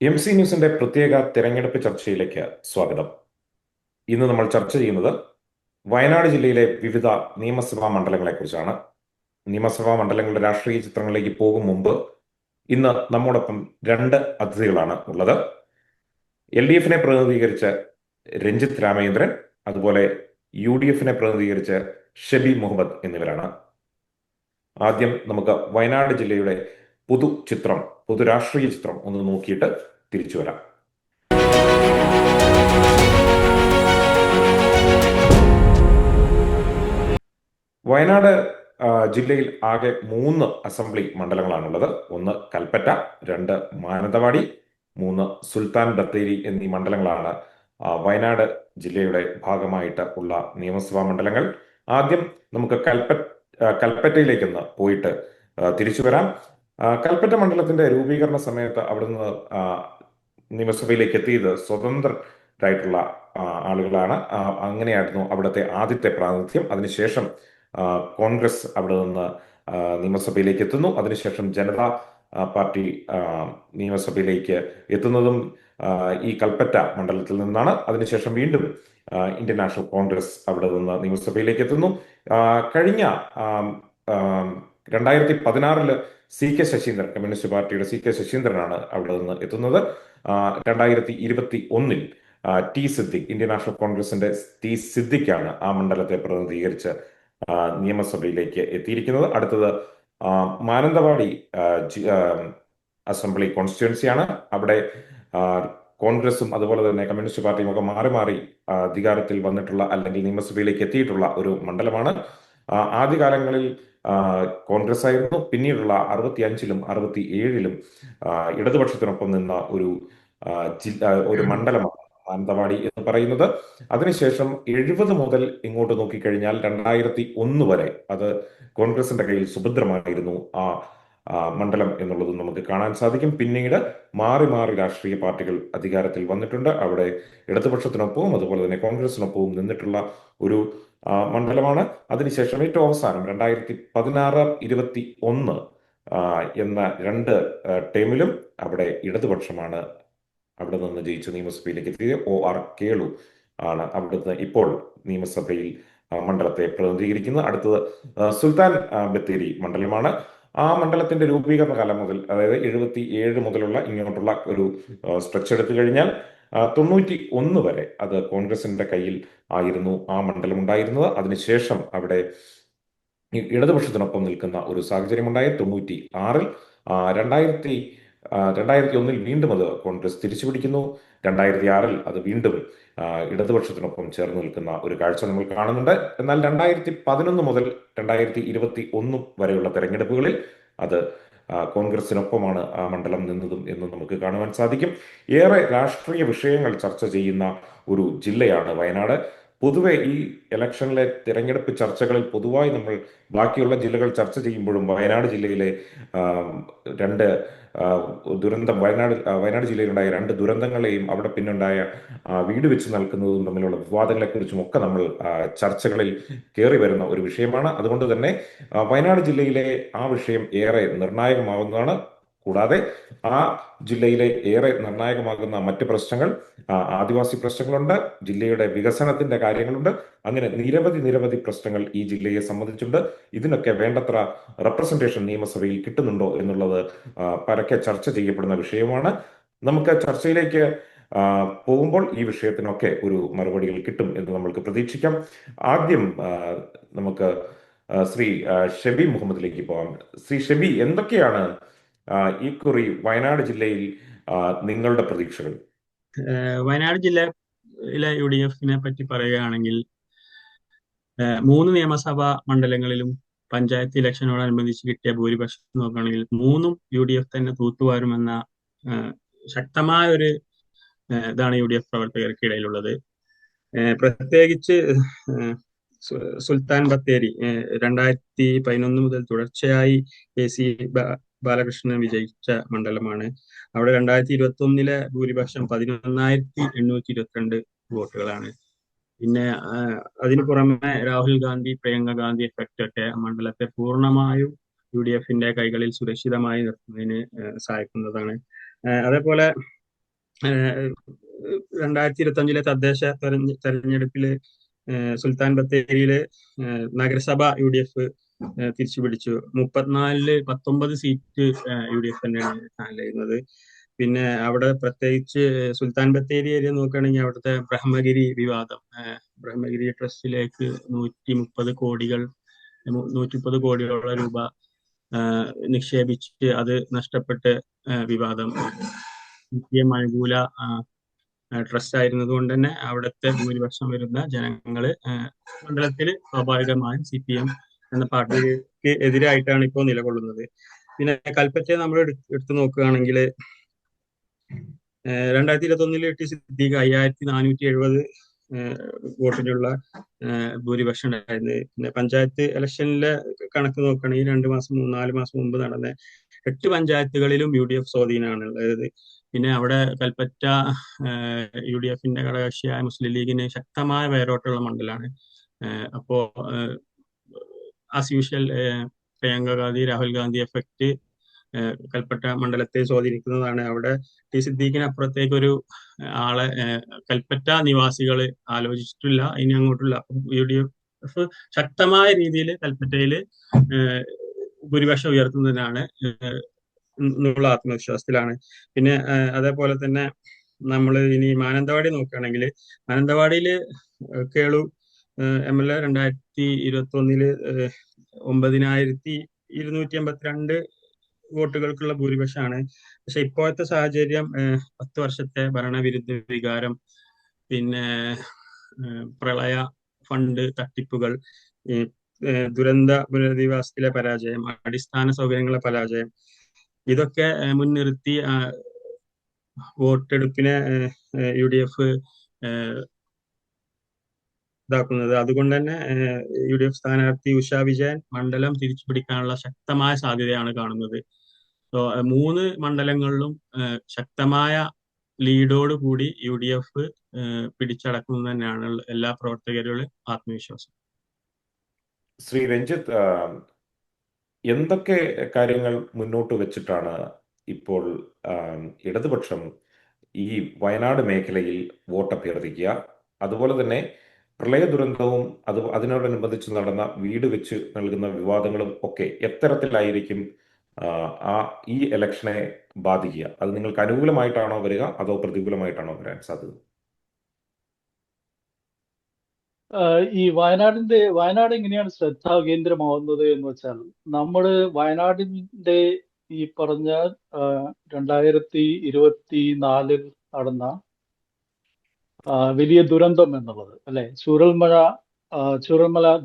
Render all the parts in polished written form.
MC ന്യൂസിന്റെ പ്രത്യേക തിരഞ്ഞെടുപ്പ് ചർച്ചയിലേക്ക് സ്വാഗതം. ഇന്ന് നമ്മൾ ചർച്ച ചെയ്യുന്നത് വയനാട് ജില്ലയിലെ വിവിധ നിയമസഭാ മണ്ഡലങ്ങളെക്കുറിച്ചാണ്. നിയമസഭാ മണ്ഡലങ്ങളുടെ രാഷ്ട്രീയ ചിത്രങ്ങളിലേക്ക് പോകും മുമ്പ് ഇന്ന് നമ്മോടൊപ്പം രണ്ട് അതിഥികളാണ് ഉള്ളത്. LDFിനെ പ്രതിനിധീകരിച്ച് രഞ്ജിത്ത് രാമചന്ദ്രൻ, അതുപോലെ UDFിനെ പ്രതിനിധീകരിച്ച് ഷെബി മുഹമ്മദ് എന്നിവരാണ്. ആദ്യം നമുക്ക് വയനാട് ജില്ലയുടെ പൊതു രാഷ്ട്രീയ ചിത്രം ഒന്ന് നോക്കിയിട്ട് തിരിച്ചു വരാം. വയനാട് ജില്ലയിൽ ആകെ 3 അസംബ്ലി മണ്ഡലങ്ങളാണുള്ളത്. ഒന്ന് കൽപ്പറ്റ, 2 മാനന്തവാടി, 3 സുൽത്താൻ ബത്തേരി എന്നീ മണ്ഡലങ്ങളാണ് വയനാട് ജില്ലയുടെ ഭാഗമായിട്ട് ഉള്ള നിയമസഭാ മണ്ഡലങ്ങൾ. ആദ്യം നമുക്ക് കൽപ്പറ്റയിലേക്കൊന്ന് പോയിട്ട് തിരിച്ചു വരാം. കൽപ്പറ്റ മണ്ഡലത്തിന്റെ രൂപീകരണ സമയത്ത് അവിടുന്ന് നിയമസഭയിലേക്ക് എത്തിയത് സ്വതന്ത്രരായിട്ടുള്ള ആളുകളാണ്. അങ്ങനെയായിരുന്നു അവിടുത്തെ ആദ്യത്തെ പ്രാതിനിധ്യം. അതിനുശേഷം കോൺഗ്രസ് അവിടെ നിന്ന് നിയമസഭയിലേക്ക് എത്തുന്നു. അതിനുശേഷം ജനതാ പാർട്ടി നിയമസഭയിലേക്ക് എത്തുന്നതും ഈ കൽപ്പറ്റ മണ്ഡലത്തിൽ നിന്നാണ്. അതിനുശേഷം വീണ്ടും ഇന്ത്യൻ നാഷണൽ കോൺഗ്രസ് അവിടെ നിന്ന് നിയമസഭയിലേക്ക് എത്തുന്നു. കഴിഞ്ഞ 2016 CK ശശീന്ദ്രൻ, കമ്മ്യൂണിസ്റ്റ് പാർട്ടിയുടെ CK ശശീന്ദ്രനാണ് അവിടെ നിന്ന് എത്തുന്നത്. 2021 ടി സിദ്ദിഖ്, ഇന്ത്യൻ നാഷണൽ കോൺഗ്രസിന്റെ ടി സിദ്ദിഖാണ് ആ മണ്ഡലത്തെ പ്രതിനിധീകരിച്ച് നിയമസഭയിലേക്ക് എത്തിയിരിക്കുന്നത്. അടുത്തത് മാനന്തവാടി അസംബ്ലി കോൺസ്റ്റിറ്റ്യുവൻസിയാണ്. അവിടെ കോൺഗ്രസും അതുപോലെ തന്നെ കമ്മ്യൂണിസ്റ്റ് പാർട്ടിയും ഒക്കെ മാറി മാറി അധികാരത്തിൽ വന്നിട്ടുള്ള അല്ലെങ്കിൽ നിയമസഭയിലേക്ക് എത്തിയിട്ടുള്ള ഒരു മണ്ഡലമാണ്. ആദ്യകാലങ്ങളിൽ കോൺഗ്രസ് ആയിരുന്നു. പിന്നീടുള്ള 65-ലും 67-ലും ഇടതുപക്ഷത്തിനൊപ്പം നിന്ന ഒരു മണ്ഡലമാണ് മാനന്തവാടി എന്ന് പറയുന്നത്. അതിനുശേഷം 70 മുതൽ ഇങ്ങോട്ട് നോക്കിക്കഴിഞ്ഞാൽ 2001 വരെ അത് കോൺഗ്രസിന്റെ കയ്യിൽ സുഭദ്രമായിരുന്നു ആ മണ്ഡലം എന്നുള്ളത് നമുക്ക് കാണാൻ സാധിക്കും. പിന്നീട് മാറി മാറി രാഷ്ട്രീയ പാർട്ടികൾ അധികാരത്തിൽ വന്നിട്ടുണ്ട്. അവിടെ ഇടതുപക്ഷത്തിനൊപ്പവും അതുപോലെ തന്നെ കോൺഗ്രസിനൊപ്പവും നിന്നിട്ടുള്ള ഒരു മണ്ഡലമാണ്. അതിനുശേഷം ഏറ്റവും അവസാനം 2016-21 എന്ന 2 ടേമിലും അവിടെ ഇടതുപക്ഷമാണ് അവിടെ നിന്ന് ജയിച്ച് നിയമസഭയിലേക്ക് എത്തിയത്. OR കേളു ആണ് അവിടുന്ന് ഇപ്പോൾ നിയമസഭയിൽ മണ്ഡലത്തെ പ്രതിനിധീകരിക്കുന്നത്. അടുത്തത് സുൽത്താൻ ബത്തേരി മണ്ഡലമാണ്. ആ മണ്ഡലത്തിന്റെ രൂപീകരണ കാലം മുതൽ, അതായത് 77 മുതലുള്ള ഇങ്ങോട്ടുള്ള ഒരു സ്ട്രെച്ച് എടുത്തു കഴിഞ്ഞാൽ 91 വരെ അത് കോൺഗ്രസിന്റെ കയ്യിൽ ആയിരുന്നു ആ മണ്ഡലം ഉണ്ടായിരുന്നത്. അതിനുശേഷം അവിടെ ഇടതുപക്ഷത്തിനൊപ്പം നിൽക്കുന്ന ഒരു സാഹചര്യം ഉണ്ടായി. 96-ൽ 2001-ൽ വീണ്ടും അത് കോൺഗ്രസ് തിരിച്ചു പിടിക്കുന്നു. 2006-ൽ അത് വീണ്ടും ഇടതുപക്ഷത്തിനൊപ്പം ചേർന്ന് നിൽക്കുന്ന ഒരു കാഴ്ച നമ്മൾ കാണുന്നുണ്ട്. എന്നാൽ 2011 മുതൽ 2021 വരെയുള്ള തെരഞ്ഞെടുപ്പുകളിൽ അത് കോൺഗ്രസിനൊപ്പമാണ് ആ മണ്ഡലം നിന്നതും എന്ന് നമുക്ക് കാണുവാൻ സാധിക്കും. ഏറെ രാഷ്ട്രീയ വിഷയങ്ങൾ ചർച്ച ചെയ്യുന്ന ഒരു ജില്ലയാണ് വയനാട്. പൊതുവെ ഈ ഇലക്ഷനിലെ തിരഞ്ഞെടുപ്പ് ചർച്ചകളിൽ പൊതുവായി നമ്മൾ ബാക്കിയുള്ള ജില്ലകൾ ചർച്ച ചെയ്യുമ്പോഴും വയനാട് ജില്ലയിലെ രണ്ട് ദുരന്തം വയനാട് ജില്ലയിലുണ്ടായ 2 ദുരന്തങ്ങളെയും അവിടെ പിന്നുണ്ടായ വീട് വെച്ച് നൽകുന്നതും തമ്മിലുള്ള വിവാദങ്ങളെക്കുറിച്ചും ഒക്കെ നമ്മൾ ചർച്ചകളിൽ കയറി വരുന്ന ഒരു വിഷയമാണ്. അതുകൊണ്ട് തന്നെ വയനാട് ജില്ലയിലെ ആ വിഷയം ഏറെ നിർണായകമാവുന്നതാണ്. കൂടാതെ ആ ജില്ലയിലെ ഏറെ നിർണായകമാകുന്ന മറ്റ് പ്രശ്നങ്ങൾ, ആദിവാസി പ്രശ്നങ്ങളുണ്ട്, ജില്ലയുടെ വികസനത്തിന്റെ കാര്യങ്ങളുണ്ട്. അങ്ങനെ നിരവധി പ്രശ്നങ്ങൾ ഈ ജില്ലയെ സംബന്ധിച്ചുണ്ട്. ഇതിനൊക്കെ വേണ്ടത്ര റെപ്രസെന്റേഷൻ നിയമസഭയിൽ കിട്ടുന്നുണ്ടോ എന്നുള്ളത് പരക്കെ ചർച്ച ചെയ്യപ്പെടുന്ന വിഷയമാണ്. നമുക്ക് ചർച്ചയിലേക്ക് പോകുമ്പോൾ ഈ വിഷയത്തിനൊക്കെ ഒരു മറുപടികൾ കിട്ടും എന്ന് നമ്മൾക്ക് പ്രതീക്ഷിക്കാം. ആദ്യം നമുക്ക് ശ്രീ ഷെബി മുഹമ്മദിലേക്ക് പോകാം. ശ്രീ ഷെബി, എന്തൊക്കെയാണ് ഈ കുറി വയനാട് ജില്ലയിൽ നിങ്ങളുടെ പ്രതീക്ഷകൾ? വയനാട് ജില്ലയിലെ UDFിനെ പറ്റി പറയുകയാണെങ്കിൽ 3 നിയമസഭാ മണ്ഡലങ്ങളിലും പഞ്ചായത്ത് ഇലക്ഷനോടനുബന്ധിച്ച് കിട്ടിയ ഭൂരിപക്ഷം നോക്കുകയാണെങ്കിൽ 3ഉം UDF തന്നെ തൂത്തുവാരുമെന്ന ശക്തമായ ഒരു ഇതാണ് UDF പ്രവർത്തകർക്കിടയിലുള്ളത്. പ്രത്യേകിച്ച് സുൽത്താൻ ബത്തേരി 2011 മുതൽ തുടർച്ചയായി AC ബാലകൃഷ്ണൻ വിജയിച്ച മണ്ഡലമാണ്. അവിടെ 2021-ലെ ഭൂരിപക്ഷം 11,822 വോട്ടുകളാണ്. പിന്നെ അതിനു പുറമെ രാഹുൽ ഗാന്ധി, പ്രിയങ്ക ഗാന്ധി എഫക്റ്റ് ഒക്കെ മണ്ഡലത്തെ പൂർണ്ണമായും UDFിന്റെ കൈകളിൽ സുരക്ഷിതമായി നിർത്തുന്നതിന് സഹായിക്കുന്നതാണ്. അതേപോലെ ഏഹ് 2025 തദ്ദേശ തെരഞ്ഞെടുപ്പില് സുൽത്താൻ ബത്തേരിയില് നഗരസഭ UDF തിരിച്ചുപിടിച്ചു. 34-ല് 19 സീറ്റ് UDF തന്നെയാണ് ഹാൻഡിൽ ചെയ്യുന്നത്. പിന്നെ അവിടെ പ്രത്യേകിച്ച് സുൽത്താൻ ബത്തേരി ഏരിയ നോക്കുകയാണെങ്കിൽ അവിടുത്തെ ബ്രഹ്മഗിരി വിവാദം, ബ്രഹ്മഗിരി ട്രസ്റ്റിലേക്ക് 130 കോടിയോളം രൂപ നിക്ഷേപിച്ച് അത് നഷ്ടപ്പെട്ട് വിവാദം. CPM അനുകൂല ട്രസ്റ്റ് ആയിരുന്നത് കൊണ്ട് തന്നെ അവിടുത്തെ ഭൂരിപക്ഷം വരുന്ന ജനങ്ങള് മണ്ഡലത്തിൽ സ്വാഭാവികമായും CPM എന്ന പാർട്ടിക്ക് എതിരായിട്ടാണ് ഇപ്പോൾ നിലകൊള്ളുന്നത്. പിന്നെ കൽപ്പറ്റയെ നമ്മൾ എടുത്തു നോക്കുകയാണെങ്കിൽ 2021 ടി സിദ്ദീഖ് 5470 വോട്ടിനുള്ള ഭൂരിപക്ഷം ഉണ്ടായിരുന്നു. പിന്നെ പഞ്ചായത്ത് ഇലക്ഷനിലെ കണക്ക് നോക്കുകയാണെങ്കിൽ 4 മാസം മുമ്പ് നടന്ന 8 പഞ്ചായത്തുകളിലും UDF സ്വാധീനമാണ് ഉള്ളത്. പിന്നെ അവിടെ കൽപ്പറ്റ UDFന്റെ ഘടകകക്ഷിയായ മുസ്ലിം ലീഗിന് ശക്തമായ വേരോട്ടമുള്ള മണ്ഡലമാണ്. അപ്പോ as usual Priyanka Gandhi, Rahul Gandhi effect Kalpetta മണ്ഡലത്തെ സ്വാധീനിക്കുന്നതാണ്. അവിടെ ടി സിദ്ദീഖിന് അപ്പുറത്തേക്ക് ഒരു ആളെ കൽപ്പറ്റ നിവാസികൾ ആലോചിച്ചിട്ടില്ല, ഇനി അങ്ങോട്ടില്ല. UDF ശക്തമായ രീതിയിൽ കൽപ്പറ്റയിൽ ഭൂരിപക്ഷം ഉയർത്തുന്നതിനാണ് എന്നുള്ള ആത്മവിശ്വാസത്തിലാണ്. പിന്നെ അതേപോലെ തന്നെ നമ്മൾ ഇനി മാനന്തവാടി നോക്കുകയാണെങ്കിൽ മാനന്തവാടിയിൽ കേളു MLA 2021 9282 വോട്ടുകൾക്കുള്ള ഭൂരിപക്ഷമാണ്. പക്ഷെ ഇപ്പോഴത്തെ സാഹചര്യം 10 വർഷത്തെ ഭരണവിരുദ്ധ വികാരം, പിന്നെ പ്രളയ ഫണ്ട് തട്ടിപ്പുകൾ, ദുരന്ത പുനരധിവാസത്തിലെ പരാജയം, അടിസ്ഥാന സൗകര്യങ്ങളെ പരാജയം, ഇതൊക്കെ മുൻനിർത്തി വോട്ടെടുപ്പിനെ UDF ഇതാക്കുന്നത്. അതുകൊണ്ട് തന്നെ UDF സ്ഥാനാർത്ഥി ഉഷ വിജയൻ മണ്ഡലം തിരിച്ചു പിടിക്കാനുള്ള ശക്തമായ സാധ്യതയാണ് കാണുന്നത്. 3 മണ്ഡലങ്ങളിലും ശക്തമായ ലീഡോട് കൂടി UDF പിടിച്ചടക്കുന്നത് തന്നെയാണ് എല്ലാ പ്രവർത്തകരുടെയും ആത്മവിശ്വാസം. ശ്രീ രഞ്ജിത്ത്, എന്തൊക്കെ കാര്യങ്ങൾ മുന്നോട്ട് വെച്ചിട്ടാണ് ഇപ്പോൾ ഇടതുപക്ഷം ഈ വയനാട് മേഖലയിൽ വോട്ടഭ്യർത്ഥിക്കുക? അതുപോലെ തന്നെ പ്രളയ ദുരന്തവും അതിനോടനുബന്ധിച്ച് നടന്ന വീട് വെച്ച് നൽകുന്ന വിവാദങ്ങളും ഒക്കെ എത്തരത്തിലായിരിക്കും ഈ ഇലക്ഷനെ ബാധിക്കുക? അത് നിങ്ങൾക്ക് അനുകൂലമായിട്ടാണോ വരിക അതോ പ്രതികൂലമായിട്ടാണോ വരാൻ സാധ്യത? ഈ വയനാട് എങ്ങനെയാണ് ശ്രദ്ധാകേന്ദ്രമാവുന്നത് എന്ന് വെച്ചാൽ, നമ്മള് വയനാടിന്റെ ഈ പറഞ്ഞ 2024 നടന്ന വലിയ ദുരന്തം എന്നുള്ളത്, അല്ലെ, ചൂരൽമല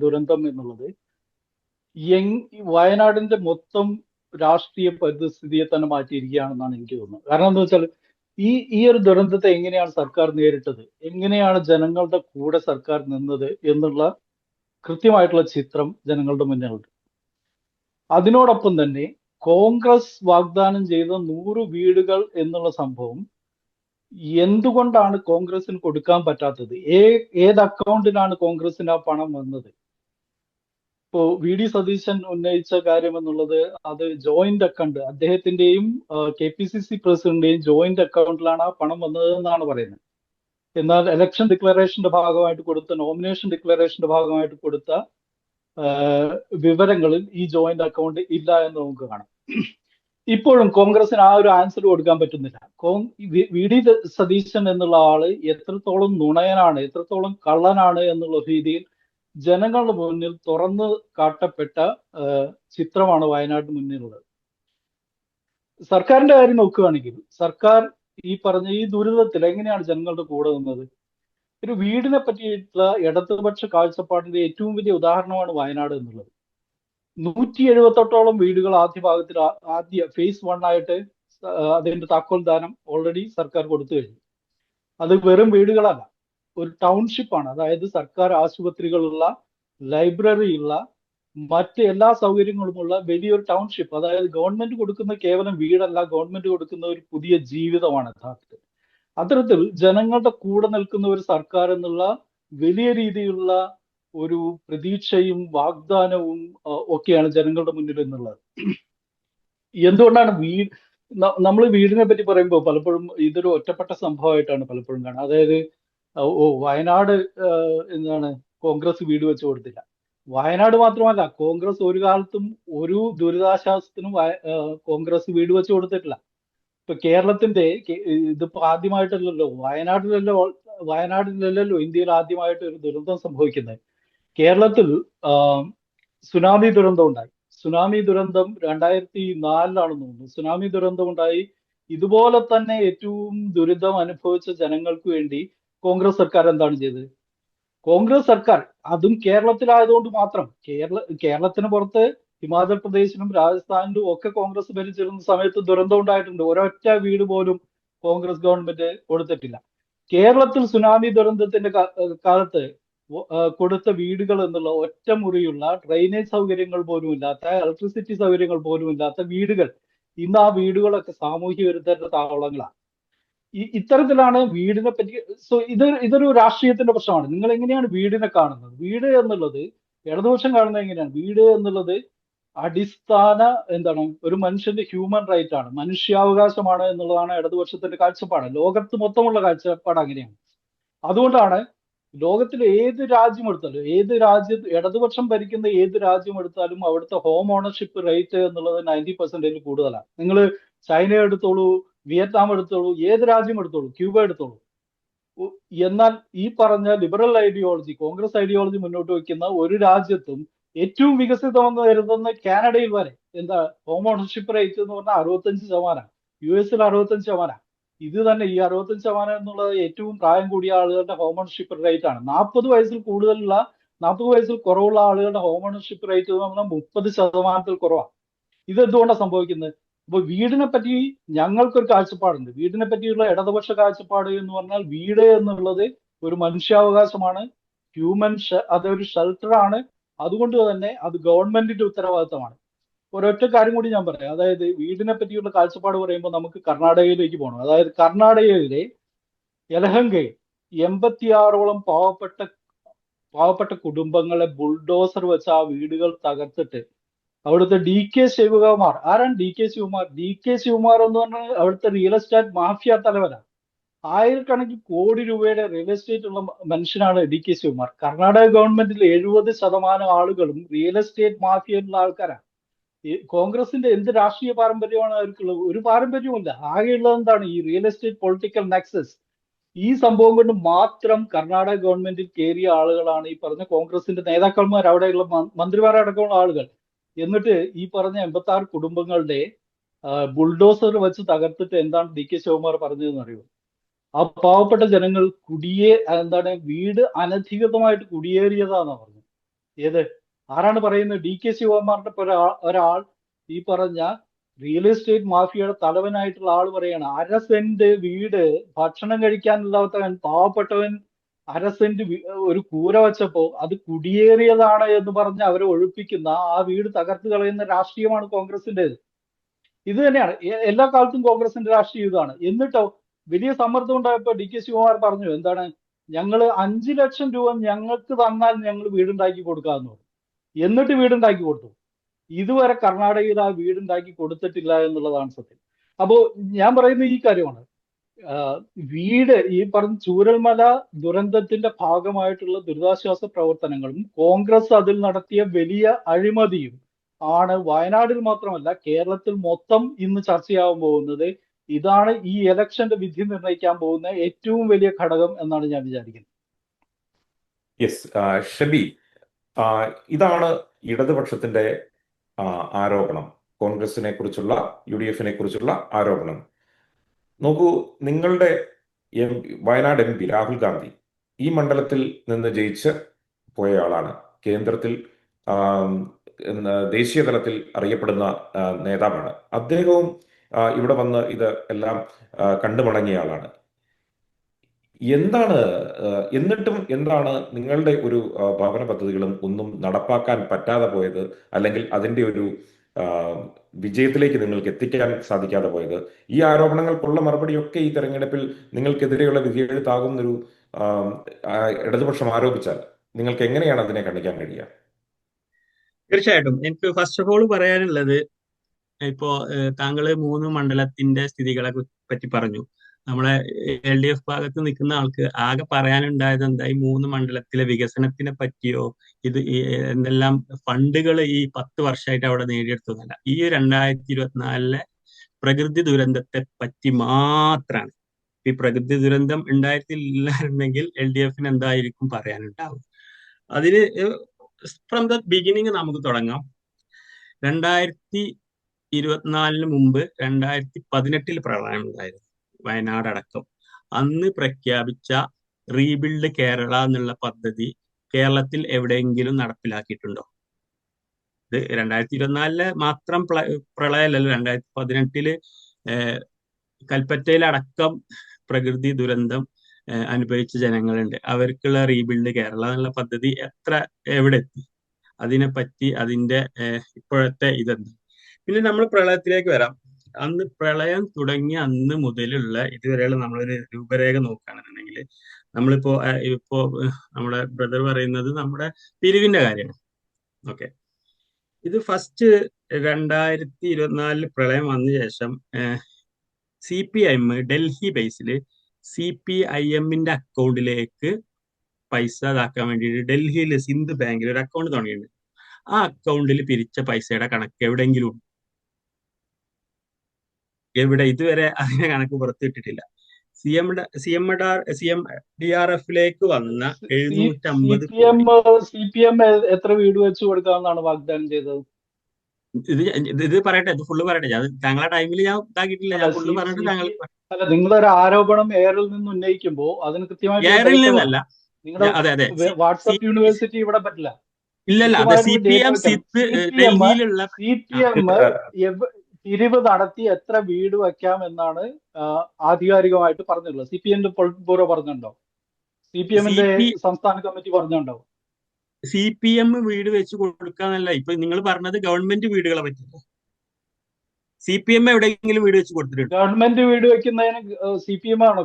ദുരന്തം എന്നുള്ളത് വയനാടിന്റെ മൊത്തം രാഷ്ട്രീയ പരിസ്ഥിതിയെ തന്നെ മാറ്റിയിരിക്കുകയാണെന്നാണ് എനിക്ക് തോന്നുന്നത്. കാരണം എന്താ വെച്ചാൽ ഈ ഒരു ദുരന്തത്തെ എങ്ങനെയാണ് സർക്കാർ നേരിട്ടത്, എങ്ങനെയാണ് ജനങ്ങളുടെ കൂടെ സർക്കാർ നിന്നത് എന്നുള്ള കൃത്യമായിട്ടുള്ള ചിത്രം ജനങ്ങളുടെ മുന്നിലുണ്ട്. അതിനോടൊപ്പം തന്നെ കോൺഗ്രസ് വാഗ്ദാനം ചെയ്ത 100 വീടുകൾ എന്നുള്ള സംഭവം എന്തുകൊണ്ടാണ് കോൺഗ്രസിന് കൊടുക്കാൻ പറ്റാത്തത്? ഏത് അക്കൗണ്ടിലാണ് കോൺഗ്രസിന് ആ പണം വന്നത്? ഇപ്പോ VD സതീശൻ ഉന്നയിച്ച കാര്യം എന്നുള്ളത് അത് ജോയിന്റ് അക്കൗണ്ട്, അദ്ദേഹത്തിന്റെയും KPCC പ്രസിഡന്റിന്റെയും ജോയിന്റ് അക്കൗണ്ടിലാണ് ആ പണം വന്നത് എന്നാണ് പറയുന്നത്. എന്നാൽ ഇലക്ഷൻ ഡിക്ലറേഷന്റെ ഭാഗമായിട്ട് കൊടുത്ത, നോമിനേഷൻ ഡിക്ലറേഷന്റെ ഭാഗമായിട്ട് കൊടുത്ത വിവരങ്ങളിൽ ഈ ജോയിന്റ് അക്കൗണ്ട് ഇല്ല എന്ന് നമുക്ക് കാണാം. ഇപ്പോഴും കോൺഗ്രസിന് ആ ഒരു ആൻസർ കൊടുക്കാൻ പറ്റുന്നില്ല. VD സതീശൻ എന്നുള്ള ആള് എത്രത്തോളം നുണയനാണ്, എത്രത്തോളം കള്ളനാണ് എന്നുള്ള രീതിയിൽ ജനങ്ങളുടെ മുന്നിൽ തുറന്നു കാട്ടപ്പെട്ട ചിത്രമാണ് വയനാട്ടിന് മുന്നിലുള്ളത്. സർക്കാരിന്റെ കാര്യം നോക്കുകയാണെങ്കിൽ സർക്കാർ ഈ പറഞ്ഞ ഈ ദുരിതത്തിൽ എങ്ങനെയാണ് ജനങ്ങളുടെ കൂടെ നിന്നത്? ഒരു വീടിനെ പറ്റിയിട്ടുള്ള ഇടതുപക്ഷ കാഴ്ചപ്പാടിന്റെ ഏറ്റവും വലിയ ഉദാഹരണമാണ് വയനാട് എന്നുള്ളത്. 178ഓളം വീടുകൾ ആദ്യ phase 1 ആയിട്ട് അതിന്റെ താക്കോൽ ദാനം ഓൾറെഡി സർക്കാർ കൊടുത്തു കഴിഞ്ഞു. അത് വെറും വീടുകളല്ല, ഒരു ടൗൺഷിപ്പാണ്. അതായത് സർക്കാർ ആശുപത്രികളുള്ള, ലൈബ്രറി ഉള്ള, മറ്റ് എല്ലാ സൗകര്യങ്ങളുമുള്ള വലിയൊരു ടൗൺഷിപ്പ്. അതായത് ഗവൺമെന്റ് കൊടുക്കുന്ന കേവലം വീടല്ല, ഗവൺമെന്റ് കൊടുക്കുന്ന ഒരു പുതിയ ജീവിതമാണ് യഥാർത്ഥത്തിൽ. അത്തരത്തിൽ ജനങ്ങളുടെ കൂടെ നിൽക്കുന്ന ഒരു സർക്കാർ എന്നുള്ള വലിയ രീതിയിലുള്ള ഒരു പ്രതീക്ഷയും വാഗ്ദാനവും ഒക്കെയാണ് ജനങ്ങളുടെ മുന്നിൽ എന്നുള്ളത്. എന്തുകൊണ്ടാണ് നമ്മൾ വീടിനെ പറ്റി പറയുമ്പോൾ പലപ്പോഴും ഇതൊരു ഒറ്റപ്പെട്ട സംഭവമായിട്ടാണ് പലപ്പോഴും കാണുന്നത്. അതായത് വയനാട് എന്താണ് കോൺഗ്രസ് വീട് വെച്ച് കൊടുത്തില്ല. വയനാട് മാത്രമല്ല, കോൺഗ്രസ് ഒരു കാലത്തും ഒരു ദുരിതാശ്വാസത്തിനും കോൺഗ്രസ് വീട് വെച്ച് കൊടുത്തിട്ടില്ല. ഇപ്പൊ കേരളത്തിന്റെ ഇതിപ്പോ ആദ്യമായിട്ടല്ലല്ലോ, വയനാട്ടിലല്ലല്ലോ ഇന്ത്യയിൽ ആദ്യമായിട്ട് ഒരു ദുരന്തം സംഭവിക്കുന്നത്. കേരളത്തിൽ സുനാമി ദുരന്തം ഉണ്ടായി. സുനാമി ദുരന്തം 2004 തോന്നുന്നു. സുനാമി ദുരന്തം ഉണ്ടായി. ഇതുപോലെ തന്നെ ഏറ്റവും ദുരിതം അനുഭവിച്ച ജനങ്ങൾക്ക് വേണ്ടി കോൺഗ്രസ് സർക്കാർ എന്താണ് ചെയ്തത്? കോൺഗ്രസ് സർക്കാർ, അതും കേരളത്തിലായതുകൊണ്ട് മാത്രം, കേരളത്തിന് പുറത്ത് ഹിമാചൽ പ്രദേശിലും രാജസ്ഥാനിലും ഒക്കെ കോൺഗ്രസ് ഭരിച്ചിരുന്ന സമയത്ത് ദുരന്തം ഉണ്ടായിട്ടുണ്ട്. ഒരൊറ്റ വീട് പോലും കോൺഗ്രസ് ഗവൺമെന്റ് കൊടുത്തിട്ടില്ല. കേരളത്തിൽ സുനാമി ദുരന്തത്തിന്റെ കാലത്ത് കൊടുത്ത വീടുകൾ എന്നുള്ള ഒറ്റമുറിയുള്ള ഡ്രെയിനേജ് സൗകര്യങ്ങൾ പോലും ഇല്ലാത്ത, ഇലക്ട്രിസിറ്റി സൗകര്യങ്ങൾ പോലും ഇല്ലാത്ത വീടുകൾ, ഇന്ന് ആ വീടുകളൊക്കെ സാമൂഹ്യ വിരുദ്ധരുടെ താവളങ്ങളാണ്. ഇത്തരത്തിലാണ് വീടിനെ പറ്റി. സോ ഇതൊരു രാഷ്ട്രീയത്തിന്റെ പ്രശ്നമാണ്. നിങ്ങൾ എങ്ങനെയാണ് വീടിനെ കാണുന്നത്? വീട് എന്നുള്ളത് ഇടതുപക്ഷം കാണുന്നത് എങ്ങനെയാണ്? വീട് എന്നുള്ളത് അടിസ്ഥാന എന്താണ്, ഒരു മനുഷ്യന്റെ ഹ്യൂമൻ റൈറ്റ് ആണ്, മനുഷ്യാവകാശമാണ് എന്നുള്ളതാണ് ഇടതുപക്ഷത്തിന്റെ കാഴ്ചപ്പാട്. ലോകത്ത് മൊത്തമുള്ള കാഴ്ചപ്പാട് അങ്ങനെയാണ്. അതുകൊണ്ടാണ് ലോകത്തിലെ ഏത് രാജ്യം എടുത്താലും, ഇടതുപക്ഷം ഭരിക്കുന്ന ഏത് രാജ്യം എടുത്താലും അവിടുത്തെ ഹോം ഓണർഷിപ്പ് റേറ്റ് എന്നുള്ളത് 90% കൂടുതലാണ്. നിങ്ങൾ ചൈന എടുത്തോളൂ, വിയറ്റ്നാം എടുത്തോളൂ, ഏത് രാജ്യം എടുത്തോളൂ, ക്യൂബ എടുത്തോളൂ. എന്നാൽ ഈ പറഞ്ഞ ലിബറൽ ഐഡിയോളജി, കോൺഗ്രസ് ഐഡിയോളജി മുന്നോട്ട് വയ്ക്കുന്ന ഒരു രാജ്യത്തും ഏറ്റവും വികസിതമെന്ന് കരുതുന്ന കാനഡയിൽ വരെ എന്താ ഹോം ഓണർഷിപ്പ് റേറ്റ് എന്ന് പറഞ്ഞാൽ 65%. US 65%. ഇത് തന്നെ ഈ 65% എന്നുള്ളത് ഏറ്റവും പ്രായം കൂടിയ ആളുകളുടെ ഹോം ഓണർഷിപ്പ് റേറ്റ് ആണ്. 40 വയസ്സിൽ കുറവുള്ള ആളുകളുടെ ഹോം ഓണർഷിപ്പ് റേറ്റ് എന്ന് പറഞ്ഞാൽ 30% കുറവാണ്. ഇത് എന്തുകൊണ്ടാണ് സംഭവിക്കുന്നത്? അപ്പൊ വീടിനെ പറ്റി ഞങ്ങൾക്കൊരു കാഴ്ചപ്പാടുണ്ട്. വീടിനെ പറ്റിയുള്ള ഇടതുപക്ഷ കാഴ്ചപ്പാട് എന്ന് പറഞ്ഞാൽ വീട് എന്നുള്ളത് ഒരു മനുഷ്യാവകാശമാണ്, അതൊരു ഷെൽട്ടറാണ്. അതുകൊണ്ട് തന്നെ അത് ഗവൺമെന്റിന്റെ ഉത്തരവാദിത്തമാണ്. ഒരൊറ്റ കാര്യം കൂടി ഞാൻ പറയാം. അതായത് വീടിനെ പറ്റിയുള്ള കാഴ്ചപ്പാട് പറയുമ്പോൾ നമുക്ക് കർണാടകയിലേക്ക് പോകണം. അതായത് കർണാടകയിലെ യലഹങ്കയിൽ 86ഓളം പാവപ്പെട്ട കുടുംബങ്ങളെ ബുൾഡോസർ വെച്ച് ആ വീടുകൾ തകർത്തിട്ട് അവിടുത്തെ DK ശിവകുമാർ, ആരാണ് DK ശിവകുമാർ? DK ശിവകുമാർ എന്ന് പറഞ്ഞാൽ അവിടുത്തെ റിയൽ എസ്റ്റേറ്റ് മാഫിയ തലവനാണ്. 1000 കോടി രൂപയുടെ റിയൽ എസ്റ്റേറ്റ് ഉള്ള മനുഷ്യനാണ് DK ശിവകുമാർ. കർണാടക ഗവൺമെന്റിൽ 70% ആളുകളും റിയൽ എസ്റ്റേറ്റ് മാഫിയയിലുള്ള ആൾക്കാരാണ്. കോൺഗ്രസിന്റെ എന്ത് രാഷ്ട്രീയ പാരമ്പര്യമാണ് അവർക്കുള്ളത്? ഒരു പാരമ്പര്യവുമില്ല. ആകെയുള്ളത് എന്താണ്? ഈ റിയൽ എസ്റ്റേറ്റ് പൊളിറ്റിക്കൽ നെക്സസ്. ഈ സംഭവം കൊണ്ട് മാത്രം കർണാടക ഗവൺമെന്റിൽ കയറിയ ആളുകളാണ് ഈ പറഞ്ഞ കോൺഗ്രസിന്റെ നേതാക്കന്മാർ, അവിടെയുള്ള മന്ത്രിമാരടക്കമുള്ള ആളുകൾ. എന്നിട്ട് ഈ പറഞ്ഞ 86 കുടുംബങ്ങളുടെ ബുൾഡോസർ വെച്ച് തകർത്തിട്ട് എന്താണ് DK ശിവകുമാർ പറഞ്ഞതെന്ന് അറിയുമോ? ആ പാവപ്പെട്ട ജനങ്ങൾ വീട് അനധികൃതമായിട്ട് കുടിയേറിയതാന്നാ പറഞ്ഞത്. ഏത് ആരാണ് പറയുന്നത്? DK ശിവകുമാറിന്റെ ഒരാൾ, ഈ പറഞ്ഞ റിയൽ എസ്റ്റേറ്റ് മാഫിയയുടെ തലവനായിട്ടുള്ള ആൾ പറയാണ്, 1/2 സെന്റ് വീട് ഭക്ഷണം കഴിക്കാനില്ലാത്തവൻ, പാവപ്പെട്ടവൻ 1/2 സെന്റ് ഒരു കൂര വെച്ചപ്പോ അത് കുടിയേറിയതാണ് എന്ന് പറഞ്ഞ് അവരെ ഒഴിപ്പിക്കുന്ന, ആ വീട് തകർത്ത് കളയുന്ന രാഷ്ട്രീയമാണ് കോൺഗ്രസിന്റേത്. ഇത് തന്നെയാണ് എല്ലാ കാലത്തും കോൺഗ്രസിന്റെ രാഷ്ട്രീയം ഇതാണ്. എന്നിട്ടോ വലിയ സമ്മർദ്ദം ഉണ്ടായപ്പോൾ DK ശിവകുമാർ പറഞ്ഞു, എന്താണ്, 5 ലക്ഷം രൂപ ഞങ്ങൾക്ക് തന്നാൽ ഞങ്ങൾ വീടുണ്ടാക്കി കൊടുക്കാമെന്ന് പറഞ്ഞു. എന്നിട്ട് വീടുണ്ടാക്കി കൊടുത്തു. ഇതുവരെ കർണാടകയിൽ ആ വീടുണ്ടാക്കി കൊടുത്തിട്ടില്ല എന്നുള്ളതാണ് സത്യം. അപ്പോ ഞാൻ പറയുന്ന ഈ കാര്യമാണ്, വീട് ഈ പറഞ്ഞ ചൂരൽമല ദുരന്തത്തിന്റെ ഭാഗമായിട്ടുള്ള ദുരിതാശ്വാസ പ്രവർത്തനങ്ങളും കോൺഗ്രസ് അതിൽ നടത്തിയ വലിയ അഴിമതിയും ആണ് വയനാടിൽ മാത്രമല്ല കേരളത്തിൽ മൊത്തം ഇന്ന് ചർച്ചയാവാൻ പോകുന്നത്. ഇതാണ് ഈ ഇലക്ഷന്റെ വിധി നിർണ്ണയിക്കാൻ പോകുന്ന ഏറ്റവും വലിയ ഘടകം എന്നാണ് ഞാൻ വിചാരിക്കുന്നത്. യെസ്, ഷബി, ഇതാണ് ഇടതുപക്ഷത്തിന്റെ ആരോപണം, കോൺഗ്രസിനെ കുറിച്ചുള്ള, UDF-നെ കുറിച്ചുള്ള ആരോപണം. നോക്കൂ, നിങ്ങളുടെ വയനാട് MP രാഹുൽ ഗാന്ധി ഈ മണ്ഡലത്തിൽ നിന്ന് ജയിച്ച് പോയ ആളാണ്. കേന്ദ്രത്തിൽ ദേശീയ തലത്തിൽ അറിയപ്പെടുന്ന നേതാവാണ്. അദ്ദേഹവും ഇവിടെ വന്ന് ഇത് എല്ലാം കണ്ടുമടങ്ങിയ ആളാണ്. എന്നിട്ടും എന്താണ് നിങ്ങളുടെ ഒരു ഭവന പദ്ധതികളും ഒന്നും നടപ്പാക്കാൻ പറ്റാതെ പോയത്, അല്ലെങ്കിൽ അതിൻ്റെ ഒരു വിജയത്തിലേക്ക് നിങ്ങൾക്ക് എത്തിക്കാൻ സാധിക്കാതെ പോയത്? ഈ ആരോപണങ്ങൾക്കുള്ള മറുപടിയൊക്കെ ഈ തെരഞ്ഞെടുപ്പിൽ നിങ്ങൾക്കെതിരെയുള്ള വിധിയെഴുത്താകുന്നൊരു ഇടതുപക്ഷം ആരോപിച്ചാൽ നിങ്ങൾക്ക് എങ്ങനെയാണ് അതിനെ കണ്ടിക്കാൻ കഴിയുക? തീർച്ചയായിട്ടും എനിക്ക് ഫസ്റ്റ് ഓഫ് ഓൾ പറയാനുള്ളത്, ഇപ്പോ താങ്കൾ 3 മണ്ഡലത്തിന്റെ സ്ഥിതികളെ പറ്റി പറഞ്ഞു. നമ്മളെ LDF ഭാഗത്ത് നിൽക്കുന്ന ആൾക്ക് ആകെ പറയാനുണ്ടായത് എന്താ, ഈ 3 മണ്ഡലത്തിലെ വികസനത്തിനെ പറ്റിയോ എന്തെല്ലാം ഫണ്ടുകൾ ഈ 10 വർഷമായിട്ട് അവിടെ നേടിയെടുത്തതല്ല, ഈ 2024 പ്രകൃതി ദുരന്തത്തെ പറ്റി മാത്രമാണ്. ഈ പ്രകൃതി ദുരന്തം ഉണ്ടായിട്ടില്ലായിരുന്നെങ്കിൽ LDFന് എന്തായിരിക്കും പറയാനുണ്ടാവും? അതിന് ഫ്രം ദ ബിഗിനിങ് നമുക്ക് തുടങ്ങാം. 2024 മുമ്പ് 2018 പ്രളയം ഉണ്ടായിരുന്നു, വയനാട് അടക്കം. അന്ന് പ്രഖ്യാപിച്ച റീബിൽഡ് കേരള എന്നുള്ള പദ്ധതി കേരളത്തിൽ എവിടെയെങ്കിലും നടപ്പിലാക്കിയിട്ടുണ്ടോ? ഇത് 2024 മാത്രം പ്രളയമല്ലല്ലോ. 2018 കൽപ്പറ്റയിലടക്കം പ്രകൃതി ദുരന്തം അനുഭവിച്ച ജനങ്ങളുണ്ട്. അവർക്കുള്ള റീബിൽഡ് കേരള എന്നുള്ള പദ്ധതി എവിടെ എത്തി? അതിനെപ്പറ്റി അതിന്റെ ഇപ്പോഴത്തെ ഇതെന്ത്? പിന്നെ നമ്മൾ പ്രളയത്തിലേക്ക് വരാം. അന്ന് പ്രളയം തുടങ്ങിയ അന്ന് മുതലുള്ള ഇതുവരെയുള്ള നമ്മളൊരു രൂപരേഖ നോക്കുകയാണെന്നുണ്ടെങ്കിൽ, നമ്മളിപ്പോ നമ്മുടെ ബ്രദർ പറയുന്നത് നമ്മുടെ പിരിവിന്റെ കാര്യമാണ്. ഓക്കെ, ഇത് ഫസ്റ്റ് 2024 പ്രളയം വന്ന ശേഷം CPIM ഡൽഹി ബേസിൽ CPIMന്റെ അക്കൗണ്ടിലേക്ക് പൈസ ഇതാക്കാൻ വേണ്ടിയിട്ട് ഡൽഹിയിൽ സിന്ധ് ബാങ്കിൽ ഒരു അക്കൗണ്ട് തുടങ്ങിയിട്ടുണ്ട്. ആ അക്കൗണ്ടിൽ പിരിച്ച പൈസയുടെ കണക്ക് എവിടെയെങ്കിലും എവിടെ? ഇതുവരെ അതിന്റെ കണക്ക് പുറത്തുവിട്ടിട്ടില്ല. CMDRFിലേക്ക് വന്ന 750 CPM എത്ര വീട് വെച്ച് കൊടുക്കാമെന്നാണ് വാഗ്ദാനം ചെയ്തത്? ഇത് പറയട്ടെ, ഇത് ഫുള്ള് പറയട്ടെ. അത് താങ്കളുടെ ടൈമിൽ ഞാൻ ഇതാക്കിയിട്ടില്ല, ഞാൻ ഫുള്ള് പറഞ്ഞിട്ട് താങ്കൾ. അല്ല, നിങ്ങളൊരു ആരോപണം എയറിൽ നിന്ന് ഉന്നയിക്കുമ്പോൾ അതിന് കൃത്യമായിട്ട് എയറിൽ നിന്നല്ല. നിങ്ങളുടെ അതെ, വാട്സ്ആപ്പ് യൂണിവേഴ്സിറ്റി ഇവിടെ പറ്റില്ല. ഇല്ലല്ല, CPM ഡൽഹിയിലുള്ള പിരിവ് നടത്തി എത്ര വീട് വെക്കാം എന്നാണ് ആധികാരികമായിട്ട് പറഞ്ഞിട്ടുള്ളത്. CPM പൊളിറ്റ് ബ്യൂറോ പറഞ്ഞിട്ടുണ്ടോ? CPMന്റെ സംസ്ഥാന കമ്മിറ്റി പറഞ്ഞിട്ടുണ്ടോ? CPM വീട് വെച്ച് കൊടുക്കാന്നല്ല ഇപ്പൊ നിങ്ങൾ പറഞ്ഞത്. ഗവൺമെന്റ് വീടുകളെ പറ്റില്ല. CPM എവിടെയെങ്കിലും വീട് വെച്ച് കൊടുത്തിട്ടുണ്ട്? ഗവൺമെന്റ് വീട് വെക്കുന്നതിന് CPM ആണോ?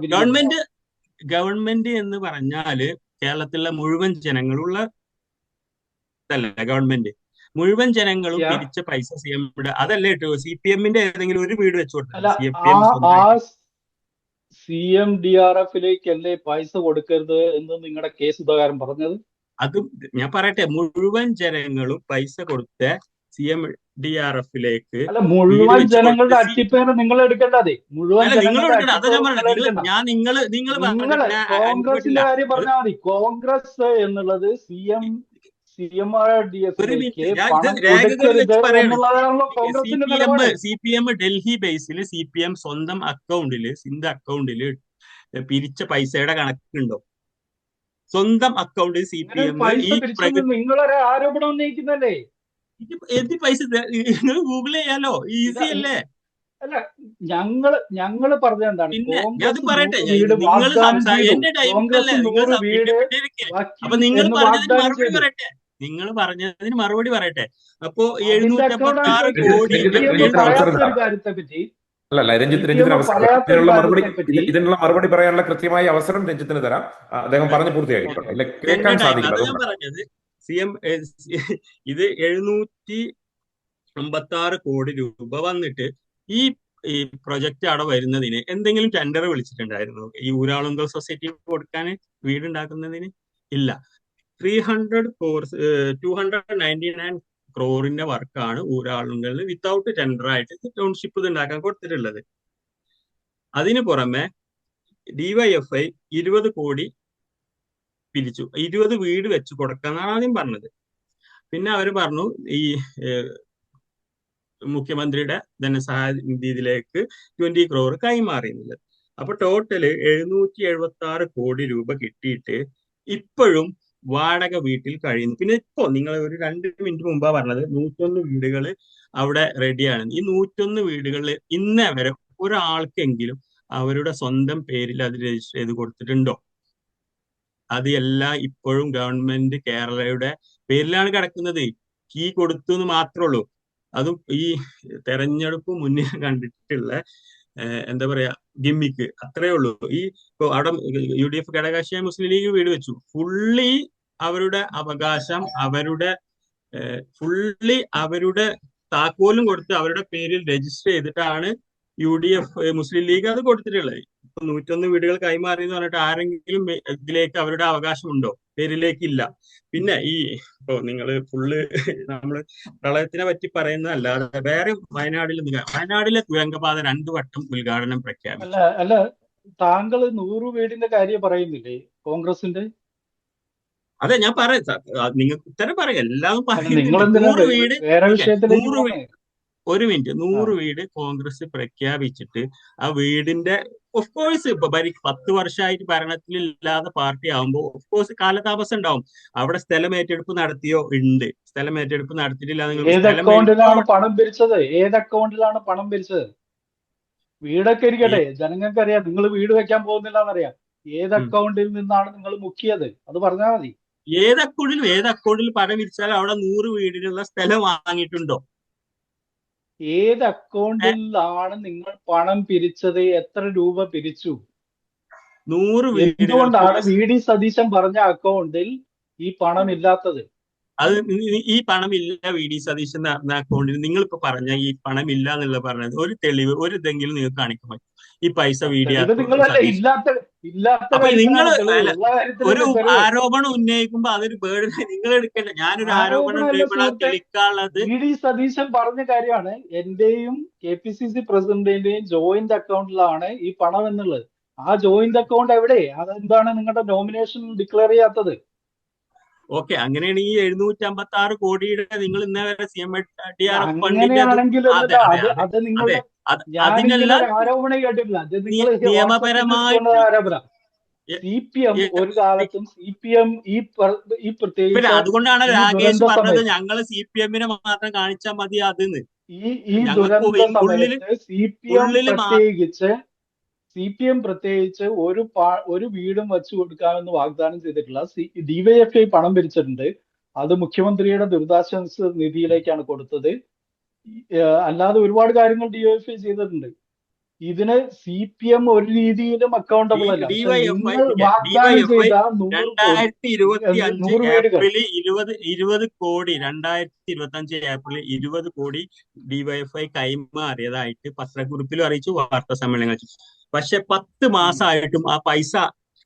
ഗവൺമെന്റ് എന്ന് പറഞ്ഞാല് കേരളത്തിലെ മുഴുവൻ ജനങ്ങളുള്ള ഗവൺമെന്റ്. മുഴുവൻ ജനങ്ങളും പിരിച്ച പൈസ CMയുടെ അതല്ലേ കേട്ടോ. CPMന്റെ ഏതെങ്കിലും ഒരു വീട് വെച്ച് കൊടുത്തില്ല. CMDRFിലേക്കല്ലേ പൈസ കൊടുക്കരുത് എന്ന് നിങ്ങളുടെ കേസ് ഉപകാരം പറഞ്ഞത്? അത് ഞാൻ പറയട്ടെ, മുഴുവൻ ജനങ്ങളും പൈസ കൊടുത്ത CMDRFിലേക്ക്. അല്ല, മുഴുവൻ ജനങ്ങളുടെ അട്ടിപ്പേര് നിങ്ങൾ എടുക്കേണ്ടതേ. മുഴുവൻ കോൺഗ്രസിന്റെ കാര്യം പറഞ്ഞാൽ മതി. കോൺഗ്രസ് എന്നുള്ളത് CPM ഡൽഹി ബേസിൽ CPM സ്വന്തം അക്കൗണ്ടില് സിന്ധ് അക്കൗണ്ടില് പിരിച്ച പൈസയുടെ കണക്കുണ്ടോ? സ്വന്തം അക്കൗണ്ടിൽ CPM നിങ്ങളൊരു ആരോപണം ഉന്നയിക്കുന്നല്ലേ? എന്ത് പൈസ? ഗൂഗിൾ ചെയ്യാലോ, ഈസി അല്ലേ? അല്ല, ഞങ്ങള് പറഞ്ഞത് എന്താണ്? അത് പറയട്ടെ, നിങ്ങൾ എന്റെ ടൈമിലല്ലേ അപ്പൊ നിങ്ങൾ പറഞ്ഞതിന് മറുപടി പറയട്ടെ. നിങ്ങൾ പറഞ്ഞതിന് മറുപടി പറയട്ടെ. അപ്പോ 756 കോടി. അല്ല, ഇതിനുള്ള മറുപടി പറയാനുള്ള കൃത്യമായ അവസരം രഞ്ജിത്തിന് തരാം. അദ്ദേഹം പറഞ്ഞു പൂർത്തിയാക്കിയിട്ടുണ്ട്. ഇല്ല, കേൾക്കാൻ സാധിക്കില്ല. ഞാൻ പറഞ്ഞത് ഇത് 756 കോടി രൂപ വന്നിട്ട് ഈ പ്രൊജക്ട് അവിടെ വരുന്നതിന് എന്തെങ്കിലും ടെൻഡർ വിളിച്ചിട്ടുണ്ടായിരുന്നു ഈ ഊരാളുങ്കൽ സൊസൈറ്റി കൊടുക്കാൻ വീടുണ്ടാക്കുന്നതിന്? ഇല്ല. 299 ക്രോറിന്റെ വർക്കാണ് ഊരാളുങ്കലിൽ വിത്തൗട്ട് ടെൻഡർ ആയിട്ട് ടൗൺഷിപ്പ് ഇത് ഉണ്ടാക്കാൻ കൊടുത്തിട്ടുള്ളത്. അതിന് പുറമെ DYFI 20 കോടി പിരിച്ചു. 20 വീട് വെച്ച് കൊടുക്കാന്നാണ് ആദ്യം പറഞ്ഞത്. പിന്നെ അവർ പറഞ്ഞു ഈ മുഖ്യമന്ത്രിയുടെ ധനസഹായ നിധിയിലേക്ക് 20 ക്രോർ കൈമാറിയുന്നത്. അപ്പൊ ടോട്ടല് 776 കോടി രൂപ കിട്ടിയിട്ട് ഇപ്പോഴും വാടക വീട്ടിൽ കഴിയുന്നു. പിന്നെ ഇപ്പോ നിങ്ങൾ ഒരു 2 മിനിറ്റ് മുമ്പാ പറഞ്ഞത് 101 വീടുകൾ അവിടെ റെഡിയാണ്. ഈ 101 വീടുകളിൽ ഇന്നേ വരെ ഒരാൾക്കെങ്കിലും അവരുടെ സ്വന്തം പേരിൽ അത് രജിസ്റ്റർ ചെയ്ത് കൊടുത്തിട്ടുണ്ടോ? അത് എല്ലാം ഇപ്പോഴും ഗവൺമെന്റ് കേരളയുടെ പേരിലാണ് കിടക്കുന്നത്. കീ കൊടുത്തു എന്ന് മാത്രമേ ഉള്ളൂ. അതും ഈ തെരഞ്ഞെടുപ്പ് മുന്നിൽ കണ്ടിട്ടുള്ള എന്താ പറയാ ഗിമ്മിക്ക്, അത്രേ ഉള്ളൂ. ഈ ഇപ്പൊ അവിടെ UDF ഘടകകക്ഷിയായ മുസ്ലിം ലീഗ് വീട് വെച്ചു. ഫുള്ളി അവരുടെ അവകാശം, അവരുടെ താക്കോലും കൊടുത്ത് അവരുടെ പേരിൽ രജിസ്റ്റർ ചെയ്തിട്ടാണ് UDF മുസ്ലിം ലീഗ് അത് കൊടുത്തിട്ടുള്ളത്. ഇപ്പൊ 101 വീടുകൾ കൈമാറി എന്ന് പറഞ്ഞിട്ട് ആരെങ്കിലും ഇതിലേക്ക് അവരുടെ അവകാശമുണ്ടോ? പേരിലേക്കില്ല. പിന്നെ ഇപ്പൊ നിങ്ങൾ ഫുള്ള് നമ്മള് പ്രളയത്തിനെ പറ്റി പറയുന്നതല്ലാതെ വേറെ വയനാടിലെ തുരങ്കപാത 2 വട്ടം ഉദ്ഘാടനം പ്രഖ്യാപിച്ചു. അല്ല താങ്കൾ 100 വീടിന്റെ കാര്യം പറയുന്നില്ലേ കോൺഗ്രസിന്റെ? അതെ, ഞാൻ പറയാം, നിങ്ങൾക്ക് ഉത്തരം പറയാം, എല്ലാം നിങ്ങൾ പറയുന്നുണ്ട്. എന്തിനാ 100 വീട് വേറെ വിഷയത്തിലേക്ക് 100 വീട് പോകുന്നത്? ഒരു മിനിറ്റ്, 100 വീട് കോൺഗ്രസ് പ്രഖ്യാപിച്ചിട്ട് ആ വീടിന്റെ ഓഫ് കോഴ്സ് ഇപ്പൊ 10 വർഷമായിട്ട് ഭരണത്തിലില്ലാത്ത പാർട്ടി ആകുമ്പോൾ ഓഫ് കോഴ്സ് കാലതാമസം ഉണ്ടാവും. അവിടെ സ്ഥലം ഏറ്റെടുപ്പ് നടത്തിയോ? ഉണ്ട്. സ്ഥലം ഏറ്റെടുപ്പ് നടത്തിയിട്ടില്ല. നിങ്ങൾ ഏത് സ്ഥലം അക്കൗണ്ടിലാണ് പണം പിരിച്ചത്? ഏത് അക്കൗണ്ടിലാണ് പണം പിരിച്ചത്? വീടൊക്കെ ഇരിക്കട്ടെ, ജനങ്ങൾക്ക് അറിയാം നിങ്ങൾ വീട് വെക്കാൻ പോകുന്നില്ല എന്നറിയാം. ഏത് അക്കൗണ്ടിൽ നിന്നാണ് നിങ്ങൾ മുക്കിയത്? അത് പറഞ്ഞാൽ മതി. ഏത് അക്കൗണ്ടിൽ പണം പിരിച്ചാൽ അവിടെ 100 വീടിനുള്ള സ്ഥലം വാങ്ങിയിട്ടുണ്ടോ? ഏത് അക്കൗണ്ടിലാണ് നിങ്ങൾ പണം പിരിച്ചത്? എത്ര രൂപ പിരിച്ചു? 100 വീടുകൾ. എന്തുകൊണ്ടാണ് VD സതീശൻ പറഞ്ഞ അക്കൗണ്ടിൽ ഈ പണം ഇല്ലാത്തത്? അത് ഈ പണമില്ല VD സതീശൻ അക്കൗണ്ടിൽ നിങ്ങളിപ്പോ പറഞ്ഞ ഈ പണമില്ല എന്നുള്ള പറഞ്ഞത് ഒരു തെളിവ് ഇതെങ്കിലും നിങ്ങൾക്ക് കാണിക്കാൻ പറ്റും? ഈ പൈസ അപ്പൊ നിങ്ങൾ ഒരു ആരോപണം ഉന്നയിക്കുമ്പോ അതൊരു ബേർഡൻ നിങ്ങൾ എടുക്കണ്ട. ഞാനൊരു ആരോപണം ഉന്നയിക്കുമ്പോൾ തെളിക്കാനുള്ളത് VD സതീശൻ പറഞ്ഞ കാര്യമാണ്. എന്റെയും KPCC പ്രസിഡന്റിന്റെയും ജോയിന്റ് അക്കൗണ്ടിലാണ് ഈ പണം എന്നുള്ളത്. ആ ജോയിന്റ് അക്കൗണ്ട് എവിടെ? അതെന്താണ് നിങ്ങളുടെ നോമിനേഷൻ ഡിക്ലെയർ ചെയ്യാത്തത്? ഓക്കെ, അങ്ങനെയാണ് ഈ 756 കോടിയുടെ നിങ്ങൾ ഇന്നേ വരെ CMDRF അങ്ങനെയാണെങ്കിൽ ആരോപണം കേട്ടിട്ടില്ല. നിയമപരമായി CPM ഒരു കാലത്തും CPM ഈ പ്രത്യേകിച്ച് അതുകൊണ്ടാണ് രാകേഷ് പറഞ്ഞത് ഞങ്ങൾ CPM-നെ മാത്രം കാണിച്ചാൽ മതി അതെന്ന്. ഈ ദുരന്ത സമയത്ത് CPM പ്രത്യേകിച്ച് ഒരു വീടും വെച്ചു കൊടുക്കാമെന്ന് വാഗ്ദാനം ചെയ്തിട്ടില്ല. DYFI പണം പിരിച്ചിട്ടുണ്ട്. അത് മുഖ്യമന്ത്രിയുടെ ദുരിതാശ്വാസ നിധിയിലേക്കാണ് കൊടുത്തത്. അല്ലാതെ ഒരുപാട് കാര്യങ്ങൾ DYFI ചെയ്തിട്ടുണ്ട്. ഇതിന് CPM ഒരു രീതിയിലും അക്കൗണ്ടബിൾ അല്ല. 2025 ഏപ്രിൽ 20 കോടി DYFI കൈമാറിയതായിട്ട് പത്രക്കുറിപ്പിലും അറിയിച്ചു, വാർത്താ സമ്മേളനങ്ങൾ. പക്ഷെ 10 മാസമായിട്ടും ആ പൈസ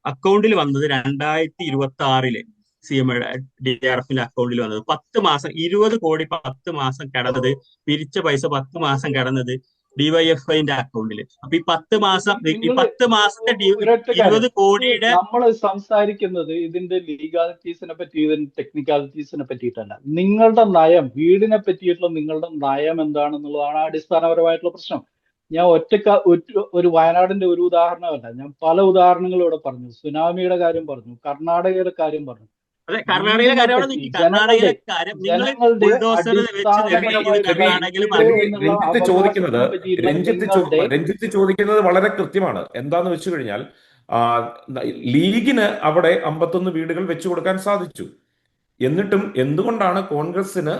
അക്കൗണ്ടിൽ വന്നത് 2026 CMDRFിന്റെ അക്കൗണ്ടിൽ വന്നത് 10 മാസം 20 കോടി 10 മാസം കിടന്നത്, പിരിച്ച പൈസ 10 മാസം കിടന്നത് DYFIന്റെ അക്കൗണ്ടില്. അപ്പൊ ഈ 10 മാസത്തെ 20 കോടിയുടെ നമ്മൾ സംസാരിക്കുന്നത് ഇതിന്റെ ലീഗാലിറ്റീസിനെ പറ്റി, ഇതിന്റെ ടെക്നിക്കാലിറ്റീസിനെ പറ്റിയിട്ടല്ല. നിങ്ങളുടെ നയം, വീടിനെ പറ്റിയിട്ടുള്ള നിങ്ങളുടെ നയം എന്താണെന്നുള്ളതാണ് അടിസ്ഥാനപരമായിട്ടുള്ള പ്രശ്നം. ഞാൻ ഒരു വയനാടിന്റെ ഒരു ഉദാഹരണമല്ല, ഞാൻ പല ഉദാഹരണങ്ങളും ഇവിടെ പറഞ്ഞു. സുനാമിയുടെ കാര്യം പറഞ്ഞു, കർണാടകയുടെ കാര്യം പറഞ്ഞു. രഞ്ജിത്ത് ചോദിക്കുന്നത് വളരെ കൃത്യമാണ്. എന്താന്ന് വെച്ചു കഴിഞ്ഞാൽ ലീഗിന് അവിടെ 51 വീടുകൾ വെച്ചു കൊടുക്കാൻ സാധിച്ചു. എന്നിട്ടും എന്തുകൊണ്ടാണ് കോൺഗ്രസിന്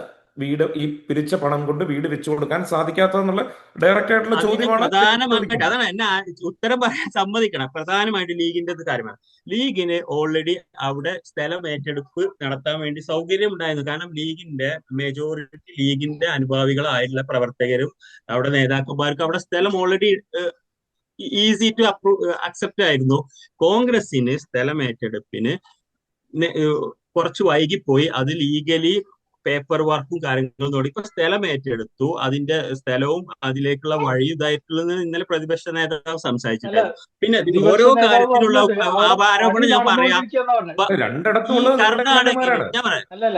ഈ പിരിച്ച പണം കൊണ്ട് വീട് വെച്ചു കൊടുക്കാൻ സാധിക്കാത്തതെന്നുള്ള ഡയറക്റ്റ് ആയിട്ടുള്ള ചോദ്യമാണ്. പ്രധാനമായിട്ട് അതാണ് എന്നെ ഉത്തരം പറയാൻ സമ്മതിക്കണം. പ്രധാനമായിട്ട് ലീഗിന്റെ കാര്യമാണ്. ലീഗിന് ഓൾറെഡി അവിടെ സ്ഥലം ഏറ്റെടുപ്പ് നടത്താൻ വേണ്ടി സൗകര്യം ഉണ്ടായിരുന്നു. കാരണം ലീഗിന്റെ മെജോറിറ്റി ലീഗിന്റെ അനുഭാവികളായിട്ടുള്ള പ്രവർത്തകരും അവിടെ നേതാക്കന്മാർക്കും അവിടെ സ്ഥലം ഓൾറെഡി ഈസി ടു അക്സെപ്റ്റ് ആയിരുന്നു. കോൺഗ്രസിന് സ്ഥലം ഏറ്റെടുപ്പിന് കുറച്ച് വൈകിപ്പോയി. അത് ലീഗലി പേപ്പർ വർക്കും കാര്യങ്ങളും നോക്കി ഇപ്പൊ സ്ഥലം ഏറ്റെടുത്തു. അതിന്റെ സ്ഥലവും അതിലേക്കുള്ള വഴി ഇതായിട്ടുള്ളത് ഇന്നലെ പ്രതിപക്ഷ നേതാവ് സംസാരിച്ചിട്ടുണ്ട്. പിന്നെ ഓരോ കാര്യത്തിലുള്ള ആരോപണം ഞാൻ പറയാം.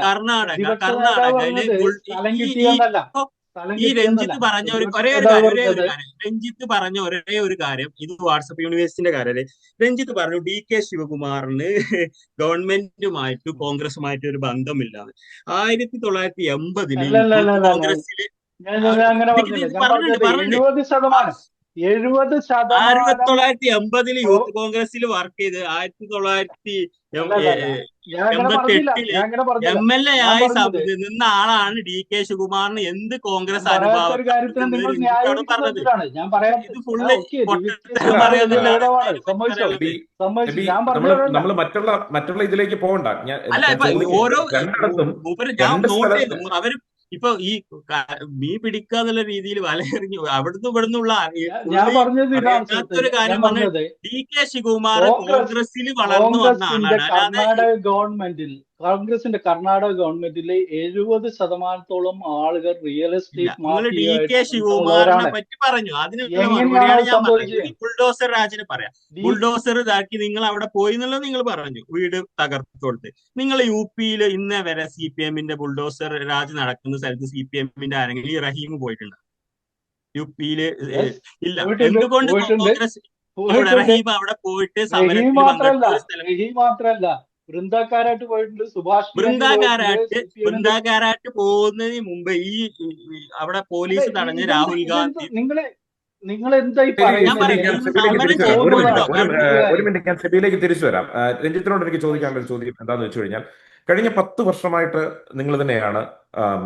കർണാടകയില് ഈ രഞ്ജിത്ത് പറഞ്ഞ ഒരേ ഒരു കാര്യം, ഇത് വാട്സപ്പ് യൂണിവേഴ്സിറ്റിന്റെ കാര്യം. രഞ്ജിത്ത് പറഞ്ഞു DK ശിവകുമാറിന് ഗവൺമെന്റുമായിട്ട് കോൺഗ്രസുമായിട്ട് ഒരു ബന്ധമില്ലാന്ന്. 1980 കോൺഗ്രസില് 1980 യൂത്ത് കോൺഗ്രസിൽ വർക്ക് ചെയ്ത് 1988 MLA ആയി നിന്ന ആളാണ് DK ശിവകുമാറിന് എന്ത് കോൺഗ്രസ് അനുഭവം പറഞ്ഞത്. ഇത് ഫുള്ള് നമ്മൾ മറ്റുള്ള ഇതിലേക്ക് പോകണ്ട. അല്ല, ഓരോ ഞാൻ നോട്ട് ചെയ്തു. അവര് ഇപ്പൊ ഈ മീൻ പിടിക്കുക എന്നുള്ള രീതിയിൽ വലയെറിഞ്ഞു അവിടുന്ന് ഇവിടുന്നുള്ള ഞാൻ പുള്ളി പറഞ്ഞത് ഇതാണ് സുഹൃത്തെ, അറിയാത്തൊരു ഞാൻ കാര്യം പറഞ്ഞ പറഞ്ഞത് DK ശിവകുമാർ കോൺഗ്രസിൽ വളർന്നു വന്ന കോൺഗ്രസിന്റെ ആളാണ്. അല്ലാതെ കർണാടക ഗവൺമെന്റിലെ 70% ആളുകൾ റിയൽ ഇല്ല. എസ്റ്റേറ്റ് നിങ്ങൾ DK മാഫിയയുമായിട്ട് ശിവകുമാറിനെ ബന്ധമുള്ളവരാണ്. പറ്റി പറഞ്ഞു, അതിനുള്ള എങ്ങനെയാണ് മറുപടിയാണ് അത് ഞാൻ പറഞ്ഞത്. സംഭവിച്ചത്? ഇനി ബുൾഡോസർ രാജിനെ പറയാം. ഡി ബുൾഡോസർ ഇതാക്കി നിങ്ങൾ അവിടെ പോയി എന്നുള്ളത് നിങ്ങൾ പറഞ്ഞു, വീട് തകർത്തു കൊടുത്ത്. നിങ്ങൾ UP-യിൽ ഇന്നേ വരെ CPM-ന്റെ ബുൾഡോസർ രാജ് നടക്കുന്ന സ്ഥലത്ത് CPM-ന്റെ ആരെങ്കിലും ഈ റഹീം പോയിട്ടുണ്ട് UP-യില്? യെസ്, ഇല്ല. പോയിട്ടുണ്ട് എന്തുകൊണ്ട് പോയിട്ടുണ്ട് കോൺഗ്രസ് പോയിട്ടുണ്ട്. റഹീം അവിടെ പോയിട്ട് റഹീം സമരത്തിൽ മാത്രല്ല, പങ്കെടുത്ത ഒരു സ്ഥലം? റഹീം മാത്രല്ല, വൃന്ദാക്കാരായിട്ട് പോയിട്ടുണ്ട്, സുഭാഷ് ടിയാനി പോയിട്ടുണ്ട്, CPM-ന്റെ. ബൃന്ദാകാരായിട്ട് പോകുന്നതിന് മുമ്പ് അവിടെ അല്ല, പോലീസ് തടഞ്ഞ രാഹുൽ ഗാന്ധി. നിങ്ങൾ എന്തായി ശരി, ഞാൻ പറയുന്നത്? പറയട്ടെ, ഞാൻ നിങ്ങൾ ഷെബിയിലേക്ക് സമരം തിരിച്ചു വരാം. ഒരു മിനിറ്റ് ചെയ്യുമ്പോഴുണ്ടോ ഒരു മിനിറ്റ് ഞാൻ ഷെബിയിലേക്ക് തിരിച്ചു വരാം. രഞ്ജിത്തിനോട് എനിക്ക് ചോദിക്കാനുള്ള ഒരു ചോദ്യം എന്താണെന്ന് വെച്ച് കഴിഞ്ഞാൽ, കഴിഞ്ഞ 10 വർഷമായിട്ട് നിങ്ങൾ തന്നെയാണ് ആം,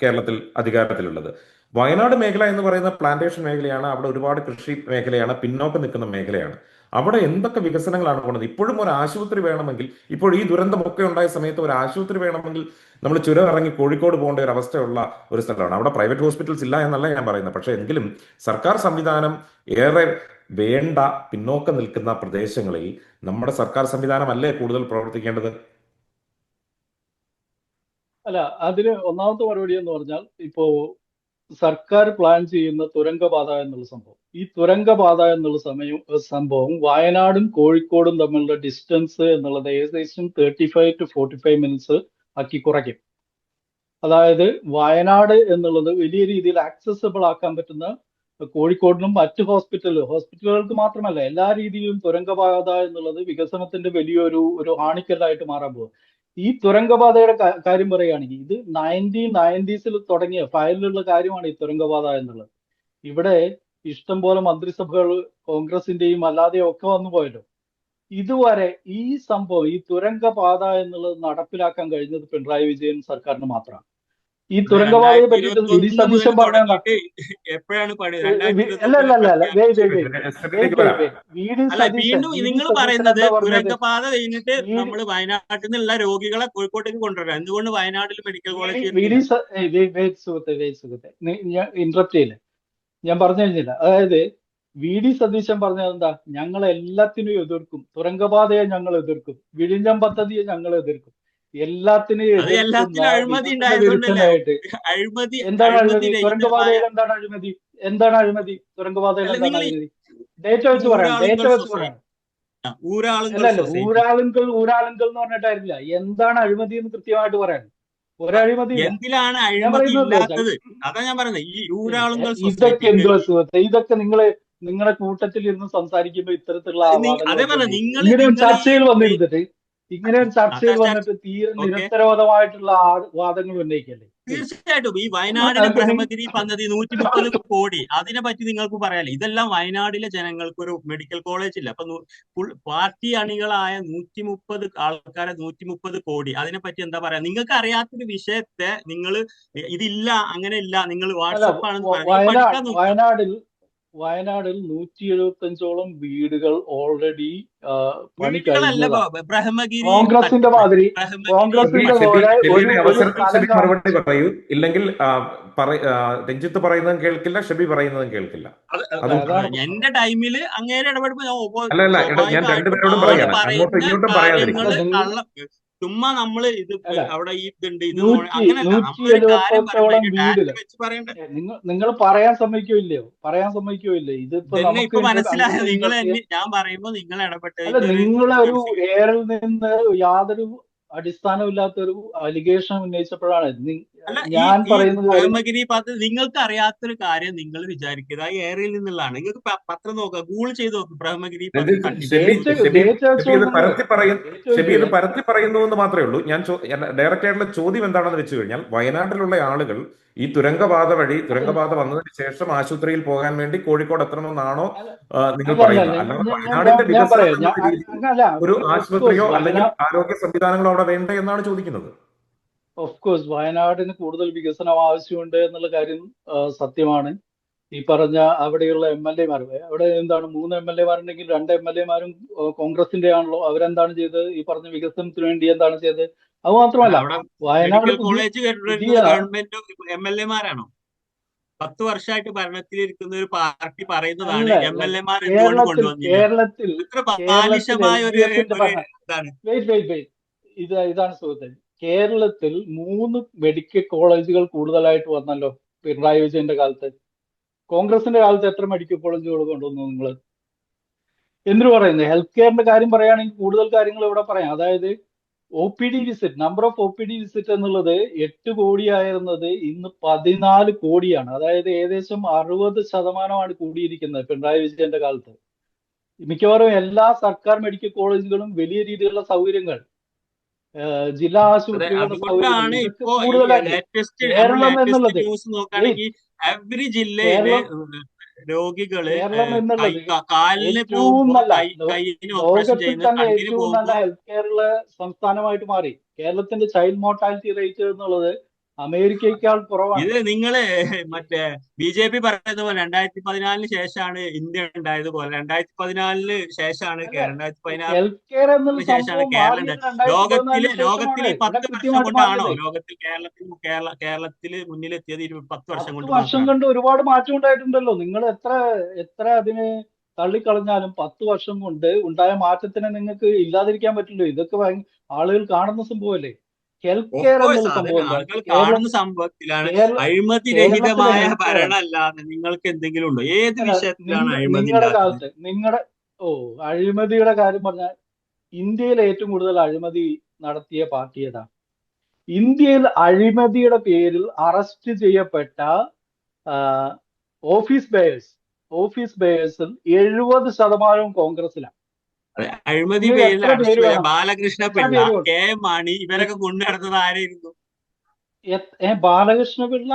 കേരളത്തിൽ അധികാരത്തിലുള്ളത്. വയനാട് മേഖല എന്ന് പറയുന്ന പ്ലാന്റേഷൻ മേഖലയാണ്. അവിടെ ഒരുപാട് കൃഷി മേഖലയാണ്, പിന്നോക്കം നിൽക്കുന്ന മേഖലയാണ്. അവിടെ എന്തൊക്കെ വികസനങ്ങളാണ് പോകുന്നത്? ഇപ്പോഴും ഒരു ആശുപത്രി വേണമെങ്കിൽ, ഇപ്പോൾ ഈ ദുരന്തമൊക്കെ ഉണ്ടായ സമയത്ത് ഒരു ആശുപത്രി വേണമെങ്കിൽ നമ്മൾ ചുരം ഇറങ്ങി കോഴിക്കോട് പോകേണ്ട ഒരു അവസ്ഥയുള്ള ഒരു സ്ഥലമാണ്. അവിടെ പ്രൈവറ്റ് ഹോസ്പിറ്റൽസ് ഇല്ല എന്നല്ല ഞാൻ പറയുന്നത്. പക്ഷേ എങ്കിലും സർക്കാർ സംവിധാനം ഏറെ വേണ്ട പിന്നോക്കം നിൽക്കുന്ന പ്രദേശങ്ങളിൽ നമ്മുടെ സർക്കാർ സംവിധാനമല്ലേ കൂടുതൽ പ്രവർത്തിക്കേണ്ടത്? അല്ല, അതിന് ഒന്നാമത്തെ മറുപടി എന്ന് പറഞ്ഞാൽ, ഇപ്പോ സർക്കാർ പ്ലാൻ ചെയ്യുന്ന തുരങ്കപാത എന്നുള്ള സംഭവം, ഈ തുരങ്കപാത എന്നുള്ള സംഭവം വയനാടും കോഴിക്കോടും തമ്മിലുള്ള ഡിസ്റ്റൻസ് എന്നുള്ളത് ഏകദേശം 35 to 45 മിനിറ്റ്സ് ആക്കി കുറയ്ക്കും. അതായത് വയനാട് എന്നുള്ളത് വലിയ രീതിയിൽ ആക്സസിബിൾ ആക്കാൻ പറ്റുന്ന കോഴിക്കോടിനും മറ്റ് ഹോസ്പിറ്റലുകൾക്ക് മാത്രമല്ല, എല്ലാ രീതിയിലും തുരങ്കപാത എന്നുള്ളത് വികസനത്തിന്റെ വലിയൊരു ആണിക്കല്ലായിട്ട് മാറാൻ പോകും. ഈ തുരങ്കപാതയുടെ കാര്യം പറയുകയാണെങ്കിൽ, ഇത് 1990s തുടങ്ങിയ ഫയലിലുള്ള കാര്യമാണ് ഈ തുരങ്കപാത എന്നുള്ളത്. ഇവിടെ ഇഷ്ടം പോലെ മന്ത്രിസഭകൾ കോൺഗ്രസിന്റെയും അല്ലാതെയും ഒക്കെ വന്നു പോയല്ലോ. ഇതുവരെ ഈ സംഭവം, ഈ തുരങ്കപാത എന്നുള്ളത് നടപ്പിലാക്കാൻ കഴിഞ്ഞത് പിണറായി വിജയൻ സർക്കാരിന് മാത്രമാണ്. ഈ തുരങ്കപാതയെ പറ്റിയിട്ട് വി ഡി 2021 മുതൽ സതീശൻ പറഞ്ഞ തുടങ്ങിയിട്ട് എപ്പോഴാണ് അല്ല, 2021 ഷെബിയിലേക്ക് വരാം. വി ഡി അല്ല, സതീശൻ വീണ്ടും വി ഡി നിങ്ങൾ സതീശൻ പറയുന്നത് എന്താ പറഞ്ഞത്? തുരങ്കപാത കഴിഞ്ഞിട്ട് വി ഡി നമ്മൾ വയനാട്ടിൽ നിന്നുള്ള രോഗികളെ കോഴിക്കോട്ടേക്ക് കൊണ്ടുവരാം. എന്തുകൊണ്ട് വയനാട്ടിൽ മെഡിക്കൽ കോളേജ് വി ഡി ചെയ്യുന്നില്ല? സുഹൃത്തെ, ഞാൻ ഇന്ററപ്റ്റ് ചെയ്യില്ല, ഞാൻ പറഞ്ഞു കഴിഞ്ഞില്ല. അതായത് വി ഡി സതീശൻ പറഞ്ഞത് എന്താ? ഞങ്ങൾ എല്ലാത്തിനും എതിർക്കും, തുരങ്കപാതയെ ഞങ്ങൾ എതിർക്കും, വിഴിഞ്ഞം പദ്ധതിയെ ഞങ്ങൾ എതിർക്കും, എല്ലാത്തിനെയും അത് എതിർക്കുന്ന എല്ലാത്തിനും അഴിമതി വികസന ഉണ്ടായതുകൊണ്ടല്ലേ? വിരുദ്ധനായിട്ട്. അഴിമതി എന്താണ് അഴിമതി അഴിമതി? രഹിതമായ. തുരങ്കപാതയിൽ എന്താണ് അഴിമതി? എന്താണ് അഴിമതി? തുരങ്കപാതയിൽ അല്ല, എന്താണ് നിങ്ങൾ അഴിമതി? ഡേറ്റ വെച്ച് പറയാം, ഡേറ്റ ഊരാളുങ്കൽ വെച്ച് പറയാം. ഊരാളുങ്കൽ അല്ലല്ല, സൊസൈറ്റി ഊരാളുങ്കൽ എന്ന് പറഞ്ഞിട്ടായിരുന്നില്ല. എന്താണ് അഴിമതി എന്ന് കൃത്യമായിട്ട് പറയാൻ. ഒരഴിമതിയില്ല. എന്തിലാണ് ഞാൻ അഴിമതി പറയുന്നത് എന്താ വെച്ചാൽ, ഇല്ലാത്തത്? അതാ ഞാൻ പറയുന്നത്. ഈ ഊരാളുങ്കൽ ഇതൊക്കെ സൊസൈറ്റിക്ക് എന്തുവാ സുഹൃത്തെ? ഇതൊക്കെ നിങ്ങളെ കൂട്ടത്തിൽ ഇരുന്ന് സംസാരിക്കുമ്പോൾ ഇത്തരത്തിലുള്ള വാദങ്ങൾ അതേ പറഞ്ഞ ഇങ്ങനെ ഒരു ചർച്ചയിൽ നിങ്ങൾ വന്നിരുന്നിട്ട് തീരെ ഓക്കെ, നിരുത്തരവാദമായിട്ടുള്ള വാദങ്ങൾ ഉന്നയിക്കല്ലേ? തീർച്ചയായിട്ടും ഈ വയനാടിലെ അത് ബ്രഹ്മഗിരി പദ്ധതി 130 കോടി, അതിനെ പറ്റി നിങ്ങൾക്ക് പറയാല്ലേ? ഇതെല്ലാം വയനാടിലെ ജനങ്ങൾക്ക് ഒരു മെഡിക്കൽ കോളേജ് ഇല്ല. അപ്പൊ പാർട്ടി അണികളായ 130 ആൾക്കാരെ 130 കോടി, അതിനെപ്പറ്റി എന്താ പറയാ? നിങ്ങൾക്ക് അറിയാത്തൊരു വിഷയത്തെ നിങ്ങൾ ഇതില്ല, അങ്ങനെ ഇല്ല, നിങ്ങൾ വാട്സപ്പ് ആണെന്ന് പഠിക്കാൻ നോക്കുക. വയനാടിൽ 175ഓളം വീടുകൾ ഓൾറെഡി പണി വീടുകളല്ല കഴിഞ്ഞതാണ്. ബ്രഹ്മഗിരി കോൺഗ്രസിന്റെ തട്ടിപ്പ്, മാതിരി, ബ്രഹ്മഗിരി കോൺഗ്രസിന്റെ പോലെ ഷെബിയുടെ ഒരു അവസരത്തിൽ സ്ഥലം ഷെബി മറുപടി പറയൂ. ഇല്ലെങ്കിൽ രഞ്ജിത്ത് പറയുന്നതും കേൾക്കില്ല, ഷെബി പറയുന്നതും കേൾക്കില്ല. അത് അതാണ് എന്റെ ടൈമില് അങ്ങേരെ ഇടപെടുമ്പോ അല്ല, ഞാൻ രണ്ടുപേരോടും പറയാണ്, അങ്ങോട്ടും ഇങ്ങോട്ടും പറയാതിരിക്കും. കാര്യങ്ങള് ചുമ്മാ നമ്മള് ഇത് അല്ല, അവിടെ ഈ ഇതുണ്ട് ഇത് അങ്ങനല്ല. നമ്മളൊരു കാര്യം 178ഓളം പറയുമ്പോ അതിന്റെ വീടുകൾ ഡാറ്റ വെച്ച് പറയണ്ടേ? നിങ്ങൾ പറയാൻ സമ്മതിക്കില്ലയോ? ഇതിപ്പോ ഇതെന്നെ നമുക്ക് ഇപ്പൊ മനസ്സിലായത്. അങ്ങോട്ടും നിങ്ങൾ ഇങ്ങോട്ടും. ഞാൻ പറയുമ്പോ നിങ്ങൾ അല്ല, ഇടപെട്ടതിന്റെ നിങ്ങളൊരു എയറിൽ നിന്ന് യാതൊരു അടിസ്ഥാനമില്ലാത്തൊരു അലിഗേഷൻ ഉന്നയിച്ചപ്പോഴാണ് അല്ല, ഞാൻ ഈ പറയുന്നത് ബ്രഹ്മഗിരി പദ്ധതി നിങ്ങൾക്ക് അറിയാത്തൊരു കാര്യം നിങ്ങൾ വിചാരിക്കുക ഈ ഏരിയയിൽ നിന്നുള്ളതാണ്. നിങ്ങൾക്ക് പത്രം നോക്കുക, ഗൂഗിൾ ചെയ്ത് നോക്കുക, ബ്രഹ്മഗിരി പദ്ധതി തട്ടിപ്പ്. ഷെബി ഇത് പരത്തി ഡേറ്റ് പറയുന്നു എന്ന് മാത്രമേ ഉള്ളൂ. ഞാൻ ഡയറക്റ്റ് ആയിട്ടുള്ള ചോദ്യം എന്താണെന്ന് വെച്ച് കഴിഞ്ഞാൽ, വയനാട്ടിലുള്ള ആളുകൾ ഈ തുരങ്കപാത വന്നതിന് ശേഷം ആശുപത്രിയിൽ പോകാൻ വേണ്ടി കോഴിക്കോട് എത്തണമെന്നാണോ നിങ്ങൾ പറയുന്നത്? അല്ലാതെ വയനാടിന്റെ വികസനം എന്ന രീതിയിൽ ഒരു ആശുപത്രിയോ അല്ലെങ്കിൽ ആരോഗ്യ സംവിധാനങ്ങളോ അവിടെ വേണ്ടേ എന്നാണ് ചോദിക്കുന്നത്. ഓഫ് കോഴ്സ് വയനാടിന് കൂടുതൽ വികസനം ആവശ്യമുണ്ട് എന്നുള്ള കാര്യം സത്യമാണ്. ഈ പറഞ്ഞ അവിടെയുള്ള MLA-മാർ, അവിടെ എന്താണ് 3 MLA-മാരുണ്ടെങ്കിൽ 2 MLA-മാരും കോൺഗ്രസിന്റെ ആണല്ലോ. അവരെന്താണ് ചെയ്തത്? ഈ പറഞ്ഞ വികസനത്തിന് വേണ്ടി എന്താണ് ചെയ്തത്? അത് അല്ല, മാത്രമല്ല, അവിടെ വയനാട് മെഡിക്കൽ പുതിയ കോളേജ് പുതിയ കെട്ടിരുന്നത് ഗവൺമെന്റ് MLA-മാരാണോ? 10 വർഷമായിട്ട് ഭരണത്തിലിരിക്കുന്ന ഒരു പാർട്ടി പറയുന്നതാണ് അല്ല MLA-മാർ എന്തുകൊണ്ട് കേരളത്തിൽ കൊണ്ടുവന്നില്ല. കേരളത്തിൽ എത്ര കേരളത്തിൽ ബാലിശമായ ഒരു LDF-ന്റെ ഒരു ഭരണം. ഇതാണ്. വെയിറ്റ് ഇതാണ് സുഹൃത്തെ. കേരളത്തിൽ 3 മെഡിക്കൽ കോളേജുകൾ കൂടുതലായിട്ട് വന്നല്ലോ പിണറായി വിജയന്റെ കാലത്ത്. കോൺഗ്രസിന്റെ കാലത്ത് എത്ര മെഡിക്കൽ കോളേജുകൾ കൊണ്ടുവന്നു നിങ്ങൾ? എന്തിനു പറയുന്നത്? ഹെൽത്ത് കെയറിന്റെ കാര്യം പറയുകയാണെങ്കിൽ കൂടുതൽ കാര്യങ്ങൾ ഇവിടെ പറയാം. അതായത് OPD visit, number of OPD visit എന്നുള്ളത് 8 കോടിയായിരുന്നത് ഇന്ന് 14 കോടിയാണ്. അതായത് ഏകദേശം 60% കൂടിയിരിക്കുന്നത് പിണറായി വിജയന്റെ കാലത്ത്. മിക്കവാറും എല്ലാ സർക്കാർ മെഡിക്കൽ കോളേജുകളും വലിയ രീതിയിലുള്ള സൗകര്യങ്ങൾ, ജില്ലാ അതെ, ആശുപത്രികളുടെ സൗകര്യങ്ങൾ, അതുകൊണ്ടാണ് ഇതൊക്കെ ഇപ്പോ ഈ കൂടുതലാക്കി. നമ്മൾ കേരളം ലേറ്റസ്റ്റ് എന്നുള്ളത് ന്യൂസ് ഏയ് നോക്കുകയാണെങ്കിൽ എവറി ജില്ലയില് കേരളം രോഗികള് കേരളം എന്നുള്ളത് കാലിന് ഏറ്റവും പോകുമ്പോ നല്ല കൈയിന് ഓപ്പറേഷൻ ലോകത്തിൽ ചെയ്യുന്നത്, തന്നെ കണ്ണിന് ഏറ്റവും നല്ല പോകുമ്പോ. ഹെൽത്ത് കെയറുള്ള സംസ്ഥാനമായിട്ട് മാറി. കേരളത്തിന്റെ ചൈൽഡ് മോർട്ടാലിറ്റി റേറ്റ് എന്നുള്ളത് അമേരിക്കയേക്കാൾ കുറവാണ്. ഇത് നിങ്ങള് മറ്റേ BJP പറയുന്ന പോലെ 2014 ശേഷമാണ് ഇന്ത്യ ഉണ്ടായത് പോലെ 2014 ശേഷമാണ് അല്ല, 2016 ഹെൽത്ത് കെയർ എന്നുള്ള ശേഷമാണ് സംഭവം കേരളം മാറിയത് ഉണ്ടായത്. ലോകത്തില് 2014 ശേഷമാണ്. ഈ ഇവിടെ 10 വർഷം കൃത്യമായിട്ട് കൊണ്ടാണോ മാറിയത്. ലോകത്തിൽ കേരളത്തില് മുന്നിലെത്തിയത്? 10 വർഷം 10 കൊണ്ട് വർഷം മാത്രമാണ്. കൊണ്ട് ഒരുപാട് മാറ്റം ഉണ്ടായിട്ടുണ്ടല്ലോ. നിങ്ങൾ എത്ര എത്ര അതിന് തള്ളിക്കളഞ്ഞാലും 10 വർഷം കൊണ്ട് ഉണ്ടായ മാറ്റത്തിനെ നിങ്ങൾക്ക് ഇല്ലാതിരിക്കാൻ പറ്റില്ലോ. ഇതൊക്കെ ആളുകൾ കാണുന്ന സംഭവമല്ലേ. ഹെൽത്ത് ഓഫ് കെയർ കോഴ്സ് എന്നുള്ള അതിന് സംഭവം എന്താ? ആളുകൾ കാണുന്ന സംഭവത്തിലാണ്. അഴിമതി കേരളത്തിലെ രഹിതമായ ഹെൽത്ത് കെയർ ഭരണം അല്ലാതെ നിങ്ങൾക്ക് എന്തെങ്കിലും ഉണ്ടോ? ഏത് അല്ല, വിഷയത്തിലാണ് അഴിമതി നിങ്ങളുടെ ഉണ്ടാക്കുന്നത്? കാലത്ത് അഴിമതിയുടെ കാര്യം പറഞ്ഞാൽ ഇന്ത്യയിൽ ഏറ്റവും കൂടുതൽ അഴിമതി നടത്തിയ പാർട്ടി ഏതാ? ഇന്ത്യയിൽ അഴിമതിയുടെ പേരിൽ അറസ്റ്റ് ചെയ്യപ്പെട്ട ആ, ഓഫീസ് ബേയേഴ്സിൽ 70% കോൺഗ്രസിലാണ്. അതെ, അഴിമതി നിങ്ങൾക്ക് പേരിൽ എത്ര അറസ്റ്റ് പേര് ചെയ്ത വേണം? ബാലകൃഷ്ണ എത്ര പിള്ള, പേര് വേണം? KM മാണി ഇവരൊക്കെ എ- കൊണ്ടു നടന്നത് ആരായിരുന്നു? ബാലകൃഷ്ണ പിള്ള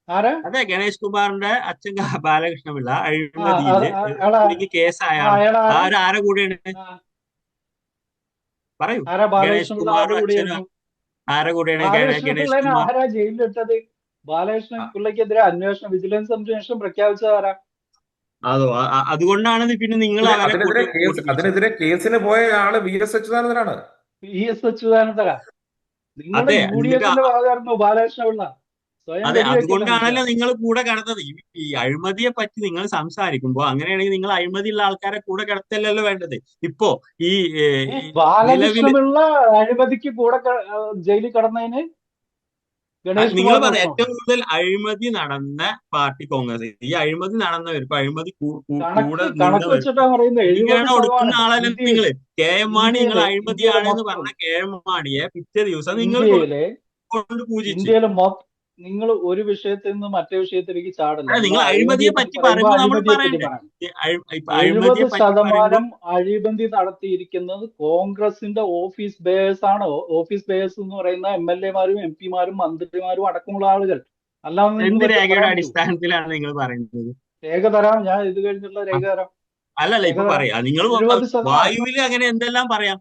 ആരാ? അതെ, ഗണേഷ് കുമാറിന്റെ അച്ഛൻ ബാലകൃഷ്ണ പിള്ള ആ അഴിമതിയില് എടാ കുടുങ്ങി കേസായ ആളാണ്. അയാൾ ആരാ? ആരെ കൂടെയാണ്? ആ, പറയൂ. ആരാ ഗണേഷ് ബാലകൃഷ്ണ പിള്ള? ആരുടെ കുമാറും അച്ഛനും കൂടെയായിരുന്നു? ആരെ കൂടെയാണ്? ബാലകൃഷ്ണ ഗണേഷ് പിള്ളേനെ കുമാർ. ആരാ ജയിലിലിട്ടത്? ബാലകൃഷ്ണ പിള്ളയ്ക്കെതിരെ വിജിലൻസ് അന്വേഷണം പ്രഖ്യാപിച്ചത് ആരാ? അതോ അതുകൊണ്ടാണ് പിന്നെ നിങ്ങൾ അവരെ കൂട്ടുപിടിച്ചത്. അതിനെതിരെ കേസിന് പോയ ആള് VS അച്യുതാനന്ദനാണ്. VS അച്യുതാനന്ദനാ. നിങ്ങളുടെ അതെ, എന്നിട്ട് UDF-ന്റെ ഭാഗമായിരുന്നു ബാലകൃഷ്ണ പിള്ള. സ്വയം അതെ, വെടിവെക്കല്ലേ മനുഷ്യ. അതുകൊണ്ടാണല്ലോ നിങ്ങൾ കൂടെ കിടന്നത്. ഈ അഴിമതിയെ പറ്റി നിങ്ങൾ സംസാരിക്കുമ്പോൾ അങ്ങനെയാണെങ്കിൽ നിങ്ങൾ അഴിമതിയുള്ള ആൾക്കാരെ കൂടെ കിടത്തല്ലല്ലോ വേണ്ടത്. ഇപ്പോ ഈ ഈ ബാലകൃഷ്ണ നിലവിൽ പിള്ള അഴിമതിക്ക് കൂടെ ജയിലിൽ കിടന്നതിന് ഗണേഷ് നിങ്ങൾ കുമാറിന് പറഞ്ഞ പ്രശ്നമുണ്ടോ? ഏറ്റവും കൂടുതൽ അഴിമതി നടന്ന പാർട്ടി കോൺഗ്രസ്. ഈ അഴിമതി നടന്നവർക്ക് അഴിമതി കൂടെ കണക്ക് നിന്നവർക്ക് വെച്ചിട്ടാ പറയുന്നത്. സ്വീകരണം കൊടുക്കുന്ന 70% ആളല്ല നിങ്ങൾ. KM മാണി നിങ്ങൾ ഇന്ത്യയിലെ അഴിമതിയാണ് എന്ന് മൊത്തം പറഞ്ഞ KM മാണിയെ പിറ്റേ ദിവസം നിങ്ങൾ ഇന്ത്യയിലെ കൊണ്ട് പൂജിച്ച്. ഇന്ത്യയിലെ നിങ്ങൾ ഒരു വിഷയത്തിൽ നിന്ന് മറ്റേ വിഷയത്തിലേക്ക് ചാടല്ല. അല്ല, നിങ്ങൾ നിങ്ങൾ അഴിമതിയെ അഴിമതിയെ പറ്റി പറ്റി പറയുമ്പോൾ പറയുമ്പോൾ നമ്മൾ അഴിമതിയെ പറ്റി പറയണ്ടേ? പറയണം. ഇപ്പൊ അഴിമതിയെ പറ്റി പറയുമ്പോൾ 70% അഴിമതി നടത്തിയിരിക്കുന്നത് കോൺഗ്രസിന്റെ ഓഫീസ് ബേയേഴ്സ് ആണ്. ഓഫീസ് ബേയേഴ്സ് എന്ന് പറയുന്ന MLA-മാരും MP-മാരും മന്ത്രിമാരും അടക്കമുള്ള ആളുകൾ. അല്ലാതെ എന്ത് നിങ്ങൾക്ക് രേഖയുടെ പറയാൻ പറ്റൂ? അടിസ്ഥാനത്തിലാണ് നിങ്ങൾ പറയുന്നത്? രേഖ തരാം, ഞാൻ ഇത് കഴിഞ്ഞുള്ള രേഖ തരാം. അല്ലല്ല, രേഖ ഇപ്പൊ തരാം. പറയാ നിങ്ങൾ 70%. വായുവിൽ അങ്ങനെ എന്തെല്ലാം പറയാം.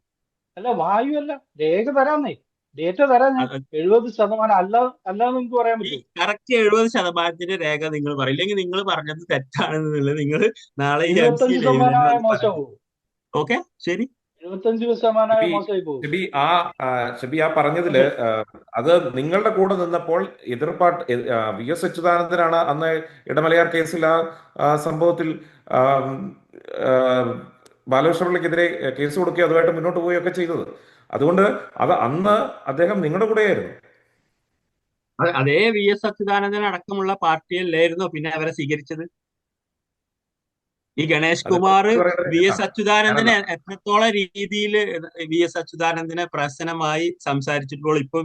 അല്ല, വായുവല്ല, രേഖ തരാന്നേ. ഡേറ്റ തരാം ഞാൻ. 70% അല്ലാതെ നിങ്ങൾക്ക് പറയാൻ ഈ പറ്റൂ? കറക്റ്റ് 70% രേഖ നിങ്ങൾ പറയും. ഇല്ലെങ്കിൽ നിങ്ങൾ പറഞ്ഞത് തെറ്റാണെന്നുള്ളത് നിങ്ങൾ നാളെ ഈ MC 75% ലൈവിൽ ആയ വന്ന് പറയും. മോശമാവോ? ഓക്കെ, ശരി. 75% ഷിബി മോശമായി പോകും. ഷിബി ആ ഷിബി ആ പറഞ്ഞതില് ഓക്കെ. അത് നിങ്ങളുടെ കൂടെ നിന്നപ്പോൾ എതിർപ്പാട്ട് VS അച്യുതാനന്ദനാണ് അന്ന് ഇടമലയാർ കേസിൽ സംഭവത്തിൽ ആ, ആ, ബാലകൃഷ്ണപിള്ളക്കെതിരെ കേസ് കൊടുക്കുകയോ അതുമായിട്ട് മുന്നോട്ട് പോവുകയൊക്കെ ചെയ്തത്. അതുകൊണ്ട് അന്ന് അദ്ദേഹം നിങ്ങളുടെ കൂടെയായിരുന്നു. അതേ VS അച്യുതാനന്ദൻ അടക്കമുള്ള പാർട്ടിയല്ലായിരുന്നോ പിന്നെ അവരെ സ്വീകരിച്ചത്? ഈ ഗണേഷ് അത് കുമാർ പറയുന്നത് VS കേൾക്കാം. ഞാനല്ല അച്യുതാനന്ദനെ എത്രത്തോളം രീതിയിൽ VS അച്യുതാനന്ദനെ പ്രസന്നമായി സംസാരിച്ചിട്ടുള്ളൂ. ഇപ്പൊ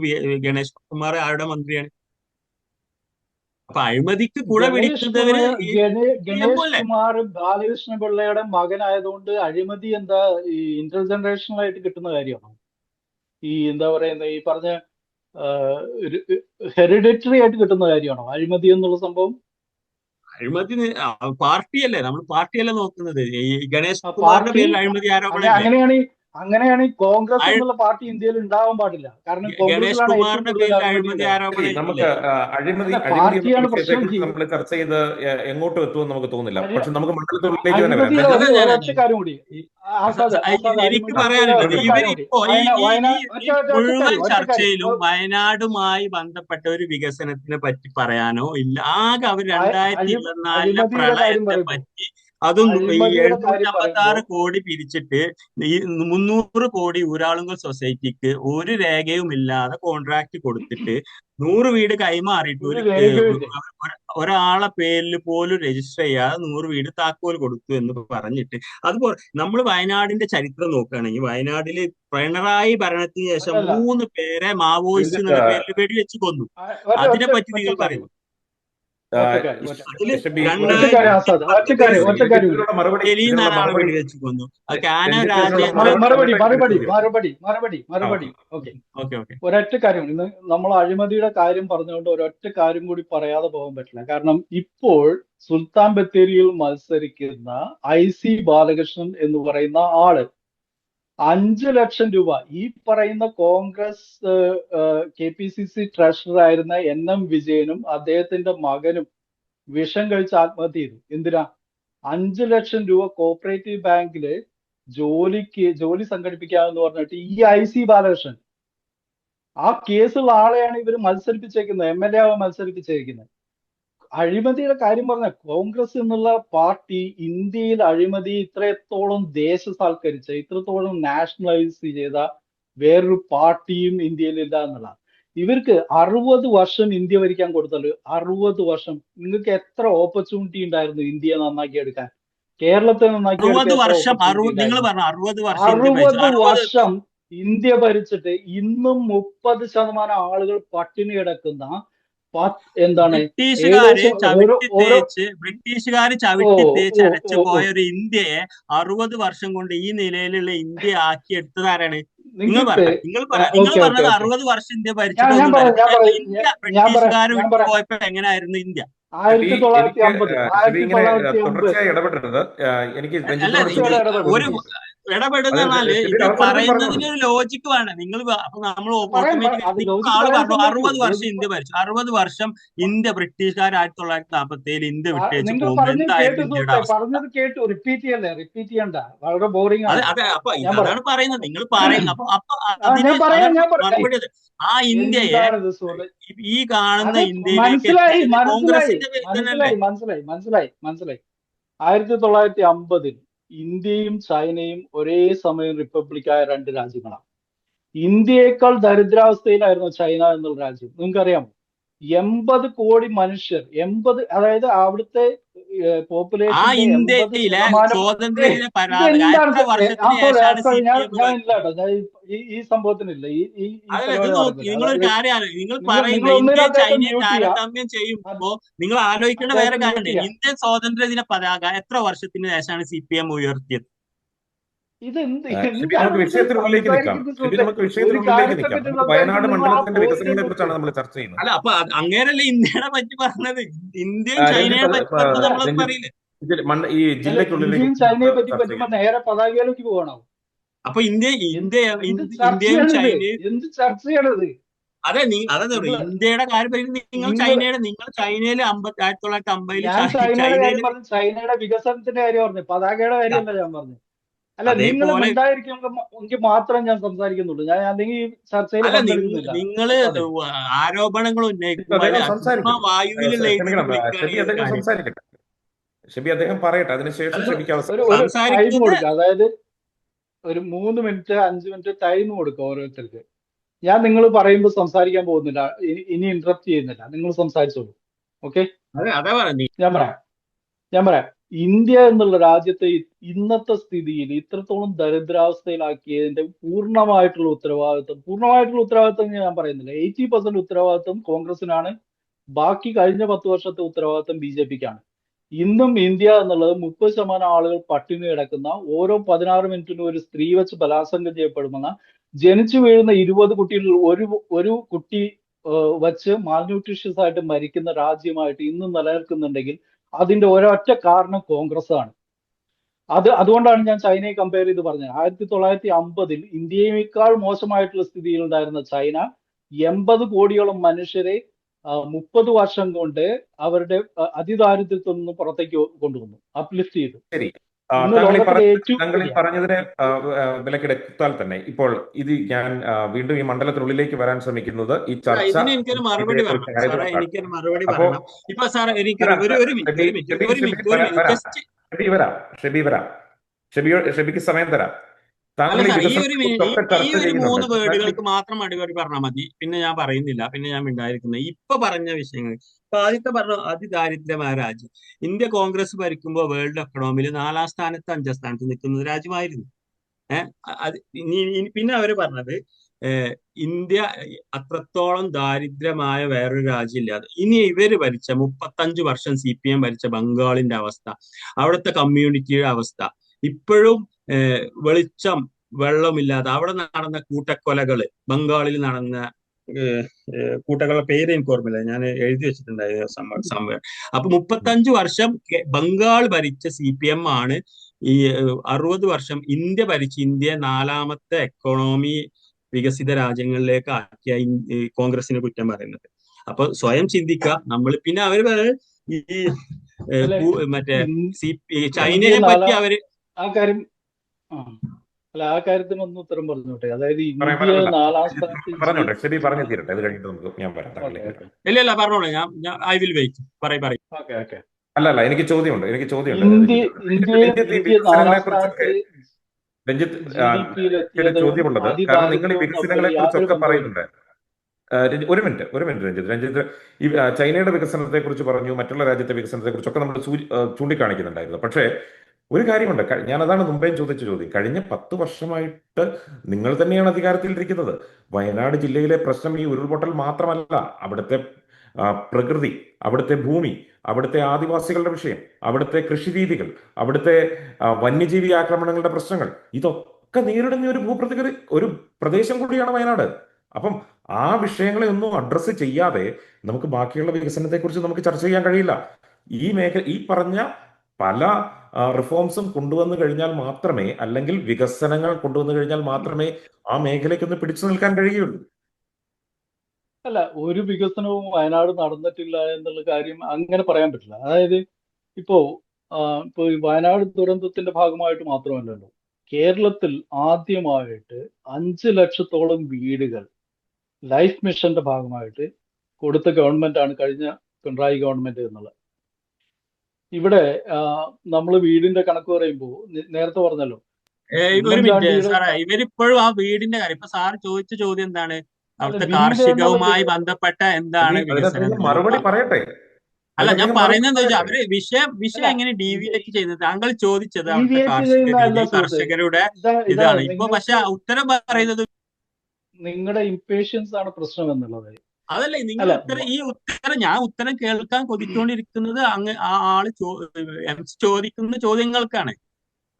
ഗണേഷ് കുമാർ ആരുടെ മന്ത്രിയാണ്? അപ്പൊ അഴിമതിക്ക് കുഴ പിടിക്കുന്നവര് ഈ ഗണേഷ് അല്ലേ? കുമാർ ബാലകൃഷ്ണ പിള്ളയുടെ മകനായതുകൊണ്ട് അഴിമതി എന്താ ഈ ഇന്റർജനറേഷണൽ ആയിട്ട് കിട്ടുന്ന കാര്യമാണോ? ഈ എന്താ പറയുന്നത്, ഈ പറഞ്ഞ ഹെറിഡിറ്ററി ആയിട്ട് കിട്ടുന്ന കാര്യമാണോ അഴിമതി എന്നുള്ള സംഭവം? അഴിമതി പാർട്ടിയല്ലേ, നമ്മൾ പാർട്ടിയല്ലേ നോക്കുന്നത്. ഈ ഗണേഷ് ആ കുമാറിന്റെ പാർട്ടി പേരിൽ അഴിമതി ആരോപണമില്ലേ? അങ്ങനെയാണ് അങ്ങനെയാണെങ്കിൽ കോൺഗ്രസ് അഴി- എന്നുള്ള പാർട്ടി ഇന്ത്യയിൽ ഉണ്ടാവാൻ പാടില്ല. കാരണം ഗണേഷ് കോൺഗ്രസിലാണ് ഏറ്റവും കുമാറിന്റെ കൂടുതൽ പേരിൽ അഴിമതി അഴിമതി ഉണ്ടായത്. ആരോപണം ശരി, നമുക്ക് ഇല്ലേ? അഴിമതി അല്ല, അഴിമതി എന്നുള്ള പാർട്ടിയാണ് പ്രശ്നം. വിഷയത്തെക്കുറിച്ച് നമ്മൾ ചർച്ച ചെയ്ത് എങ്ങോട്ടും എത്തുമെന്ന് നമുക്ക് തോന്നുന്നില്ല. അഴി- പക്ഷെ നമുക്ക് മണ്ഡലത്തിനുള്ളിലേക്ക് തന്നെ വരാം. അഴിമതിയുടെ എന്തായാലും ഒരൊറ്റ കാര്യം കൂടി, ആസാദ് എനിക്ക് അഴിമതിയുടെ പറയാനുള്ളത് ഒറ്റ കാര്യം കൂടി. ഇവരിപ്പോ വയനാട് ഈ ഒറ്റ മുഴുവൻ കാര്യം ചർച്ചയിലും വയനാടുമായി ബന്ധപ്പെട്ട ഒരു വികസനത്തിനെ പറ്റി പറയാനോ ഇല്ല. ആകെ അവർ 2024 അഴിമതിയുടെ കാര്യം പ്രളയത്തെ പറയുമ്പോൾ പറ്റി അതും ഈ അഴിമതിയുടെ കാര്യം 756 പറയുമ്പോൾ കോടി പിരിച്ചിട്ട് ഈ 300 കോടി ഊരാളുങ്കൽ സൊസൈറ്റിക്ക് ഒരു രേഖയും ഇല്ലാതെ കോൺട്രാക്ട് കൊടുത്തിട്ട് 100 വീട് കൈമാറിയിട്ട് ഒരു ഒരു രേഖയുമില്ല. ഒരാളെ പേരിൽ പോലും രജിസ്റ്റർ ചെയ്യാതെ 100 വീട് താക്കോൽ കൊടുത്തു എന്ന് പറഞ്ഞിട്ട് അതുപോലെ നമ്മൾ വയനാടിന്റെ ചരിത്രം നോക്കുകയാണെങ്കിൽ വയനാട്ടില് പിണറായി ഭരണത്തിന് ശേഷം അല്ലല്ല 3 പേരെ മാവോയിസ്റ്റ് രഞ്ജിത്ത്, എന്നുള്ള പേരിൽ വെടിവെച്ച് കൊന്നു. അതിനെ പറ്റി നിങ്ങൾ പറയുന്നു. അതില് ഷബി, ഒറ്റ കാര്യം ആസാദ്, ഒറ്റ കാര്യം കൂടി. ഇതിനുള്ള മറുപടി ഡൽഹിയിൽ ഇതിനുള്ള നിന്നാണ് ആളെ മറുപടി വെടിവെച്ച് കൊന്നു. കാന രഞ്ജിത്ത്, ഇതിനുള്ള രാജേന്ദ്രൻ. മറുപടി മറുപടി മറുപടി ചോദ്യം. മറുപടി ഓക്കെ. ഓക്കെ ഓക്കെ ഒരൊറ്റ കാര്യം, ഇന്ന് നമ്മൾ അഴിമതിയുടെ കാര്യം പറഞ്ഞുകൊണ്ട് ഒരൊറ്റ കാര്യം കൂടി പറയാതെ പോകാൻ പറ്റില്ല. കാരണം ഇപ്പോൾ സുൽത്താൻ ബത്തേരിയിൽ മത്സരിക്കുന്ന IC ബാലകൃഷ്ണൻ എന്ന് പറയുന്ന ആള് 5 ലക്ഷം രൂപ ഈ പറയുന്ന കോൺഗ്രസ് KPCC ട്രഷറർ ആയിരുന്ന NM വിജയനും അദ്ദേഹത്തിന്റെ മകനും വിഷം കഴിച്ച് ആത്മഹത്യ ചെയ്തു. എന്തിനാ? 5 ലക്ഷം രൂപ കോപ്പറേറ്റീവ് ബാങ്കില് ജോലി സംഘടിപ്പിക്കാമെന്ന് പറഞ്ഞിട്ട് ഈ IC ബാലകൃഷ്ണൻ ആ കേസുള്ള ആളെയാണ് ഇവർ മത്സരിപ്പിച്ചേക്കുന്നത്, MLA ആവാൻ മത്സരിപ്പിച്ചേക്കുന്നത്. അഴിമതിയുടെ കാര്യം പറഞ്ഞ കോൺഗ്രസ് എന്നുള്ള പാർട്ടി ഇന്ത്യയിൽ അഴിമതി ഇത്രത്തോളം ദേശസാൽക്കരിച്ച, ഇത്രത്തോളം നാഷണലൈസ് ചെയ്ത വേറൊരു പാർട്ടിയും ഇന്ത്യയിൽ ഇല്ല എന്നുള്ള. ഇവർക്ക് 60 വർഷം ഇന്ത്യ ഭരിക്കാൻ കൊടുത്തല്ലോ. 60 വർഷം നിങ്ങൾക്ക് എത്ര ഓപ്പർച്യൂണിറ്റി ഉണ്ടായിരുന്നു ഇന്ത്യയെ നന്നാക്കി എടുക്കാൻ? കേരളത്തെ നന്നാക്കി 60 വർഷം നിങ്ങൾ എടുക്കാൻ പറഞ്ഞു 60 വർഷം ഇന്ത്യ ഭരിച്ചു. 60 വർഷം ഇന്ത്യ ഭരിച്ചിട്ട് ഇന്നും 30% ആളുകൾ പട്ടിണി കിടക്കുന്ന എന്താണ് ബ്രിട്ടീഷുകാര് ഏകദേശം ബ്രിട്ടീഷുകാര് ചവിട്ടി തേച്ച് അരച്ചു പോയ ഒരു ഇന്ത്യയെ 60 വർഷം കൊണ്ട് ഈ നിലയിലുള്ള ഇന്ത്യ ആക്കി എടുത്തത് ആരാണ്? നിങ്ങൾ പറഞ്ഞത് 60 വർഷം ഇന്ത്യ ഭരിച്ചിട്ടൊന്നും ഇന്ത്യ ബ്രിട്ടീഷുകാർ വിട്ടു പോയപ്പോ എങ്ങനെയായിരുന്നു ഇന്ത്യ? 1950 ഇടപെടരുത്. എനിക്ക് ഒരു ഇടപെടുന്നാല് ഇത് പറയുന്നതിന് ഒരു ലോജിക്ക് വേണം. നിങ്ങൾ അപ്പൊ നമ്മൾ ആള് പറഞ്ഞു 60 വർഷം ഇന്ത്യ ഭരിച്ചു. 60 വർഷം ഇന്ത്യ ബ്രിട്ടീഷുകാർ 1947 ഇന്ത്യ വിട്ടേച്ച് പോകുമ്പോൾ എന്തായിരുന്നു ഇന്ത്യയുടെ അവസ്ഥ? പറഞ്ഞത് കേട്ടു, റിപ്പീറ്റ് ചെയ്യണ്ട, വളരെ ബോറിംഗ് ആണ്. അതെ അപ്പൊ അതാണ് പറയുന്നത്. നിങ്ങൾ പറയുന്നത് അപ്പൊ മറുപടി ആ ഇന്ത്യയെ ഈ കാണുന്ന ഇന്ത്യയിലേക്ക് കോൺഗ്രസിന്റെ മനസ്സിലായി. 1950 ഇന്ത്യയും ചൈനയും ഒരേ സമയം റിപ്പബ്ലിക്കായ 2 രാജ്യങ്ങളാണ്. ഇന്ത്യയേക്കാൾ ദരിദ്രാവസ്ഥയിലായിരുന്നു ചൈന എന്നുള്ള രാജ്യം. നിങ്ങൾക്കറിയാമോ? 80 കോടി മനുഷ്യർ, 80, അതായത് അവിടുത്തെ പോപ്പുലേഷൻ ഞാൻ ഈ സംഭവത്തിനില്ല. നിങ്ങളൊരു കാര്യമാണ് നിങ്ങൾ പറയുന്നത് ഇന്ത്യ ചൈനയെ താരതമ്യം ചെയ്യുമ്പോ നിങ്ങൾ ആലോചിക്കേണ്ട വേറെ കാര്യമുണ്ട്. ഇന്ത്യൻ സ്വാതന്ത്ര്യ ദിന പതാക എത്ര വർഷത്തിന് ശേഷമാണ് CPM ഉയർത്തിയത്? വിഷയത്തിനുള്ളിലേക്ക് നിൽക്കാം. വയനാട് മണ്ഡലത്തിന്റെ വികസനങ്ങളെ കുറിച്ചാണ് നമ്മൾ ചർച്ച ചെയ്യുന്നത്. അല്ല അപ്പൊ അങ്ങേരല്ലേ ഇന്ത്യയെ പറ്റി പറഞ്ഞത്? ഇന്ത്യയും ചൈനയെ പറ്റി പറഞ്ഞത് നമ്മളത് പറയില്ലേ? ഈ ജില്ലയ്ക്കുള്ളിലേക്ക് ചൈനയെ പറ്റി പറ്റുമ്പോ നേരെ പതാകയിലേക്ക് പോകണോ? അപ്പൊ ഇന്ത്യയും ചൈനയും എന്ത് ചർച്ചയാണത്? അതെ ഇന്ത്യയുടെ കാര്യം നിങ്ങൾ ചൈനയിലെ 1950 ചൈനയുടെ വികസനത്തിന്റെ കാര്യം പറഞ്ഞു, പതാകയുടെ കാര്യമല്ല ഞാൻ പറഞ്ഞു. അല്ല, നിങ്ങൾ ഉണ്ടായിരിക്കുമെങ്കിൽ മാത്രം ഞാൻ സംസാരിക്കുന്നുള്ളൂ. ഞാൻ അല്ലെങ്കിൽ ഈ ചർച്ചയിൽ നിങ്ങള് ആരോപണങ്ങൾ അദ്ദേഹം പറയട്ടെ, അതിനുശേഷം ടൈം കൊടുക്കുക. അതായത് ഒരു 3 മിനിറ്റ് 5 മിനിറ്റ് ടൈം കൊടുക്കുക ഓരോരുത്തർക്ക്. ഞാൻ നിങ്ങൾ പറയുമ്പോൾ സംസാരിക്കാൻ പോകുന്നില്ല, ഇനി ഇന്ററപ്റ്റ് ചെയ്യുന്നില്ല, നിങ്ങൾ സംസാരിച്ചോളൂ. ഓക്കെ, ഞാൻ പറയാം. ഇന്ത്യ എന്നുള്ള രാജ്യത്തെ ഇന്നത്തെ സ്ഥിതിയിൽ ഇത്രത്തോളം ദരിദ്രാവസ്ഥയിലാക്കിയതിന്റെ പൂർണ്ണമായിട്ടുള്ള ഉത്തരവാദിത്വം ഞാൻ പറയുന്നില്ല. 80% ഉത്തരവാദിത്വം കോൺഗ്രസിനാണ്. ബാക്കി കഴിഞ്ഞ 10 വർഷത്തെ ഉത്തരവാദിത്വം BJPക്കാണ്. ഇന്നും ഇന്ത്യ എന്നുള്ളത് 30% ആളുകൾ പട്ടിണി കിടക്കുന്ന, ഓരോ 16 മിനിറ്റിനും ഒരു സ്ത്രീ വെച്ച് ബലാത്സംഗം ചെയ്യപ്പെടുമെന്ന, ജനിച്ചു വീഴുന്ന 20 കുട്ടികളിൽ ഒരു കുട്ടി വച്ച് മാൽന്യൂട്രീഷ്യസ് ആയിട്ട് മരിക്കുന്ന രാജ്യമായിട്ട് ഇന്നും നിലനിൽക്കുന്നുണ്ടെങ്കിൽ അതിന്റെ ഒരൊറ്റ കാരണം കോൺഗ്രസ് ആണ്. അതുകൊണ്ടാണ് ഞാൻ ചൈനയെ കമ്പയർ ചെയ്ത് പറഞ്ഞത്. 1950 ഇന്ത്യയേക്കാൾ മോശമായിട്ടുള്ള സ്ഥിതിയിൽ ഉണ്ടായിരുന്ന ചൈന 80 കോടിയോളം മനുഷ്യരെ 30 വർഷം കൊണ്ട് അവരുടെ അതിദാരിദ്ര്യത്തിൽ നിന്ന് പുറത്തേക്ക് കൊണ്ടുവന്നു, അപ്ലിഫ്റ്റ് ചെയ്തു. ശരി. ഇന്ന് താങ്കൾ ഈ ലോകത്തിലെ പറഞ്ഞ ഏറ്റവും താങ്കൾ ഈ വലിയ പറഞ്ഞതിനെ വിലക്കെടുത്താൽ തന്നെ ഇപ്പോൾ ഇത് ഞാൻ വീണ്ടും ഈ മണ്ഡലത്തിനുള്ളിലേക്ക് വരാൻ ശ്രമിക്കുന്നത് ഈ ചർച്ച ഇതിന് എനിക്കൊരു മറുപടി പറയണം സാറേ, ആയതുകൊണ്ടാണ്. എനിക്കൊരു മറുപടി അപ്പോ പറയണം. ഇപ്പൊ സാറേ എനിക്ക് വരാം ഒരു മിനിറ്റ് ഷെബി ഒരു മിനിറ്റ് ഷെബി ഒരു ഷെബി മിനിറ്റ് ഒരു വരാം മിനിറ്റ് വരാം ജസ്റ്റ് ഷെബി വരാം ഷെബിക്ക് സമയം തരാം. അല്ല താങ്കൾ ഈ സാർ, ഈ വികസനത്തെ ഒരു കുറിച്ചൊക്കെ ഈ ചർച്ച ഒരു ചെയ്യുന്നുണ്ട്. 3 വേർഡുകൾക്ക് മാത്രം മറുപടി പറഞ്ഞാൽ മതി. പിന്നെ ഞാൻ പറയുന്നില്ല, പിന്നെ ഞാൻ മിണ്ടായിരിക്കുന്നത്. ഇപ്പൊ പറഞ്ഞ വിഷയങ്ങൾ, ഇപ്പൊ ആദ്യത്തെ പറഞ്ഞ അതിദാരിദ്ര്യമായ രാജ്യം ഇന്ത്യ കോൺഗ്രസ് ഭരിക്കുമ്പോൾ വേൾഡ് എക്കണോമിയിൽ 4-ാം സ്ഥാനത്ത് 5-ാം സ്ഥാനത്ത് നിൽക്കുന്ന രാജ്യമായിരുന്നു. പിന്നെ അവര് പറഞ്ഞത് ഇന്ത്യ അത്രത്തോളം ദാരിദ്ര്യമായ വേറൊരു രാജ്യമില്ലാതെ. ഇനി ഇവര് ഭരിച്ച 35 വർഷം CPM ഭരിച്ച ബംഗാളിന്റെ അവസ്ഥ, അവിടുത്തെ കമ്മ്യൂണിറ്റിയുടെ അവസ്ഥ, ഇപ്പോഴും വെളിച്ചം വെള്ളമില്ലാതെ അവിടെ നടന്ന കൂട്ടക്കൊലകള്, ബംഗാളിൽ നടന്ന കൂട്ടകളുടെ പേര് എനിക്ക് ഓർമ്മയില്ല, ഞാൻ എഴുതി വെച്ചിട്ടുണ്ടായിരുന്നു സംഭവം. അപ്പൊ 35 വർഷം ബംഗാൾ ഭരിച്ച CPM ആണ് ഈ 60 വർഷം ഇന്ത്യ ഭരിച്ച് ഇന്ത്യയെ 4-ാമത്തെ എക്കോണമി വികസിത രാജ്യങ്ങളിലേക്ക് ആക്കിയ കോൺഗ്രസിനെ കുറ്റം പറയുന്നത്. അപ്പൊ സ്വയം ചിന്തിക്കുക നമ്മൾ. പിന്നെ അവര് ഈ മറ്റേ ചൈനയെ പറ്റി അവര് ആ കാര്യം ആ കാര്യത്തിനൊന്ന് ഉത്തരം പറഞ്ഞോട്ടെ. അതായത് ഇന്ത്യ പറയാം. 4-ാം സ്ഥാനത്ത് പറഞ്ഞോട്ടെ, ഷെബി പറഞ്ഞു തീരട്ടെ, അത് കഴിഞ്ഞിട്ട് നമുക്ക് ഞാൻ പറയാം. ഇല്ല പറഞ്ഞോളൂ, ഞാൻ ഐ വിൽ വെയിറ്റ്. പറയും. ഓക്കെ. അല്ല എനിക്ക് ചോദ്യമുണ്ട് ഇന്ത്യ 4-ാം സ്ഥാനത്ത് രഞ്ജിത്ത് ചോദ്യമുള്ളത്. കാരണം നിങ്ങൾ ഈ വികസനങ്ങളെ കുറിച്ചൊക്കെ പറയുന്നുണ്ട്. ഒരു മിനിറ്റ് രഞ്ജിത്ത് ഈ ചൈനയുടെ വികസനത്തെ കുറിച്ച് പറഞ്ഞു, മറ്റുള്ള രാജ്യത്തെ വികസനത്തെ കുറിച്ചൊക്കെ നമ്മൾ ചൂണ്ടിക്കാണിക്കുന്നുണ്ടായിരുന്നു. പക്ഷേ ഒരു കാര്യമുണ്ട്, ഞാൻ അതാണ് മുമ്പേ ചോദിച്ച ചോദ്യം. കഴിഞ്ഞ 10 വർഷമായിട്ട് നിങ്ങൾ തന്നെയാണ് അധികാരത്തിലിരിക്കുന്നത്. വയനാട് ജില്ലയിലെ പ്രശ്നം ഈ ഉരുൾപൊട്ടൽ മാത്രമല്ല, അവിടുത്തെ പ്രകൃതി, അവിടുത്തെ ഭൂമി, അവിടുത്തെ ആദിവാസികളുടെ വിഷയം, അവിടുത്തെ കൃഷിരീതികൾ, അവിടുത്തെ വന്യജീവി ആക്രമണങ്ങളുടെ പ്രശ്നങ്ങൾ, ഇതൊക്കെ നേരിടുന്ന ഒരു പ്രദേശം കൂടിയാണ് വയനാട്. അപ്പം ആ വിഷയങ്ങളെ ഒന്നും അഡ്രസ്സ് ചെയ്യാതെ നമുക്ക് ബാക്കിയുള്ള വികസനത്തെ കുറിച്ച് നമുക്ക് ചർച്ച ചെയ്യാൻ കഴിയില്ല. ഈ പറഞ്ഞ പല റിഫോംസും കൊണ്ടുവന്നു കഴിഞ്ഞാൽ മാത്രമേ, അല്ലെങ്കിൽ വികസനങ്ങൾ കൊണ്ടുവന്നു കഴിഞ്ഞാൽ മാത്രമേ ആ മേഖലയ്ക്കൊന്ന് പിടിച്ചു നിൽക്കാൻ കഴിയുള്ളൂ. അല്ല, ഒരു വികസനവും വയനാട് നടന്നിട്ടില്ല എന്നുള്ള കാര്യം അങ്ങനെ പറയാൻ പറ്റില്ല. അതായത് ഇപ്പോ ഈ വയനാട് ദുരന്തത്തിന്റെ ഭാഗമായിട്ട് മാത്രമല്ലല്ലോ, കേരളത്തിൽ ആദ്യമായിട്ട് 5 ലക്ഷത്തോളം വീടുകൾ ലൈഫ് മിഷന്റെ ഭാഗമായിട്ട് കൊടുത്ത ഗവൺമെന്റ് ആണ് കഴിഞ്ഞ പിണറായി ഗവൺമെന്റ് എന്നുള്ളത്. ഇവിടെ നമ്മൾ വീടിന്റെ കണക്ക് പറയുമ്പോൾ നേരത്തെ പറഞ്ഞല്ലോ, ഒരു മിനിറ്റ് സാറേ, ഇവരിപ്പോഴും ആ വീടിന്റെ കാര്യം, ഇപ്പൊ സാർ ചോദിച്ച ചോദ്യം എന്താണ്? അവിടുത്തെ കാർഷികവുമായി ബന്ധപ്പെട്ട എന്താണ് വികസനം? മറുപടി പറയട്ടെ. അല്ല, ഞാൻ പറയുന്നത് എന്താ വെച്ചാൽ അവര് വിഷയം എങ്ങനെ ഡീവിയേറ്റ് ചെയ്യുന്നത്? താങ്കൾ ചോദിച്ചത് അവിടുത്തെ കാർഷിക രീതി, കർഷകരുടെ ഇതാണ്. ഇപ്പൊ പക്ഷെ ഉത്തരം പറയുന്നത് നിങ്ങളുടെ ഇംപേഷ്യൻസ് ആണ് പ്രശ്നം എന്നുള്ളത്. അതല്ലേ നിങ്ങൾ ഞാൻ ഉത്തരം കേൾക്കാൻ കൊതിച്ചുകൊണ്ടിരിക്കുന്നത് ആ ആള് ചോദിക്കുന്ന ചോദ്യങ്ങൾക്കാണ്.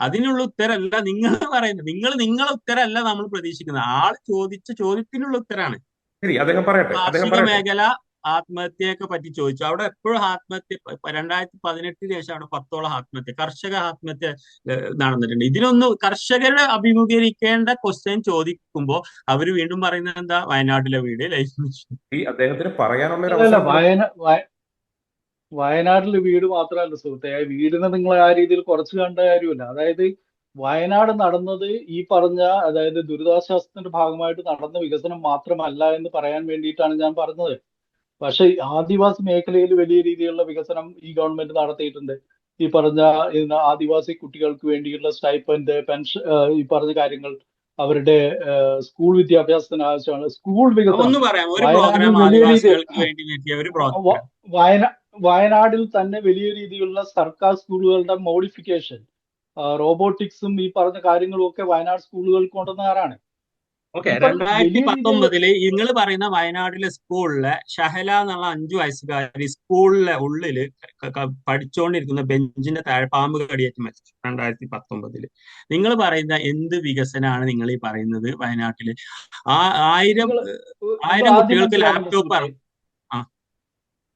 അതിനുള്ള ഉത്തരമല്ല നിങ്ങൾ പറയുന്നത്. നിങ്ങളെ ഉത്തരമല്ല നമ്മൾ പ്രതീക്ഷിക്കുന്നത്. ആൾ ചോദിച്ച ചോദ്യത്തിനുള്ള ഉത്തരാണ്. കാർഷിക മേഖല ആത്മഹത്യയൊക്കെ പറ്റി ചോദിച്ചു. അവിടെ എപ്പോഴും ആത്മഹത്യ 2018 ശേഷം അവിടെ 10ഓളം ആത്മഹത്യ, കർഷക ആത്മഹത്യ നടന്നിട്ടുണ്ട്. ഇതിനൊന്നും കർഷകരെ അഭിമുഖീകരിക്കേണ്ട ക്വസ്റ്റ്യൻ ചോദിക്കുമ്പോൾ അവര് വീണ്ടും പറയുന്നത് എന്താ? വയനാട്ടിലെ വീട് ലൈഫ് മിഷൻ. അദ്ദേഹത്തിന് പറയാനുള്ള വയനാട്ടിലെ വീട് മാത്രമല്ല സുഹൃത്തെ, വീടിനെ നിങ്ങൾ ആ രീതിയിൽ കുറച്ച് കണ്ട കാര്യമില്ല. അതായത് വയനാട് നടന്നത് ഈ പറഞ്ഞ, അതായത് ദുരിതാശ്വാസത്തിന്റെ ഭാഗമായിട്ട് നടന്ന വികസനം മാത്രമല്ല എന്ന് പറയാൻ വേണ്ടിയിട്ടാണ് ഞാൻ പറഞ്ഞത്. പക്ഷെ ആദിവാസി മേഖലയിൽ വലിയ രീതിയിലുള്ള വികസനം ഈ ഗവൺമെന്റ് നടത്തിയിട്ടുണ്ട്. ഈ പറഞ്ഞ ആദിവാസി കുട്ടികൾക്ക് വേണ്ടിയുള്ള സ്റ്റൈപ്പൻഡ്, പെൻഷൻ, ഈ പറഞ്ഞ കാര്യങ്ങൾ, അവരുടെ സ്കൂൾ വിദ്യാഭ്യാസത്തിന് ആവശ്യമാണ്. സ്കൂൾ വികസനം വയനാടിൽ തന്നെ വലിയ രീതിയിലുള്ള സർക്കാർ സ്കൂളുകളുടെ മോഡിഫിക്കേഷൻ, റോബോട്ടിക്സും ഈ പറഞ്ഞ കാര്യങ്ങളും ഒക്കെ വയനാട് സ്കൂളുകൾ കൊണ്ടുവന്നവരാണ്. 2019 നിങ്ങൾ പറയുന്ന വയനാട്ടിലെ സ്കൂളിലെ ഷഹല എന്നുള്ള 5 വയസ്സുകാരി സ്കൂളിലെ ഉള്ളില് പഠിച്ചുകൊണ്ടിരിക്കുന്ന ബെഞ്ചിന്റെ താഴെ പാമ്പ് കടിയേറ്റ് മരിച്ചു 2019. നിങ്ങൾ പറയുന്ന എന്ത് വികസനമാണ് നിങ്ങൾ ഈ പറയുന്നത്? വയനാട്ടില് 1000 കുട്ടികൾക്ക് ലാപ്ടോപ്പ്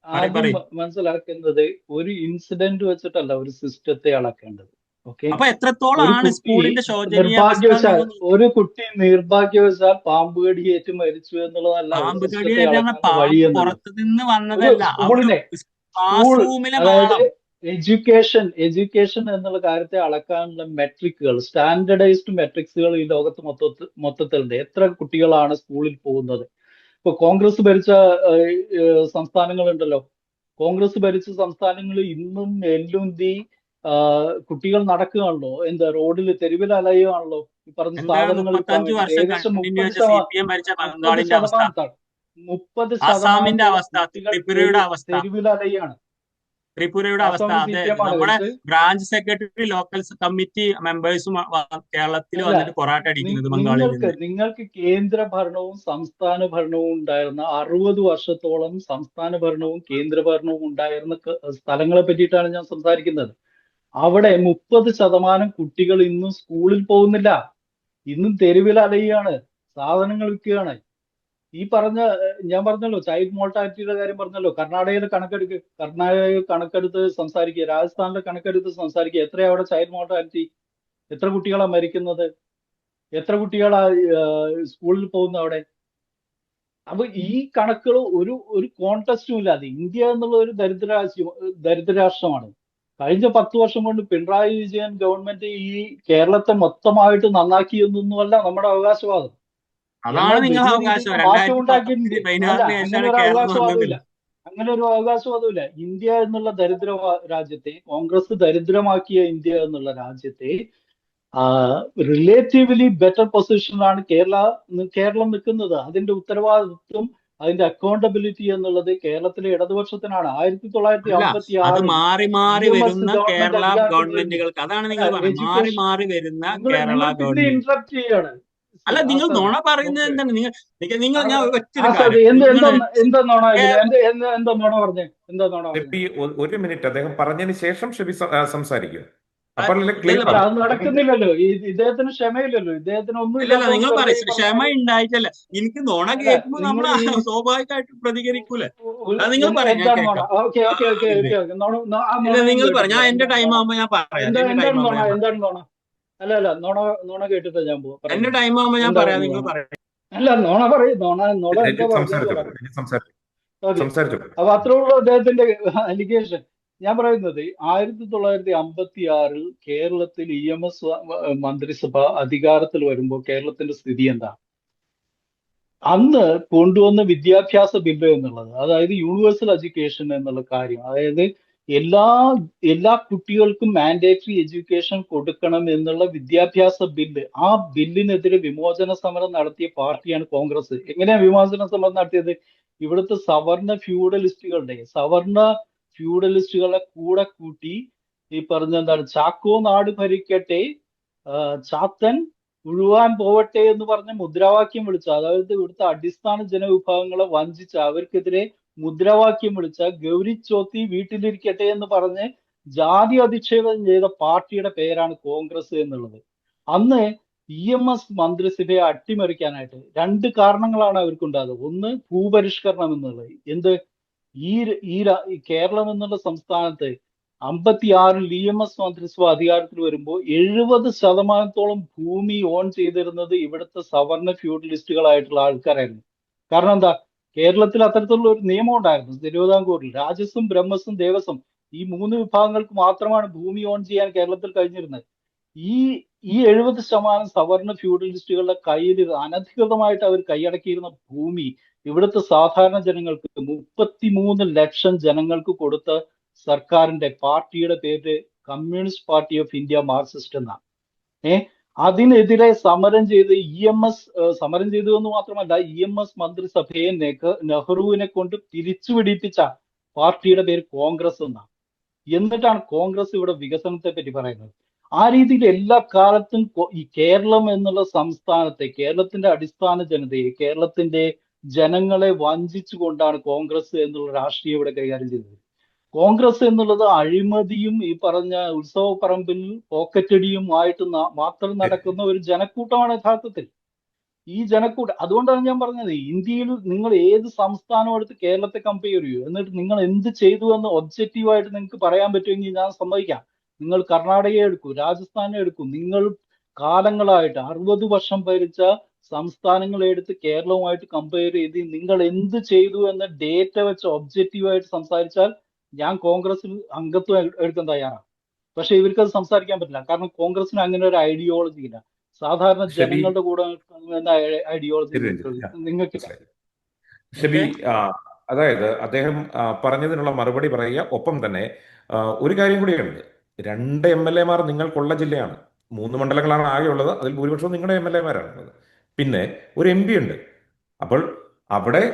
ആദ്യം മനസ്സിലാക്കേണ്ടത്, ഒരു ഇൻസിഡന്റ് വെച്ചിട്ടല്ല ഒരു സിസ്റ്റത്തെ അളക്കേണ്ടത്. ഓക്കെ. അപ്പൊ ഒരു എത്രത്തോളമാണ് കുട്ടി സ്കൂളിന്റെ ശോചനീയാവസ്ഥ നിർഭാഗ്യവശാൽ നിങ്ങൾ നിർഭാഗ്യവശാൽ പാമ്പ് കടിയേറ്റ് മരിച്ചു എന്നുള്ളതല്ല ഒരു പാമ്പ് സിസ്റ്റത്തെ കടിയേറ്റ് പറഞ്ഞ അളക്കാനുള്ള വഴി പാമ്പ് എന്നുള്ളത്. പുറത്തു നിന്ന് ഒരു വന്നതല്ല, അവിടെ സ്കൂളിനെ ക്ലാസ് സ്കൂൾ റൂമിലെ അതായത് മാളം. എഡ്യൂക്കേഷൻ എന്നുള്ള കാര്യത്തെ അളക്കാനുള്ള മെട്രിക്കുകൾ, സ്റ്റാൻഡർഡൈസ്ഡ് മെട്രിക്സുകൾ ഈ ലോകത്ത് മൊത്തത്തിലുണ്ട്. എത്ര കുട്ടികളാണ് സ്കൂളിൽ പോകുന്നത്? ഇപ്പൊ കോൺഗ്രസ് ഭരിച്ച സംസ്ഥാനങ്ങളുണ്ടല്ലോ. കോൺഗ്രസ് ഭരിച്ച സംസ്ഥാനങ്ങൾ ഇന്നും എല്ലുന്തി കുട്ടികൾ നടക്കുകയാണല്ലോ, എന്താ റോഡിൽ തെരുവിൽ അലയുകയാണല്ലോ ഈ പറഞ്ഞ എന്താ സാധനങ്ങൾ കിട്ടാൻ 35 വേണ്ടിയിട്ട്. വർഷം ഏകദേശം കണ്ടിന്യൂസ് CPM ഭരിച്ച ബംഗാളിന്റെ അവസ്ഥ, 30 ആസാമിന്റെ ശതമാനത്തോളം അവസ്ഥ, കുട്ടികൾ ത്രിപുരയുടെ അവസ്ഥ, തെരുവിൽ അലയാണ്. ത്രിപുരയുടെ അവസ്ഥ. ആസാമിൽ അത് CPM ആണ് നമ്മുടെ ഭരിച്ചത്. ബ്രാഞ്ച് സെക്രട്ടറി ലോക്കൽ കമ്മിറ്റി മെമ്പേഴ്സും കേരളത്തിൽ അല്ല, വന്നിട്ട് പൊറാട്ട അടിക്കുന്നത് ബംഗാളിൽ നിന്ന്. നിങ്ങൾക്ക് കേന്ദ്ര ഭരണവും സംസ്ഥാന ഭരണവും ഉണ്ടായിരുന്ന 60 വർഷത്തോളം സംസ്ഥാന ഭരണവും കേന്ദ്ര ഭരണവും ഉണ്ടായിരുന്ന സ്ഥലങ്ങളെ പറ്റിയിട്ടാണ് ഞാൻ സംസാരിക്കുന്നത്. അവിടെ 30% കുട്ടികൾ ഇന്നും സ്കൂളിൽ പോകുന്നില്ല, ഇന്നും തെരുവിൽ അലയുകയാണ്, സാധനങ്ങൾ വിൽക്കുകയാണ്. ഈ ഞാൻ പറഞ്ഞല്ലോ, ചൈൽഡ് മോർട്ടാലിറ്റിയുടെ കാര്യം പറഞ്ഞല്ലോ. കർണാടകയിലെ കണക്കെടുത്ത് സംസാരിക്കുക, രാജസ്ഥാനിലെ കണക്കെടുത്ത് സംസാരിക്കുക. എത്രയാ അവിടെ ചൈൽഡ് മോർട്ടാലിറ്റി? എത്ര കുട്ടികളാണ് മരിക്കുന്നത്? എത്ര കുട്ടികളാ സ്കൂളിൽ പോകുന്നത് അവിടെ? അപ്പൊ ഈ കണക്കുകൾ ഒരു കോൺടെസ്റ്റും ഇല്ലാതെ, ഇന്ത്യ എന്നുള്ള ഒരു ദരിദ്രരാഷ്ട്രമാണ്. കഴിഞ്ഞ 10 വർഷം കൊണ്ട് പിണറായി വിജയൻ ഗവൺമെന്റ് ഈ കേരളത്തെ മൊത്തമായിട്ട് നന്നാക്കി എന്നൊന്നുമല്ല നമ്മുടെ അവകാശവാദം. അതാണ് എന്നാൽ നിങ്ങളുടെ വലിയ അവകാശം. രീതിയിൽ മാറ്റം 2016 ഉണ്ടാക്കിയിട്ടുണ്ട്. അല്ല, 16 അങ്ങനെ ശേഷമാണ് ഒരു കേരളം അവകാശവാദമില്ല. വന്നത്. അങ്ങനെ ഒരു അവകാശവാദമില്ല. ഇന്ത്യ എന്നുള്ള രാജ്യത്തെ, കോൺഗ്രസ് ദരിദ്രമാക്കിയ ഇന്ത്യ എന്നുള്ള രാജ്യത്തെ റിലേറ്റീവ്ലി ബെറ്റർ പൊസിഷനിലാണ് കേരളം നിൽക്കുന്നത്. അതിന്റെ ഉത്തരവാദിത്വം, അതിന്റെ അക്കൗണ്ടബിലിറ്റി എന്നുള്ളത് കേരളത്തിലെ ഇടതുപക്ഷത്തിനാണ്. അല്ല, അത് 1956 മാറി മാറി EMS വരുന്ന ഗവൺമെന്റ് കേരള അധികാരത്തിൽ വരുമ്പോൾ, ഗവൺമെന്റുകൾക്ക്, അതാണ് അല്ല, നിങ്ങൾ പറയുന്നത്, മാറി എഡ്യൂക്കേഷൻ, മാറി വരുന്ന കേരള നിങ്ങൾ പിന്നെ ഗവൺമെന്റ്. ഇന്ററപ്റ്റ് ചെയ്യാണ്. അല്ല, നിങ്ങൾ ആസാദ്, നുണ പറയുന്നത് നോക്ക്, എന്താണ്? ഞാൻ ഒറ്റൊരു ആസാദ് കാര്യം, നിങ്ങൾ എന്താ നോണ ഇതില്? എന്താ നോണ പറഞ്ഞേ? ഷെഫി ഒരു മിനിറ്റ് അദ്ദേഹം പറഞ്ഞതിന് ശേഷം ഷെഫി സംസാരിക്കും. അപ്പോൾ ക്ലിയർ ഇതല്ല അല്ല, ആവും. അത് നടക്കുന്നില്ലല്ലോ. ഇദ്ദേഹത്തിന് ക്ഷമയില്ലല്ലോ. ഇദ്ദേഹത്തിന് ഒന്നും ഇല്ലല്ല, ഇല്ലാത്തതുകൊണ്ട് നിങ്ങൾ വെറുതെ ഈ പറയും പറഞ്ഞ ക്ഷമ പോലെ. ഉണ്ടായിട്ടല്ല. എനിക്ക് നുണ അല്ല, കേൾക്കുമ്പോൾ നിങ്ങൾ നമ്മൾ ഈ സ്വാഭാവികമായിട്ടും പ്രതികരിക്കൂലേ. അത് നിങ്ങൾ പറയും, ഞാൻ എന്താണ് നോണ? കേൾക്കാം. ഓക്കെ ഓക്കെ ഓക്കെ ഇത് ഓക്കെ ഓക്കെ, ആ ഇല്ല, നോണ ഞാൻ നിങ്ങൾ പറയും, കേട്ടിട്ടില്ല. ഞാൻ എന്റെ എന്താണ് ടൈം നോണ? ആകുമ്പോൾ ഞാൻ പറയാം. എന്റെ ടൈം എന്താണ് ആകുമ്പോൾ നോണ? ഞാൻ പറയാം. എന്താണ് നോണ? അല്ല, നോണ കേട്ടിട്ട് ഞാൻ എന്റെ പറയുന്നത്. ടൈം ആകുമ്പോൾ ഞാൻ പറയാം, എന്താണ് നിങ്ങൾ നോണ? പറയാം. അല്ല, നോണ പറയും. നോണ എന്താ പറഞ്ഞത് സംസാരിച്ചോളൂ, പറ. ഇനി സംസാരിച്ചു ഓക്കെ. സംസാരിച്ചോളൂ. അപ്പൊ അത്രേ ഉള്ളൂ അദ്ദേഹത്തിന്റെ അലിഗേഷൻ. ഞാൻ പറയുന്നത് 1956 കേരളത്തിൽ EMS മന്ത്രിസഭ അധികാരത്തിൽ വരുമ്പോൾ കേരളത്തിന്റെ സ്ഥിതി എന്താ? അന്ന് കൊണ്ടുവന്ന വിദ്യാഭ്യാസ ബില്ല് എന്നുള്ളത്, അതായത് യൂണിവേഴ്സൽ എഡ്യൂക്കേഷൻ എന്നുള്ള കാര്യം, അതായത് എല്ലാ എല്ലാ കുട്ടികൾക്കും മാൻഡേറ്ററി എഡ്യൂക്കേഷൻ കൊടുക്കണം എന്നുള്ള വിദ്യാഭ്യാസ ബില്ല്, ആ ബില്ലിനെതിരെ വിമോചന സമരം നടത്തിയ പാർട്ടിയാണ് കോൺഗ്രസ്. എങ്ങനെയാ വിമോചന സമരം നടത്തിയത്? ഇവിടുത്തെ സവർണ ഫ്യൂഡലിസ്റ്റുകളെ കൂടെ കൂട്ടി ഈ പറഞ്ഞ എന്താണ്, ചാക്കോ നാട് ഭരിക്കട്ടെ, ചാത്തൻ ഉഴുവാൻ പോവട്ടെ എന്ന് പറഞ്ഞ മുദ്രാവാക്യം വിളിച്ച, അതായത് ഇവിടുത്തെ അടിസ്ഥാന ജനവിഭാഗങ്ങളെ വഞ്ചിച്ച, അവർക്കെതിരെ മുദ്രാവാക്യം വിളിച്ച, ഗൗരി ചോത്തി വീട്ടിലിരിക്കട്ടെ എന്ന് പറഞ്ഞ് ജാതി അധിക്ഷേപം ചെയ്ത പാർട്ടിയുടെ പേരാണ് കോൺഗ്രസ് എന്നുള്ളത്. അന്ന് EMS മന്ത്രിസഭയെ അട്ടിമറിക്കാനായിട്ട് 2 കാരണങ്ങളാണ് അവർക്കുണ്ടാകുന്നത്. ഒന്ന്, ഭൂപരിഷ്കരണം എന്നുള്ളത്. ഈ ഈ കേരളം എന്നുള്ള സംസ്ഥാനത്ത് 56 EMS മന്ത്രിസഭ അധികാരത്തിൽ വരുമ്പോൾ 70% ഭൂമി ഓൺ ചെയ്തിരുന്നത് ഇവിടുത്തെ സവർണ ഫ്യൂഡലിസ്റ്റുകളായിട്ടുള്ള ആൾക്കാരായിരുന്നു. കാരണം എന്താ? കേരളത്തിൽ അത്തരത്തിലുള്ള ഒരു നിയമം ഉണ്ടായിരുന്നു. തിരുവിതാംകൂറിൽ രാജസ്വം, ബ്രഹ്മസ്വം, ദേവസ്വം, ഈ 3 വിഭാഗങ്ങൾക്ക് മാത്രമാണ് ഭൂമി ഓൺ ചെയ്യാൻ കേരളത്തിൽ കഴിഞ്ഞിരുന്നത്. ഈ ഈ 70% സവർണ ഫ്യൂഡലിസ്റ്റുകളുടെ കയ്യിൽ അനധികൃതമായിട്ട് അവർ കൈയടക്കിയിരുന്ന ഭൂമി ഇവിടുത്തെ സാധാരണ ജനങ്ങൾക്ക്, 33 ലക്ഷം ജനങ്ങൾക്ക് കൊടുത്ത സർക്കാരിന്റെ പാർട്ടിയുടെ പേര് communist party of India Marxist എന്നാണ്. അതിനെതിരെ സമരം ചെയ്ത് സമരം ചെയ്തു എന്ന് മാത്രമല്ല, EMS മന്ത്രിസഭയെ നെഹ്റുവിനെ കൊണ്ട് പിരിച്ചുപിടിപ്പിച്ച പാർട്ടിയുടെ പേര് കോൺഗ്രസ് എന്നാണ്. എന്നിട്ടാണ് കോൺഗ്രസ് ഇവിടെ വികസനത്തെ പറ്റി പറയുന്നത്. ആ രീതിയിൽ എല്ലാ കാലത്തും ഈ കേരളം എന്നുള്ള സംസ്ഥാനത്തെ, കേരളത്തിന്റെ അടിസ്ഥാന ജനതയെ, കേരളത്തിന്റെ ജനങ്ങളെ വഞ്ചിച്ചുകൊണ്ടാണ് കോൺഗ്രസ് എന്നുള്ള രാഷ്ട്രീയം ഇവിടെ കൈകാര്യം ചെയ്തത്. കോൺഗ്രസ് എന്നുള്ളത് അഴിമതിയും ഈ പറഞ്ഞ ഉത്സവപ്പറമ്പിൽ പോക്കറ്റടിയും ആയിട്ട് മാത്രം നടക്കുന്ന ഒരു ജനക്കൂട്ടമാണ് യഥാർത്ഥത്തിൽ. ഈ ജനക്കൂട്ടം, അതുകൊണ്ടാണ് ഞാൻ പറഞ്ഞത്, ഇന്ത്യയിൽ നിങ്ങൾ ഏത് സംസ്ഥാനം എടുത്ത് കേരളത്തെ കമ്പയർ ചെയ്യൂ, എന്നിട്ട് നിങ്ങൾ എന്ത് ചെയ്തു എന്ന് ഒബ്ജക്റ്റീവായിട്ട് നിങ്ങൾക്ക് പറയാൻ പറ്റുമെങ്കിൽ ഞാൻ സമ്മതിക്കാം. നിങ്ങൾ കർണാടകയെ എടുക്കൂ, രാജസ്ഥാനെ എടുക്കൂ. നിങ്ങൾ കാലങ്ങളായിട്ട് 60 വർഷം ഭരിച്ച സംസ്ഥാനങ്ങളെ എടുത്ത് കേരളവുമായിട്ട് കമ്പയർ ചെയ്ത് നിങ്ങൾ എന്ത് ചെയ്തു എന്ന ഡേറ്റ വെച്ച് ഒബ്ജക്റ്റീവായിട്ട് സംസാരിച്ചാൽ ഞാൻ കോൺഗ്രസിൽ അംഗത്വം എടുക്കാൻ തയ്യാറാണ്. പക്ഷെ ഇവർക്ക് അത് സംസാരിക്കാൻ പറ്റില്ല. കാരണം കോൺഗ്രസിന് അങ്ങനെ ഒരു ഐഡിയോളജി ഇല്ല. സാധാരണ ഷെബി, ജനങ്ങളുടെ കൂടെ നിൽക്കുന്ന ഐഡിയോളജി ശരി രഞ്ജിത്ത്, നിങ്ങൾക്കില്ല. മനസ്സിലായി. ഷെബി, ഓക്കെ. അതായത് അദ്ദേഹം പറഞ്ഞതിനുള്ള മറുപടി പറയുക. ഒപ്പം തന്നെ ഒരു കാര്യം കൂടിയുണ്ട്. 2 MLA മാർ നിങ്ങൾക്കുള്ള ജില്ലയാണ്. 3 മണ്ഡലങ്ങളാണ് ആകെ ഉള്ളത്. അതിൽ ഭൂരിപക്ഷവും നിങ്ങളുടെ MLA മാരാണുള്ളത്. പിന്നെ ഒരു MP ഉണ്ട്. അപ്പോൾ അവിടെ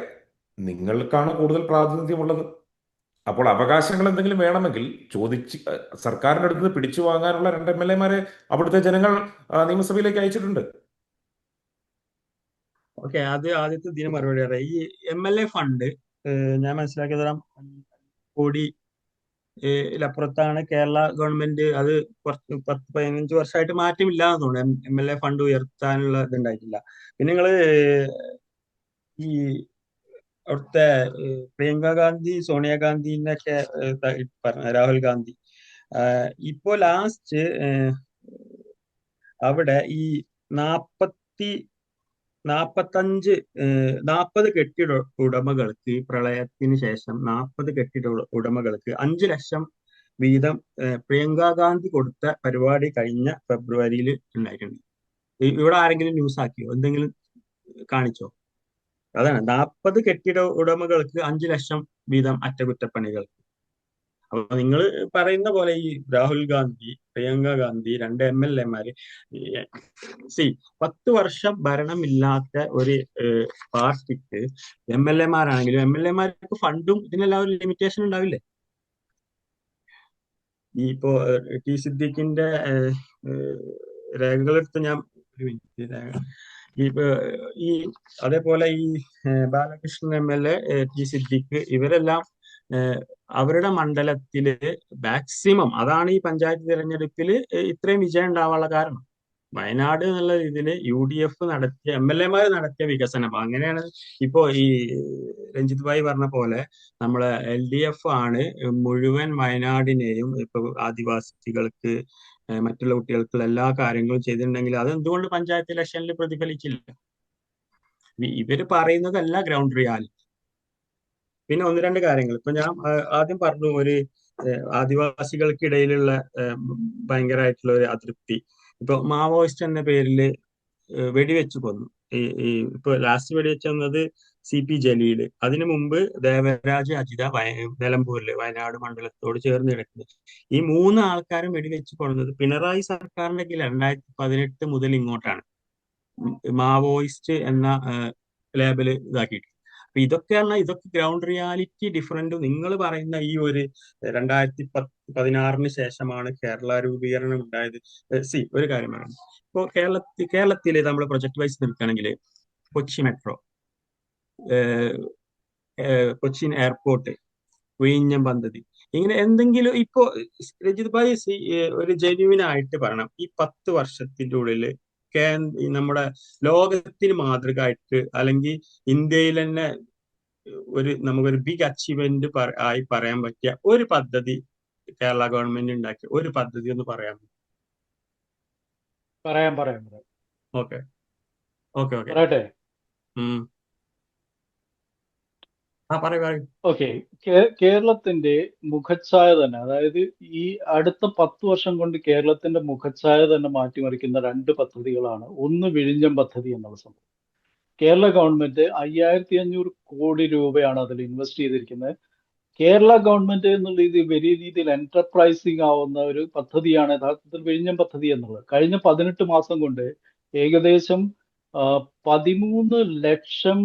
നിങ്ങൾക്കാണ് കൂടുതൽ പ്രാതിനിധ്യമുള്ളത്. അപ്പോൾ അവകാശങ്ങൾ എന്തെങ്കിലും വേണമെങ്കിൽ ചോദിച്ച് സർക്കാരിന്റെ അടുത്ത് നിന്ന് പിടിച്ചു വാങ്ങാനുള്ള 2 MLA മാരെ അവിടുത്തെ ജനങ്ങൾ നിയമസഭയിലേക്ക് അയച്ചിട്ടുണ്ട്. ഓക്കെ, അത് ആദ്യത്തെ ഇതിന് മറുപടി പറയാം. ഈ MLA ഫണ്ട് ഞാൻ മനസ്സിലാക്കിയതോളം കോടി ിലപ്പുറത്താണ് കേരള ഗവൺമെന്റ് അത് കുറച്ച് 10-15 വർഷമായിട്ട് മാറ്റമില്ലാന്ന് തോന്നുന്നു. MLA ഫണ്ട് ഉയർത്താനുള്ള ഇതുണ്ടായിട്ടില്ല. പിന്നെ നിങ്ങള് ഈ അവിടുത്തെ പ്രിയങ്ക ഗാന്ധി, സോണിയാഗാന്ധിനൊക്കെ രാഹുൽ ഗാന്ധി ഇപ്പോ ലാസ്റ്റ് അവിടെ ഈ 40 കെട്ടിട ഉടമകൾക്ക് പ്രളയത്തിന് ശേഷം 40 കെട്ടിട ഉടമകൾക്ക് 5 ലക്ഷം വീതം പ്രിയങ്ക ഗാന്ധി കൊടുത്ത പരിപാടി കഴിഞ്ഞ ഫെബ്രുവരിയിൽ ഉണ്ടായിട്ടുണ്ട്. ഇവിടെ ആരെങ്കിലും ന്യൂസ് ആക്കിയോ, എന്തെങ്കിലും കാണിച്ചോ? അതാണ് 40 കെട്ടിട ഉടമകൾക്ക് 5 ലക്ഷം വീതം അറ്റകുറ്റപ്പണികൾ. അപ്പൊ നിങ്ങൾ പറയുന്ന പോലെ ഈ രാഹുൽ ഗാന്ധി, പ്രിയങ്ക ഗാന്ധി 2 MLA മാര് 10 വർഷം ഭരണമില്ലാത്ത ഒരു പാർട്ടിക്ക് MLA മാരാണെങ്കിലും MLA മാർക്ക് ഫണ്ടും ഇതിനെല്ലാം ഒരു ലിമിറ്റേഷൻ ഉണ്ടാവില്ലേ? ഈ ഇപ്പോ ടി സിദ്ദീഖിന്റെ രേഖകളെടുത്ത് ഞാൻ ഒരു മിനിറ്റ് ഈ അതേപോലെ ഈ ബാലകൃഷ്ണൻ MLA, ടി സിദ്ദീഖ് ഇവരെല്ലാം അവരുടെ മണ്ഡലത്തില് മാക്സിമം, അതാണ് ഈ പഞ്ചായത്ത് തിരഞ്ഞെടുപ്പിൽ ഇത്രയും വിജയം ഉണ്ടാവാനുള്ള കാരണം. വയനാട് എന്നുള്ള രീതിയിൽ UDF നടത്തിയ MLA മാര് നടത്തിയ വികസനം അങ്ങനെയാണ്. ഇപ്പോ ഈ രഞ്ജിത്ത് ഭായി പറഞ്ഞ പോലെ നമ്മളെ LDF ആണ് മുഴുവൻ വയനാടിനെയും ഇപ്പൊ ആദിവാസികൾക്ക് മറ്റുള്ള കുട്ടികൾക്കുള്ള എല്ലാ കാര്യങ്ങളും ചെയ്തിട്ടുണ്ടെങ്കിൽ അത് എന്തുകൊണ്ട് പഞ്ചായത്ത് ഇലക്ഷനിൽ പ്രതിഫലിച്ചില്ല? ഇവര് പറയുന്നതല്ല ഗ്രൗണ്ട് റിയാലിറ്റി. പിന്നെ 1-2 കാര്യങ്ങൾ ഇപ്പൊ ഞാൻ ആദ്യം പറഞ്ഞു. ഒരു ആദിവാസികൾക്കിടയിലുള്ള ഭയങ്കരമായിട്ടുള്ള ഒരു അതൃപ്തി. ഇപ്പൊ മാവോയിസ്റ്റ് എന്ന പേരില് വെടിവെച്ച് കൊന്നു. ഇപ്പൊ ലാസ്റ്റ് വെടിവെച്ച് കൊന്നത് CP ജലീല്. അതിനു മുമ്പ് ദേവരാജ് അജിത നിലമ്പൂരില് വയനാട് മണ്ഡലത്തോട് ചേർന്ന് കിടക്കുന്നത്. ഈ 3 ആൾക്കാരും വെടിവെച്ച് കൊന്നത് പിണറായി സർക്കാരിന്റെ കീഴിൽ 2018 മുതൽ ഇങ്ങോട്ടാണ് മാവോയിസ്റ്റ് എന്ന ലേബല് ഇതാക്കിയിട്ട്. അപ്പൊ ഇതൊക്കെ ഗ്രൗണ്ട് റിയാലിറ്റി ഡിഫറൻറ്റും. നിങ്ങൾ പറയുന്ന ഈ ഒരു 2016 ശേഷമാണ് കേരള രൂപീകരണം ഉണ്ടായത്. ഒരു കാര്യം പറയാം. ഇപ്പോ കേരളത്തില് നമ്മൾ പ്രൊജക്ട് വൈസ് നിൽക്കുകയാണെങ്കിൽ കൊച്ചി മെട്രോ, കൊച്ചിൻ എയർപോർട്ട്, വിഴിഞ്ഞം പദ്ധതി, ഇങ്ങനെ എന്തെങ്കിലും ഇപ്പോ രഞ്ജിത് ഭായ് ഒരു ജെന്യുവിനായിട്ട് പറയണം. ഈ 10 വർഷത്തിന്റെ ഉള്ളിൽ നമ്മുടെ ലോകത്തിന് മാതൃകയായിട്ട് അല്ലെങ്കിൽ ഇന്ത്യയിൽ തന്നെ നമുക്കൊരു ബിഗ് അച്ചീവ്മെന്റ് ആയി പറയാൻ പറ്റിയ ഒരു പദ്ധതി കേരള ഗവൺമെന്റ് ഉണ്ടാക്കിയ ഒരു പദ്ധതി ഒന്ന് പറയാം. പറയാം. ഓക്കെ ഓക്കെ ഓക്കെ പറയട്ടെ. പറയൂ. ഓക്കെ, കേരളത്തിന്റെ മുഖച്ഛായ തന്നെ, അതായത് ഈ അടുത്ത 10 വർഷം കൊണ്ട് കേരളത്തിന്റെ മുഖച്ഛായ തന്നെ മാറ്റിമറിക്കുന്ന 2 പദ്ധതികളാണ്. ഒന്ന് വിഴിഞ്ഞം പദ്ധതി എന്നുള്ള സംഭവം. കേരള ഗവൺമെന്റ് 5500 കോടി രൂപയാണ് അതിൽ ഇൻവെസ്റ്റ് ചെയ്തിരിക്കുന്നത്. കേരള ഗവൺമെന്റ് എന്നുള്ള രീതിയിൽ വലിയ രീതിയിൽ എന്റർപ്രൈസിങ് ആവുന്ന ഒരു പദ്ധതിയാണ് യഥാർത്ഥത്തിൽ വിഴിഞ്ഞം പദ്ധതി എന്നുള്ളത്. കഴിഞ്ഞ 18 മാസം കൊണ്ട് ഏകദേശം 13 ലക്ഷം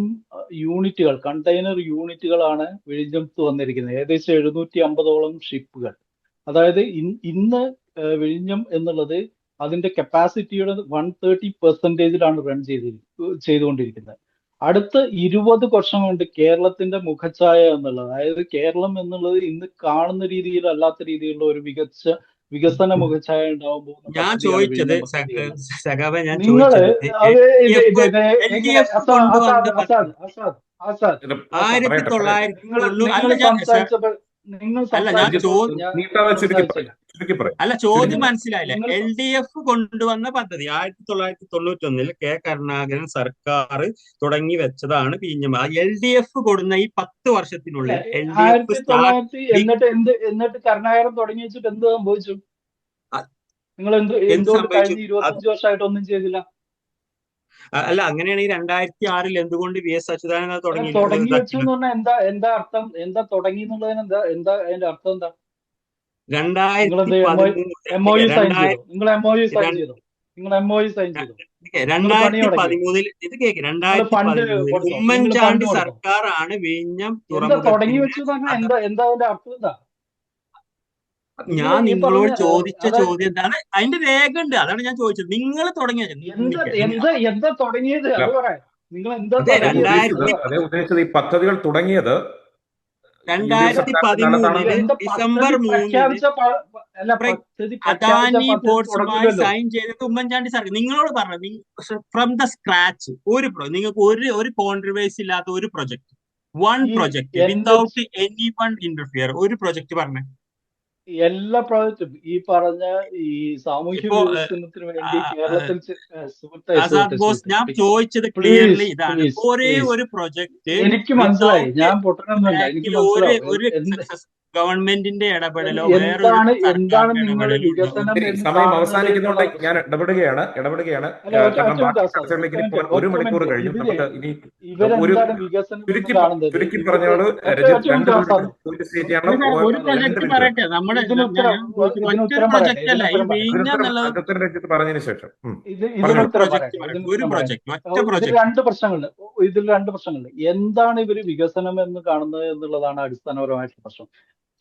യൂണിറ്റുകൾ, കണ്ടെയ്നർ യൂണിറ്റുകളാണ് വിഴിഞ്ഞത്ത് വന്നിരിക്കുന്നത്. ഏകദേശം 750ഓളം ഷിപ്പുകൾ. അതായത് ഇന്ന് വിഴിഞ്ഞം എന്നുള്ളത് അതിന്റെ കപ്പാസിറ്റിയുടെ 130% റൺ ചെയ്തുകൊണ്ടിരിക്കുന്നത്. അടുത്ത 20 വർഷം കൊണ്ട് കേരളത്തിന്റെ മുഖച്ഛായ എന്നുള്ളത്, അതായത് കേരളം എന്നുള്ളത് ഇന്ന് കാണുന്ന രീതിയിൽ അല്ലാത്ത രീതിയിലുള്ള ഒരു വികസന മുഖച്ഛായ ഉണ്ടാവുമ്പോൾ ഞാൻ ചോദിച്ചത് നിങ്ങള് സംസാരിച്ചപ്പോൾ നിങ്ങൾ അല്ല ഞാൻ രഞ്ജിത്ത് സംസാരിച്ചോളൂ, ചോദ്യം ഞാൻ നീട്ടാതെ ചുരുക്കി സംസാരിച്ചില്ല. പറയാം, ചുരുക്കി പറയാം, അല്ല ചുരുക്കി ചോദ്യം നിങ്ങൾ പറയാം. മനസ്സിലായില്ല. നിങ്ങൾ എൽ ഡി എഫ് കൊണ്ടുവന്ന പദ്ധതി 1991 കെ കരുണാകരൻ സർക്കാർ തുടങ്ങി വെച്ചതാണ് പീഞ്ഞ. എൽ ഡി എഫ് കൊടുന്ന ഈ 10 അല്ല, വർഷത്തിനുള്ളിൽ എൽ ഡി എഫ് 1900 എന്നിട്ട് കരുണാകരൻ തുടങ്ങി വെച്ചിട്ട് എന്ത് സംഭവിച്ചു? നിങ്ങൾ എന്ത് എന്തുകൊണ്ട് സംഭവിച്ചു? കഴിഞ്ഞ 25 വർഷമായിട്ട് ഒന്നും ചെയ്തില്ല? അല്ല അങ്ങനെയാണെങ്കിൽ 2006 എന്തുകൊണ്ട് വി എസ് അച്യുതാനന്ദൻ അല്ല, തുടങ്ങി തുടങ്ങി വെച്ചു ഇതാക്കിയത്? എന്ന് പറഞ്ഞാൽ എന്താ അർത്ഥം? എന്താ തുടങ്ങി എന്നുള്ളതിന് എന്താ അതിന്റെ അർത്ഥം എന്താ? നിങ്ങൾ എന്ത് 2013 MOU സൈൻ ചെയ്തോ? നിങ്ങൾ MOU സൈൻ ചെയ്തോ? നിങ്ങൾ MOU സൈൻ ചെയ്തോ? നിങ്ങൾ പണി തുടങ്ങിയോ? 2013 ഇത് കേക്ക് നിങ്ങൾ ഫണ്ട് 2013 കൊടുത്തോ? നിങ്ങൾ ഫണ്ട് ഉമ്മൻചാണ്ടി കൊടുത്തോ? സർക്കാരാണ് വിഴിഞ്ഞം എന്താ തുടങ്ങി തുറമുഖത്തിന്റെ വെച്ചു എന്ന് പറഞ്ഞാൽ എന്താ അതിന്റെ അർത്ഥം എന്താ? നിങ്ങൾ ഞാൻ ഈ നിങ്ങളോട് പറഞ്ഞ ചോദിച്ച അതായത് ചോദ്യം എന്താണ്? അതിന്റെ രേഖ ഉണ്ട്, അതാണ് ഞാൻ ചോദിച്ചത്. നിങ്ങൾ തുടങ്ങിയ എന്താ തുടങ്ങിയത് അല്ല, അത് പറയാം. നിങ്ങൾ എന്താ അതെ തുടങ്ങിയത് അത് പറയാം. അതേ ഉദ്ദേശിച്ചത് ഈ പദ്ധതികൾ തുടങ്ങിയത് UDF സർക്കാരിന്റെ കാലത്താണെന്ന്. രണ്ടായിരത്തി എന്താ ഡിസംബർ പദ്ധതി 3 അല്ല, പ്ര- പദ്ധതി പ്രഖ്യാപിച്ച അദാനി പദ്ധതി പോർട്സുമായി തുടങ്ങില്ലല്ലോ. സൈൻ ചെയ്തത് ഉമ്മൻചാണ്ടി സർക്കാർ. നിങ്ങളോട് പറഞ്ഞു ഫ്രം ദ സ്ക്രാച്ച് നിങ്ങൾക്ക് ഒരു കോൺട്രവേഴ്സി ഇല്ലാത്ത ഒരു പ്രൊജക്ട്, വൺ ഈ പ്രൊജക്ട് എന്ത് വിത്തൗട്ട് എനി വൺ ഇന്റർഫിയർ, ഒരു പ്രൊജക്ട് പറഞ്ഞു. എല്ലാ പ്രോജക്റ്റും ഈ പറഞ്ഞ ഈ സാമൂഹ്യ ഇപ്പോ വികസനത്തിന് വേണ്ടി കേരളത്തിൽ ആസാദ് ബോസ്, ഞാൻ സുഹൃത്തെ ചോദിച്ചത് പ്ലീസ് ക്ലിയർലി ഇതാണ്. പ്ലീസ് ഒരേ പ്ലീസ് ഒരു പ്രൊജക്ട് എനിക്ക് മനസ്സിലായി. വിത്തൗട്ട് ഞാൻ പൊട്ടണമെന്നല്ല, എനിക്ക് ബാക്കിൽ ഒരു മനസ്സിലാവും. ഗവൺമെന്റിന്റെ ഇടപെടലോ വേറൊരു എന്താണ് സർക്കാരിന്റെ നിങ്ങൾ ഇടപെടലോ വികസനം ശരി, എന്ന് സമയം കാണുന്നത് അവസാനിക്കുന്നതുകൊണ്ട് എന്നുള്ള ഞാൻ ഇടപെടുകയാണ്. അല്ല, കാരണം ഒറ്റ ബാക്കി മിനിറ്റ് ആസാദ്, ചർച്ചകളിലേക്ക് ഒറ്റ ഇനി മിനിറ്റ് പോകാൻ ഒരു ഒറ്റ മണിക്കൂർ മിനിറ്റ് കഴിഞ്ഞു. ഇവര് നമുക്ക് ഇനി ഒരു ഇവരെന്താണ് വികസനം എന്ന് ചുരുക്കി കാണുന്നത്? ചുരുക്കി ഇവര് പറഞ്ഞോളൂ ഒറ്റ Ranjith. Minute 2 Azad, minute point state ചെയ്യണം. ഒരു 2 പ്രൊജക്ട് മിനിറ്റ് പറയട്ടെ. നമ്മുടെ ഇതിന് ഉത്തരം ഇതിന് ഒറ്റൊരു ഉത്തരം പറയട്ടെ, പ്രൊജക്ട് ഇതിന് അല്ല ഈ ഉത്തരം പറയട്ടെ, വിഴിഞ്ഞം എന്നുള്ളത്. അതിനുത്തരം രഞ്ജിത്ത് പറഞ്ഞതിന് ശേഷം ഇതിന് ഒരു പറഞ്ഞോളൂ. ഉത്തരം പ്രൊജക്ട് പറയട്ടെ, പറയട്ടെ, ഇതിന് ഒരു ഉത്തരം പറയട്ടെ. പ്രൊജക്ട്, ഒറ്റ ഇതിൽ പ്രൊജക്ട്. രണ്ട് പ്രശ്നങ്ങളുണ്ട്. ഇതിൽ രണ്ട് പ്രശ്നങ്ങളുണ്ട്. എന്താണ് ഇവര് വികസനം എന്ന് കാണുന്നത് എന്നുള്ളതാണ് അടിസ്ഥാനപരമായിട്ടുള്ള പ്രശ്നം.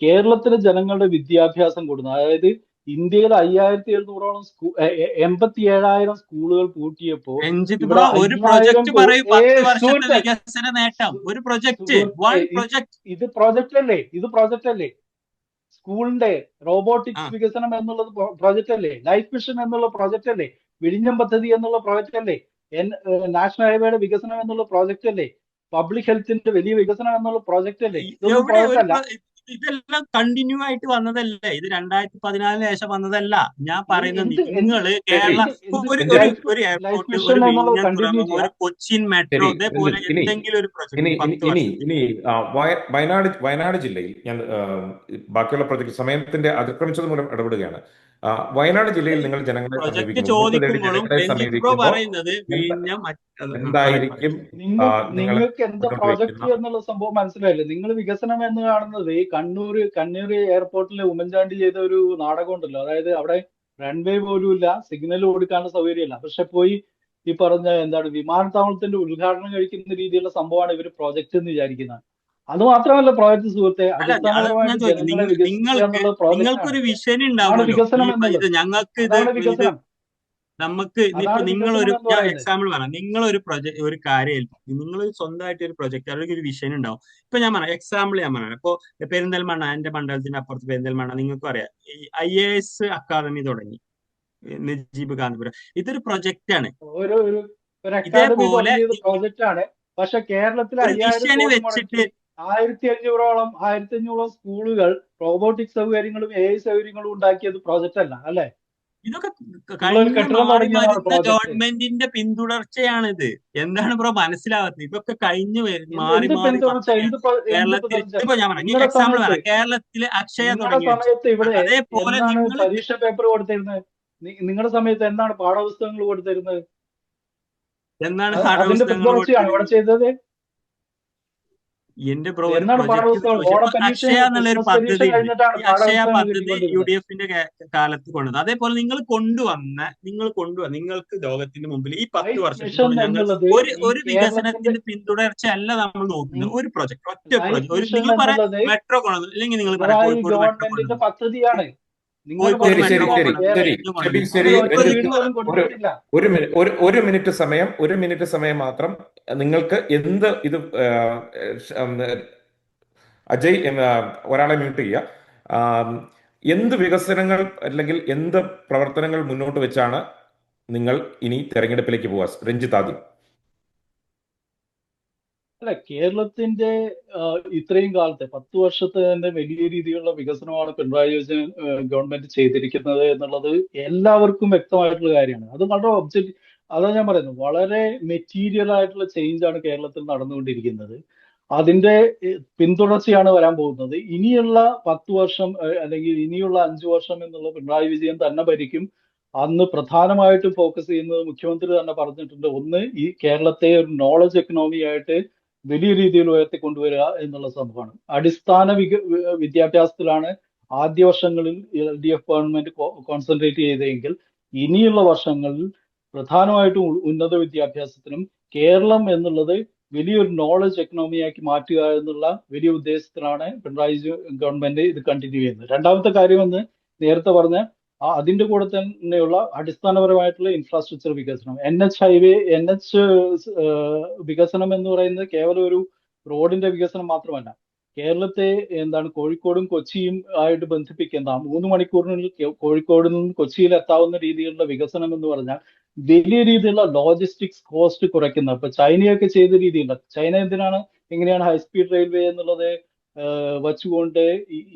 കേരളത്തിലെ ജനങ്ങളുടെ വിദ്യാഭ്യാസം കൂടുന്നു. അതായത് ഇന്ത്യയിൽ 5700ഓളം 87,000 സ്കൂളുകൾ പൂട്ടിയപ്പോ രഞ്ജിത്ത് ഇവിടെ ബ്രോ, ഒരു 5000 പ്രൊജക്ട് പറയൂ. 10 വർഷത്തെ സുഹൃത്തെ വികസന നേട്ടം. ഒരു പ്രൊജക്ട്, വൺ സുഹൃത്തെ പ്രൊജക്ട്. ഇത് പ്രോജക്റ്റ് അല്ലേ? ഇത് പ്രോജക്റ്റ് അല്ലേ? സ്കൂളിന്റെ ആ റോബോട്ടിക്സ് വികസനം എന്നുള്ളത് പ്രോജക്റ്റ് അല്ലേ? ലൈഫ് മിഷൻ എന്നുള്ള പ്രോജക്റ്റ് അല്ലേ? വിഴിഞ്ഞം പദ്ധതി എന്നുള്ള പ്രോജക്റ്റ് അല്ലേ? നാഷണൽ ഹൈവേയുടെ വികസനം എന്നുള്ള പ്രോജക്റ്റ് അല്ലേ? പബ്ലിക് ഹെൽത്തിന്റെ വലിയ വികസനം എന്നുള്ള പ്രോജക്റ്റ് അല്ലേ? ഇതൊന്നും എവിടെ പ്രോജക്റ്റ് അല്ല. ഇതെല്ലാം കണ്ടിന്യൂ ആയിട്ട് വന്നതല്ലേ? ഇത് 2014 ശേഷം വന്നതല്ല. ഞാൻ പറയുന്നത് എന്ത് നിങ്ങള് ശരി, കേരള ഇപ്പൊ ഒരു രഞ്ജിത്ത്. ഒരു ലൈഫ് എയർപോർട്ട്, മിഷൻ ഒരു എന്നുള്ളത് വിഴിഞ്ഞം കണ്ടിന്യൂ തുറമുഖം, ഒരു ചെയ്യാം. കൊച്ചിൻ മെട്രോ, ശരി ഇതേപോലെ രഞ്ജിത്ത്. എന്തെങ്കിലും ഒരു ഇനി പ്രൊജക്ട് ഇനി 10 ഇനി വർഷത്തിൽ. ഇനി വയനാട് ജില്ലയിൽ ഞാൻ ബാക്കിയുള്ള പ്രൊജക്ട് സമയത്തിന്റെ അതിക്രമിച്ചത് മൂലം ഇടപെടുകയാണ്. വയനാട് ജില്ലയിൽ നിങ്ങൾ ജനങ്ങളെ പ്രൊജക്ട് സമീപിക്കുമ്പോൾ 3 തേടി ചോദിക്കുമ്പോഴും ജനങ്ങളെ രഞ്ജിത്ത് ബ്രോ സമീപിക്കുമ്പോൾ പറയുന്നത് വിഴിഞ്ഞം പറയും. എന്തായിരിക്കും നിങ്ങൾ നിങ്ങൾക്ക് എന്താ മുന്നോട്ട് പ്രോജക്റ്റ് വയ്ക്കുന്ന എന്നുള്ള സംഭവം മനസ്സിലായില്ലേ? നിങ്ങൾ വികസനം എന്ന് കാണുന്നത് ഈ കണ്ണൂർ എയർപോർട്ടിൽ ഉമ്മൻചാണ്ടി ചെയ്ത ഒരു നാടകം ഉണ്ടല്ലോ. അതായത് അവിടെ റൺവേ പോലും ഇല്ല, സിഗ്നൽ കൊടുക്കാനുള്ള സൗകര്യമില്ല. പക്ഷെ പോയി ഈ പറഞ്ഞ എന്താണ് വിമാനത്താവളത്തിന്റെ ഉദ്ഘാടനം കഴിക്കുന്ന രീതിയിലുള്ള സംഭവമാണ് ഇവർ പ്രോജക്റ്റ് എന്ന് വിചാരിക്കുന്നത്. അത് മാത്രമല്ല പ്രോജക്റ്റ് സുഹൃത്തെ, അല്ല അത് ഞാൻ അടിസ്ഥാനപരമായിട്ട് ചോദിക്കും, ജനങ്ങളെ വികസിപ്പിക്കുക എന്നുള്ള പ്രോജക്റ്റ് ആണ്. നിങ്ങൾക്കൊരു വിഷൻ അതാണ് ഉണ്ടാവുമല്ലോ. വികസനം ഇത് എന്നുള്ളത്. ഞങ്ങൾക്ക് അതാണ് വികസനം. നമുക്ക് ഇപ്പൊ അതാണ് നിങ്ങളൊരു, വികസനം എന്ന് ഞാൻ പറയുന്നത്. എക്സാമ്പിൾ പറയാം. നിങ്ങളൊരു ഒരു കാര്യം ഏൽപ്പിക്കും, നിങ്ങൾ സ്വന്തമായിട്ട് ഒരു പ്രൊജക്ട് അല്ലെങ്കിൽ ഒരു വിഷൻ ഉണ്ടാവും. ഇപ്പൊ ഞാൻ പറയാം, എക്സാമ്പിൾ ഞാൻ പറയാം. ഇപ്പൊ പെരിന്തൽമണ്ണ, എന്റെ മണ്ഡലത്തിന്റെ അപ്പുറത്ത് പെരിന്തൽമണ്ണ, നിങ്ങൾക്കും അറിയാം, ഈ IAS അക്കാദമി തുടങ്ങി നജീബ് കാന്തപുരം. ഇതൊരു പ്രൊജക്റ്റ് ആണ്. ഒരു ഒരു ഒരു അക്കാദമി ഇതേപോലെ തുടങ്ങിയത് പ്രോജക്റ്റ് ആണ്. പക്ഷെ കേരളത്തിൽ ഒരു 5000 വിഷന് കോടി വെച്ചിട്ട് മുടക്കി 1500ഓളം സ്കൂളുകൾ റോബോട്ടിക് സൗകര്യങ്ങളും AI സൗകര്യങ്ങളും ഉണ്ടാക്കിയത് പ്രോജക്റ്റ് അല്ല അല്ലെ? ഇതൊക്കെ നിങ്ങളൊരു കഴിഞ്ഞ കെട്ടിടം മാറി തുടങ്ങിയതാണ് വരുന്ന പ്രോജക്റ്റ്. ഗവൺമെന്റിന്റെ പിന്തുടർച്ചയാണിത്. എന്താണ് ബ്രോ മനസ്സിലാവാത്തത്? ഇതൊക്കെ കഴിഞ്ഞു മാറി എന്ത് മാറി പിന്തുടർച്ച? എന്ത് കേരളത്തിൽ പിന്തുടർച്ച? ഇതിപ്പോ ഞാൻ പറയാം, നിങ്ങളുടെ എക്സാമ്പിൾ സമയത്ത് പറയാം. കേരളത്തില് അക്ഷയ നിങ്ങളുടെ തുടങ്ങി വെച്ചു. സമയത്ത് ഇവിടെ അതേപോലെ എന്താണ് നിങ്ങൾ പരീക്ഷ പേപ്പർ കൊടുത്തിരുന്നത്? നിങ്ങളുടെ സമയത്ത് എന്താണ് പാഠപുസ്തകങ്ങൾ കൊടുത്തിരുന്നത്? എന്താണ് അതിന്റെ പാഠപുസ്തകങ്ങൾ പിന്തുടർച്ചയാണ് ഇവിടെ കൊടുത്തിരുന്നത്? ചെയ്തത്. എന്റെ ബ്രോ ഒരു എന്താണ് പ്രൊജക്ട് പാഠപുസ്തകം? ചോദിച്ചു. ഓണപരീക്ഷ അക്ഷയ എന്നുള്ളൊരു ക്രിസ്മസ് പരീക്ഷ പദ്ധതി ഉണ്ട്. കഴിഞ്ഞിട്ടാണ് ഈ അക്ഷയ പാഠപുസ്തകങ്ങൾ പദ്ധതി കിട്ടിക്കൊണ്ടിരുന്നത്. UDF കാലത്ത് കൊണ്ടുവന്നത്. അതേപോലെ നിങ്ങൾക്ക് ലോകത്തിന്റെ മുമ്പിൽ ഈ 10 ലൈഫ് മിഷൻ വർഷത്തിനുള്ളിൽ ഞങ്ങൾ എന്നുള്ളത് ഈ ഒരു കേരളത്തിന്റെ വികസനത്തിന്റെ പിന്തുടർച്ച അല്ല നമ്മൾ നോക്കുന്നത്. ഒരു പ്രൊജക്ട്, ഒറ്റ ലൈഫ് പ്രൊജക്ട്. മിഷൻ നിങ്ങൾ പറയാം എന്നുള്ളത് മെട്രോ കൊണ്ടുവന്നു, അല്ലെങ്കിൽ നിങ്ങൾ പറയാം പിണറായി കോഴിക്കോട് മെട്രോ ഗവൺമെന്റിന്റെ കൊണ്ടുവന്നു, പദ്ധതിയാണ്. നിങ്ങളുടെ കോഴിക്കോട് ശരി മെട്രോ ശരി പദ്ധതിയാണ്. ശരി കൊണ്ടുവന്നു, ശരി ശരി നിങ്ങൾ ഒറ്റ ഒരു രഞ്ജിത്ത്. വീട് പോലും കൊടുത്തിട്ടില്ല. ഒരു മിനിറ്റ് സമയം മാത്രം. നിങ്ങൾക്ക് എന്ത് ഇത് അജയ് ഒരാളെ മ്യൂട്ട് ചെയ്യുക. എന്ത് വികസനങ്ങൾ അല്ലെങ്കിൽ എന്ത് പ്രവർത്തനങ്ങൾ മുന്നോട്ട് വെച്ചാണ് നിങ്ങൾ ഇനി തെരഞ്ഞെടുപ്പിലേക്ക് പോവുക? രഞ്ജിത്ത് ആദ്യം. അല്ല, കേരളത്തിന്റെ ഇത്രയും കാലത്തെ 10 വർഷത്തെ തന്നെ വലിയ രീതിയിലുള്ള വികസനമാണ് പിണറായി വിജയൻ ഗവൺമെന്റ് ചെയ്തിരിക്കുന്നത് എന്നുള്ളത് എല്ലാവർക്കും വ്യക്തമായിട്ടുള്ള കാര്യമാണ്. അത് വളരെ അതാ ഞാൻ പറയുന്നത്, വളരെ മെറ്റീരിയൽ ആയിട്ടുള്ള ചേഞ്ച് ആണ് കേരളത്തിൽ നടന്നുകൊണ്ടിരിക്കുന്നത്. അതിന്റെ പിന്തുടർച്ചയാണ് വരാൻ പോകുന്നത്. ഇനിയുള്ള 10 വർഷം അല്ലെങ്കിൽ ഇനിയുള്ള 5 വർഷം എന്നുള്ളത് പിണറായി വിജയൻ തന്നെ ഭരിക്കും. അന്ന് പ്രധാനമായിട്ടും ഫോക്കസ് ചെയ്യുന്നത് മുഖ്യമന്ത്രി തന്നെ പറഞ്ഞിട്ടുണ്ട്. ഒന്ന്, ഈ കേരളത്തെ ഒരു നോളജ് എക്കണോമി ആയിട്ട് വലിയ രീതിയിൽ ഉയർത്തിക്കൊണ്ടുവരിക എന്നുള്ള സംഭവമാണ്. അടിസ്ഥാന വിദ്യാഭ്യാസത്തിലാണ് ആദ്യ വർഷങ്ങളിൽ LDF ഗവൺമെന്റ് കോൺസെൻട്രേറ്റ് ചെയ്തതെങ്കിൽ ഇനിയുള്ള വർഷങ്ങളിൽ പ്രധാനമായിട്ടും ഉന്നത വിദ്യാഭ്യാസത്തിനും കേരളം എന്നുള്ളത് വലിയൊരു നോളജ് എക്കണോമിയാക്കി മാറ്റുക എന്നുള്ള വലിയ ഉദ്ദേശത്തിലാണ് പിണറായി ഗവൺമെന്റ് ഇത് കണ്ടിന്യൂ ചെയ്യുന്നത്. രണ്ടാമത്തെ കാര്യം എന്ന് നേരത്തെ പറഞ്ഞ അതിന്റെ കൂടെ തന്നെയുള്ള അടിസ്ഥാനപരമായിട്ടുള്ള ഇൻഫ്രാസ്ട്രക്ചർ വികസനം. NH വികസനം എന്ന് പറയുന്നത് കേവലം ഒരു റോഡിന്റെ വികസനം മാത്രമല്ല. കേരളത്തെ കോഴിക്കോടും കൊച്ചിയും ആയിട്ട് ബന്ധിപ്പിക്കുന്ന 3 മണിക്കൂറിനുള്ളിൽ കോഴിക്കോട് നിന്ന് കൊച്ചിയിൽ എത്താവുന്ന രീതിയിലുള്ള വികസനം എന്ന് പറഞ്ഞാൽ വലിയ രീതിയിലുള്ള ലോജിസ്റ്റിക്സ് കോസ്റ്റ് കുറയ്ക്കുന്ന, ഇപ്പൊ ചൈനയൊക്കെ ചെയ്ത രീതിയിലുള്ള, ചൈന എങ്ങനെയാണ് ഹൈസ്പീഡ് റെയിൽവേ എന്നുള്ളത് വച്ചുകൊണ്ട്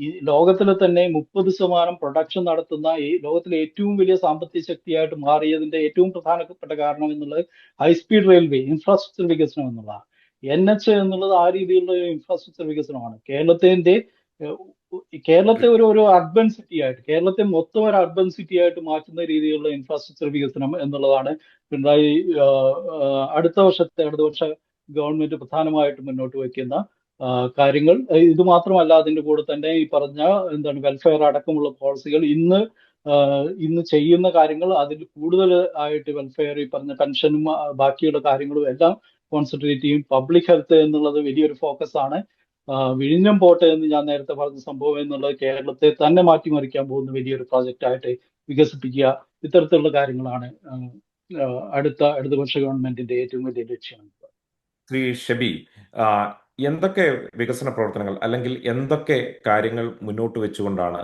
ഈ ലോകത്തിലെ തന്നെ 30% പ്രൊഡക്ഷൻ നടത്തുന്ന ഈ ലോകത്തിലെ ഏറ്റവും വലിയ സാമ്പത്തിക ശക്തിയായിട്ട് മാറിയതിന്റെ ഏറ്റവും പ്രധാനപ്പെട്ട കാരണം എന്നുള്ളത് ഹൈസ്പീഡ് റെയിൽവേ ഇൻഫ്രാസ്ട്രക്ചർ വികസനം എന്നുള്ളതാണ്. NH എന്നുള്ളത് ആ രീതിയിലുള്ള ഇൻഫ്രാസ്ട്രക്ചർ വികസനമാണ്. കേരളത്തെ ഒരു അർബൻ സിറ്റി ആയിട്ട്, കേരളത്തെ മൊത്തം ഒരു അർബൻ സിറ്റി ആയിട്ട് മാറ്റുന്ന രീതിയിലുള്ള ഇൻഫ്രാസ്ട്രക്ചർ വികസനം എന്നുള്ളതാണ് പിണറായി അടുത്ത വർഷ ഗവൺമെന്റ് പ്രധാനമായിട്ടും മുന്നോട്ട് വയ്ക്കുന്ന കാര്യങ്ങൾ. ഇത് മാത്രമല്ല, അതിന്റെ കൂടെ തന്നെ ഈ പറഞ്ഞ വെൽഫെയർ അടക്കമുള്ള പോളിസികൾ ഇന്ന് ചെയ്യുന്ന കാര്യങ്ങൾ അതിൽ കൂടുതൽ ആയിട്ട് വെൽഫെയർ, ഈ പറഞ്ഞ പെൻഷനും ബാക്കിയുള്ള കാര്യങ്ങളും എല്ലാം കോൺസെൻട്രേറ്റ് ചെയ്യും. പബ്ലിക് ഹെൽത്ത് എന്നുള്ളത് വലിയൊരു ഫോക്കസ് ആണ്. വിഴിഞ്ഞം പോർട്ട് എന്ന് ഞാൻ നേരത്തെ പറഞ്ഞ സംഭവം എന്നുള്ളത് കേരളത്തെ തന്നെ മാറ്റിമറിക്കാൻ പോകുന്ന വലിയൊരു പ്രോജക്റ്റ് ആയിട്ട് വികസിപ്പിക്കുക. ഇത്തരത്തിലുള്ള കാര്യങ്ങളാണ് ഇടതുപക്ഷ ഗവൺമെന്റിന്റെ ഏറ്റവും വലിയ ലക്ഷ്യം. ശ്രീ ഷെബി, എന്തൊക്കെ വികസന പ്രവർത്തനങ്ങൾ അല്ലെങ്കിൽ എന്തൊക്കെ കാര്യങ്ങൾ മുന്നോട്ട് വെച്ചുകൊണ്ടാണ്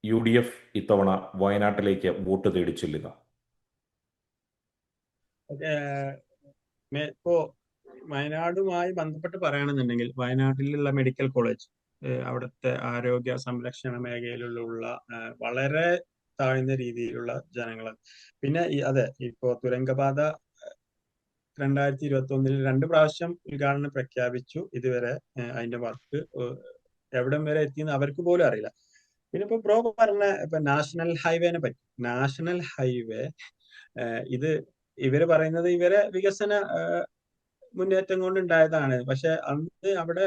UDF ഇത്തവണ വയനാട്ടിലേക്ക് വോട്ട് തേടി ചെല്ലുക? ഇപ്പോ വയനാടുമായി ബന്ധപ്പെട്ട് പറയുകയാണെന്നുണ്ടെങ്കിൽ വയനാട്ടിലുള്ള മെഡിക്കൽ കോളേജ്, അവിടുത്തെ ആരോഗ്യ സംരക്ഷണ മേഖലയിലുള്ള വളരെ താഴ്ന്ന രീതിയിലുള്ള ജനങ്ങൾ, പിന്നെ ഇപ്പോ തുരങ്കപാത 2021 2 പ്രാവശ്യം ഉദ്ഘാടനം പ്രഖ്യാപിച്ചു. ഇതുവരെ അതിന്റെ വർക്ക് എവിടം വരെ എത്തിയെന്ന് അവർക്ക് പോലും അറിയില്ല. പിന്നെ ഇപ്പൊ ബ്രോ പറഞ്ഞ ഇപ്പൊ നാഷണൽ ഹൈവേനെ പറ്റി, നാഷണൽ ഹൈവേ ഇത് ഇവര് പറയുന്നത് ഇവരെ വികസന മുന്നേറ്റം കൊണ്ട് ഉണ്ടായതാണ്. പക്ഷെ അന്ന് അവിടെ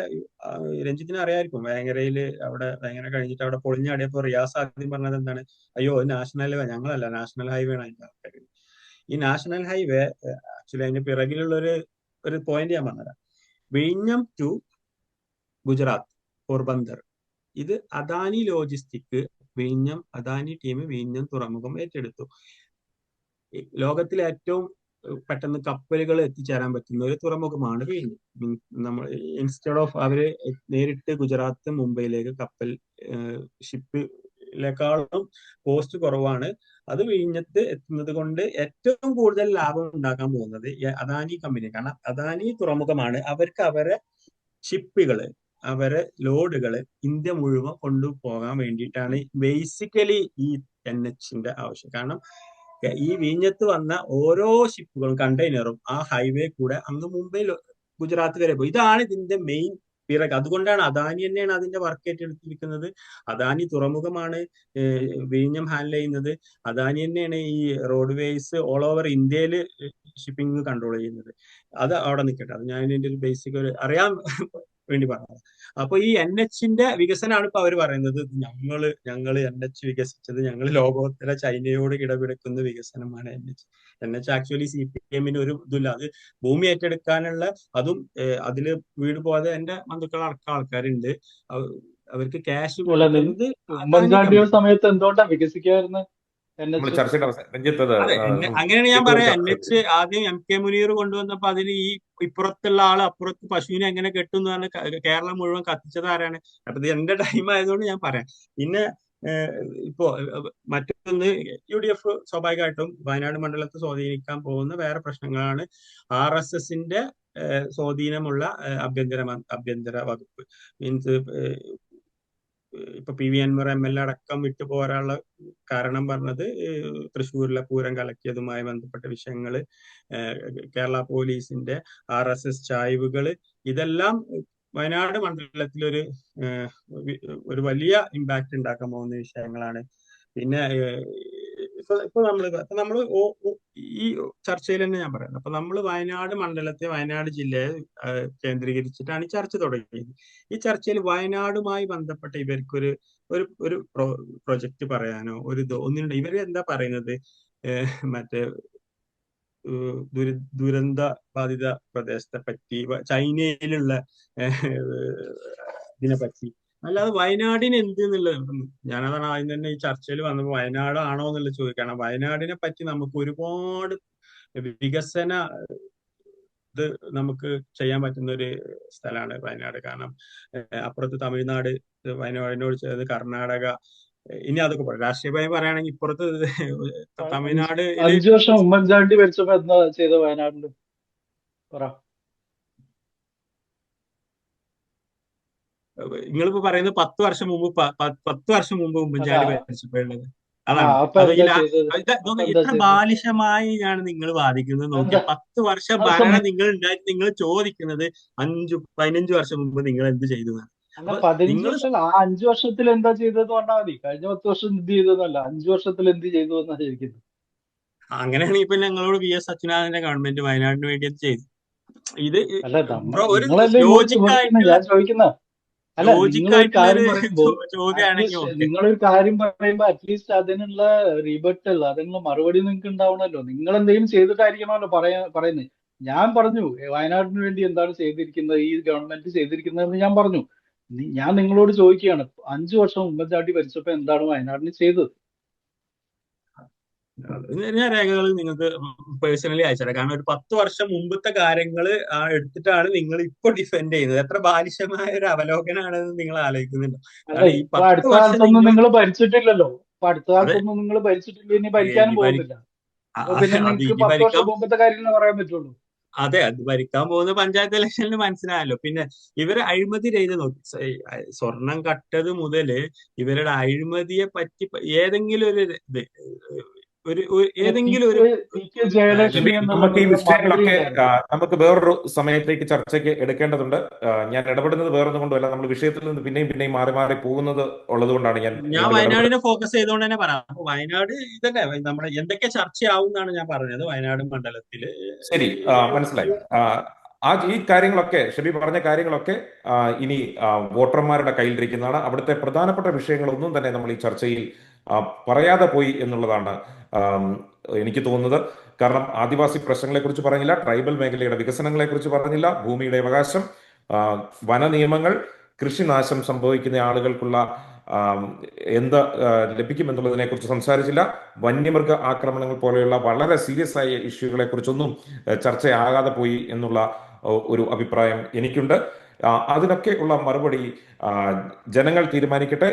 രഞ്ജിത്തിന് അറിയാമായിരിക്കും, വേങ്ങരയില് വേങ്ങര കഴിഞ്ഞിട്ട് അവിടെ പൊളിഞ്ഞാടിയപ്പോ റിയാസ് ആദ്യം പറഞ്ഞത് എന്താണ്? അയ്യോ നാഷണൽ ഹൈവേ, ഞങ്ങളല്ല, നാഷണൽ ഹൈവേ ആണ് അതിന്റെ ആൾക്കാർ. ഈ നാഷണൽ ഹൈവേ ആക്ച്വലി അതിന്റെ പിറകിലുള്ള ഒരു പോയിന്റ് ഞാൻ പറഞ്ഞുതരാം. വിഴിഞ്ഞം ടു ഗുജറാത്ത് പോർബന്ദർ, ഇത് അദാനി ലോജിസ്റ്റിക് അദാനി ടീം വിഴിഞ്ഞം തുറമുഖം ഏറ്റെടുത്തു. ലോകത്തിലെ ഏറ്റവും പെട്ടെന്ന് കപ്പലുകൾ എത്തിച്ചേരാൻ പറ്റുന്ന ഒരു തുറമുഖമാണ് വിഴിഞ്ഞം. നമ്മൾ ഇൻസ്റ്റെഡ് ഓഫ് അവര് നേരിട്ട് ഗുജറാത്ത് മുംബൈയിലേക്ക് കപ്പൽ ഷിപ്പിലേക്കാളും കോസ്റ്റ് കുറവാണ്. അത് വിഴിഞ്ഞത്ത് എത്തുന്നത് കൊണ്ട് ഏറ്റവും കൂടുതൽ ലാഭം ഉണ്ടാക്കാൻ പോകുന്നത് അദാനി കമ്പനി. കാരണം അദാനി തുറമുഖമാണ്, അവർക്ക് അവരെ ഷിപ്പുകള്, അവരെ ലോഡുകള് ഇന്ത്യ മുഴുവൻ കൊണ്ടുപോകാൻ വേണ്ടിയിട്ടാണ് ബേസിക്കലി ഈ NHന്റെ ആവശ്യം. കാരണം ഈ വിഴിഞ്ഞത്ത് വന്ന ഓരോ ഷിപ്പുകളും കണ്ടെയ്നറും ആ ഹൈവേ കൂടെ അങ്ങ് മുംബൈ ഗുജറാത്ത് വരെ പോയി. ഇതാണ് ഇതിന്റെ മെയിൻ പിറക്. അതുകൊണ്ടാണ് അദാനി തന്നെയാണ് അതിന്റെ വർക്ക് ഏറ്റെടുത്തിരിക്കുന്നത്. അദാനി തുറമുഖമാണ് വിഴിഞ്ഞം ഹാൻഡിൽ ചെയ്യുന്നത്. അദാനി തന്നെയാണ് ഈ റോഡ് വേസ് ഓൾ ഓവർ ഇന്ത്യയിൽ ഷിപ്പിംഗ് കൺട്രോൾ ചെയ്യുന്നത്. അത് അവിടെ നിൽക്കട്ടെ, അത് ഞാൻ ഇതിന്റെ ഒരു ബേസിക് അറിയാൻ വേണ്ടി പറഞ്ഞത്. അപ്പൊ ഈ NHന്റെ വികസനമാണ് ഇപ്പൊ അവർ പറയുന്നത്. ഞങ്ങള് NH വികസിച്ചത്, ഞങ്ങൾ ലോകോത്തര ചൈനയോട് കിടപിടിക്കുന്ന വികസനമാണ് NH ആക്ച്വലി CPM ഒരു ഇതില്ല. അത് ഭൂമി ഏറ്റെടുക്കാനുള്ള, അതും അതില് വീട് പോകാതെ എന്റെ ബന്ധുക്കളടക്കം ആൾക്കാരുണ്ട്. അവർക്ക് ക്യാഷ് കൊടുക്കുന്നത് ഉമ്മൻചാണ്ടിയുടെ സമയത്ത് എന്തുകൊണ്ടാണ് വികസിക്കാറുണ്ട്? അങ്ങനെയാണ് ഞാൻ പറയാം. NH ആദ്യം MK മുനീർ കൊണ്ടുവന്നപ്പോ അതിന് ഈ ഇപ്പുറത്തുള്ള ആള് അപ്പുറത്ത് പശുവിനെ എങ്ങനെ കെട്ടും എന്ന് പറഞ്ഞ് കേരളം മുഴുവൻ കത്തിച്ചത് ആരാണ്? അപ്പൊ ഇത് എന്റെ ടൈം ആയതുകൊണ്ട് ഞാൻ പറയാം. പിന്നെ ഇപ്പോ മറ്റൊന്ന് UDF സ്വാഭാവികമായിട്ടും വയനാട് മണ്ഡലത്തെ സ്വാധീനിക്കാൻ പോകുന്ന വേറെ പ്രശ്നങ്ങളാണ്. RSSന്റെ സ്വാധീനമുള്ള ആഭ്യന്തര വകുപ്പ് മീൻസ് ഇപ്പൊ പി വി അൻവർ MLA അടക്കം വിട്ടു പോരാനുള്ള കാരണം പറഞ്ഞത് തൃശ്ശൂരിലെ പൂരം കലക്കിയതുമായി ബന്ധപ്പെട്ട വിഷയങ്ങള്, കേരള പോലീസിന്റെ RSS ചായ്വുകള്, ഇതെല്ലാം വയനാട് മണ്ഡലത്തിൽ ഒരു വലിയ ഇമ്പാക്ട് ഉണ്ടാക്കാൻ പോകുന്ന വിഷയങ്ങളാണ്. പിന്നെ ഇപ്പൊ നമ്മള് ഈ ചർച്ചയിൽ തന്നെ ഞാൻ പറയുന്നത്, അപ്പൊ നമ്മൾ വയനാട് മണ്ഡലത്തെ, വയനാട് ജില്ലയെ കേന്ദ്രീകരിച്ചിട്ടാണ് ഈ ചർച്ച തുടങ്ങിയത്. ഈ ചർച്ചയിൽ വയനാടുമായി ബന്ധപ്പെട്ട ഇവർക്കൊരു ഒരു പ്രൊജക്ട് പറയാനോ ഒന്നിനുണ്ട്. ഇവര് എന്താ പറയുന്നത്, മറ്റേ ദുരന്ത ബാധിത പ്രദേശത്തെ പറ്റി, ചൈനയിലുള്ള ഇതിനെ പറ്റി, അല്ലാതെ വയനാടിന് എന്ത് എന്നുള്ളത്. ഞാനതാണ് ആദ്യം തന്നെ ഈ ചർച്ചയിൽ വന്നപ്പോൾ വയനാടാണോ എന്നുള്ളത് ചോദിക്കണം. വയനാടിനെ പറ്റി നമുക്ക് ഒരുപാട് വികസന ഇത് നമുക്ക് ചെയ്യാൻ പറ്റുന്ന ഒരു സ്ഥലമാണ് വയനാട്. കാരണം അപ്പുറത്ത് തമിഴ്നാട്, വയനാടിനോട് ചേർന്ന് കർണാടക, ഇനി അതൊക്കെ പറയാം. രാഷ്ട്രീയമായി പറയുകയാണെങ്കിൽ ഇപ്പുറത്ത് തമിഴ്നാട് 5 വർഷം ഉമ്മൻചാണ്ടി ഭരിച്ചപ്പോ എന്താ ചെയ്ത വയനാട്ടില് പറ. നിങ്ങളിപ്പോ പറയുന്നത് 10 വർഷം മുമ്പ് 10 വർഷം മുമ്പ് ഉമ്മൻചാണ്ടി ഭരിച്ചപ്പോഴുള്ളത് അപ്പൊ അതാണ്. എന്താ ചെയ്തത്? എത്ര ബാലിശമായാണ് നിങ്ങൾ വാദിക്കുന്നത് നോക്കിയാൽ. 10 വർഷം ഭരണം നിങ്ങൾ ഉണ്ടായിട്ട് നിങ്ങൾ ചോദിക്കുന്നത് 15 വർഷം മുമ്പ് നിങ്ങൾ എന്ത് ചെയ്തു? അല്ല 15 വർഷം, ആ 5 വർഷത്തിൽ എന്താ ചെയ്തതെന്ന് പറഞ്ഞാൽ മതി. കഴിഞ്ഞ 10 വർഷം എന്ത് ചെയ്തതെന്നല്ല, 5 വർഷത്തിൽ എന്ത് ചെയ്തു എന്നാണ് ചോദിക്കുന്നത്. അങ്ങനെയാണെങ്കിൽ ഇപ്പൊ ഞങ്ങളോട് VS അച്യുതാനന്ദന്റെ ഗവൺമെന്റ് വയനാടിന് വേണ്ടി എന്ത് ചെയ്തു? ഇത് അല്ല ഒരു നിങ്ങളല്ലേ ലോജിക്കായിട്ടുള്ള ഞാൻ ചോദിക്കുന്ന. അല്ല നിങ്ങളൊരു കാര്യം പറയുമ്പോ ചോദ്യമാണെങ്കിൽ നിങ്ങളൊരു കാര്യം പറയുമ്പോ അറ്റ്ലീസ്റ്റ് അതിനുള്ള റിബട്ടൽ, അതിനുള്ള മറുപടി നിങ്ങൾക്ക് ഉണ്ടാവണമല്ലോ. നിങ്ങൾ എന്തെങ്കിലും ചെയ്തിട്ടായിരിക്കണമല്ലോ പറയുന്നത്. ഞാൻ പറഞ്ഞു വയനാടിന് വേണ്ടി എന്താണ് ചെയ്തിരിക്കുന്നത് ഈ ഗവൺമെന്റ് ചെയ്തിരിക്കുന്നതെന്ന് ഞാൻ പറഞ്ഞു. ഞാൻ നിങ്ങളോട് ചോദിക്കുകയാണ്, 5 വർഷം ഉമ്മൻചാണ്ടി ഭരിച്ചപ്പോ എന്താണ് വയനാടിന് ചെയ്തത്? ഞാൻ രേഖകൾ നിങ്ങൾക്ക് പേഴ്സണലി അയച്ചുതരാം. കാരണം ഒരു 10 വർഷം മുമ്പത്തെ കാര്യങ്ങൾ എടുത്തിട്ടാണ് നിങ്ങൾ ഇപ്പൊ ഡിഫെൻഡ് ചെയ്യുന്നത്. എത്ര ബാലിശമായ ഒരു അവലോകനാണെന്ന് നിങ്ങൾ ആലോചിക്കുന്നുണ്ടോ? ഇപ്പൊ അടുത്ത കാലത്തൊന്നും നിങ്ങൾ ഭരിച്ചിട്ടില്ലല്ലോ. ഇപ്പൊ അടുത്ത കാലത്തൊന്നും നിങ്ങൾ ഭരിച്ചിട്ടില്ല, ഇനി ഭരിക്കാനും പോകുന്നില്ല. അപ്പൊ പിന്നെ നിങ്ങൾക്ക് 10 വർഷം മുമ്പത്തെ കാര്യങ്ങൾ പറയാൻ പറ്റുള്ളൂ. അതെ, അത് ഭരിക്കാൻ പോകുന്ന പഞ്ചായത്ത് ഇലക്ഷനിൽ മനസ്സിലായല്ലോ. പിന്നെ ഇവര് അഴിമതി ചെയ്ത് നോക്കി, സ്വർണം കട്ടത് മുതല് ഇവരുടെ അഴിമതിയെ പറ്റി ഏതെങ്കിലും ഒരു ഇത് ഏതെങ്കിലും ഒരു നമുക്ക് ഈ വിഷയങ്ങളൊക്കെ നമുക്ക് വേറൊരു സമയത്തേക്ക് ചർച്ചയ്ക്ക് എടുക്കേണ്ടതുണ്ട്. ഞാൻ ഇടപെടുന്നത് വേറൊന്നും കൊണ്ടുമല്ല, നമ്മൾ വിഷയത്തിൽ നിന്ന് പിന്നെയും മാറി മാറി പോകുന്നത് ഉള്ളത് കൊണ്ടാണ് ഞാൻ വയനാടിനെ ഫോക്കസ് ചെയ്തുകൊണ്ട് തന്നെ പറയാം. അപ്പൊ വയനാട് ഇതന്നെ നമ്മുടെ എന്തൊക്കെ ചർച്ചയാവും എന്നാണ് ഞാൻ പറഞ്ഞത്. വയനാട് മണ്ഡലത്തില് ശരി, മനസ്സിലായി. ഈ കാര്യങ്ങളൊക്കെ ഷബി പറഞ്ഞ കാര്യങ്ങളൊക്കെ ഇനി വോട്ടർമാരുടെ കയ്യിലിരിക്കുന്നതാണ്. അവിടുത്തെ പ്രധാനപ്പെട്ട വിഷയങ്ങളൊന്നും തന്നെ നമ്മൾ ഈ ചർച്ചയിൽ പറയാതെ പോയി എന്നുള്ളതാണ് എനിക്ക് തോന്നുന്നത്. കാരണം ആദിവാസി പ്രശ്നങ്ങളെ കുറിച്ച് പറഞ്ഞില്ല, ട്രൈബൽ മേഖലയുടെ വികസനങ്ങളെ കുറിച്ച് പറഞ്ഞില്ല, ഭൂമിയുടെ അവകാശം, വന നിയമങ്ങൾ, കൃഷിനാശം സംഭവിക്കുന്ന ആളുകൾക്കുള്ള എന്ത് ലഭിക്കുമെന്നുള്ളതിനെ കുറിച്ച് സംസാരിച്ചില്ല. വന്യമൃഗ ആക്രമണങ്ങൾ പോലെയുള്ള വളരെ സീരിയസ് ആയ ഇഷ്യൂകളെ കുറിച്ചൊന്നും ചർച്ചയാകാതെ പോയി എന്നുള്ള ഒരു അഭിപ്രായം എനിക്കുണ്ട്. അതിനൊക്കെ ഉള്ള മറുപടി ജനങ്ങൾ തീരുമാനിക്കട്ടെ,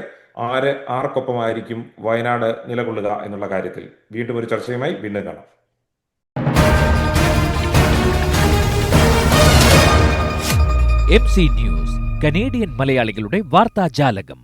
ആർക്കൊപ്പമായിരിക്കും വയനാട് നിലകൊള്ളുക എന്നുള്ള കാര്യത്തിൽ. വീണ്ടും ഒരു ചർച്ചയുമായി വീണ്ടും കാണാം. MC ന്യൂസ്, കനേഡിയൻ മലയാളികളുടെ വാർത്താജാലകം.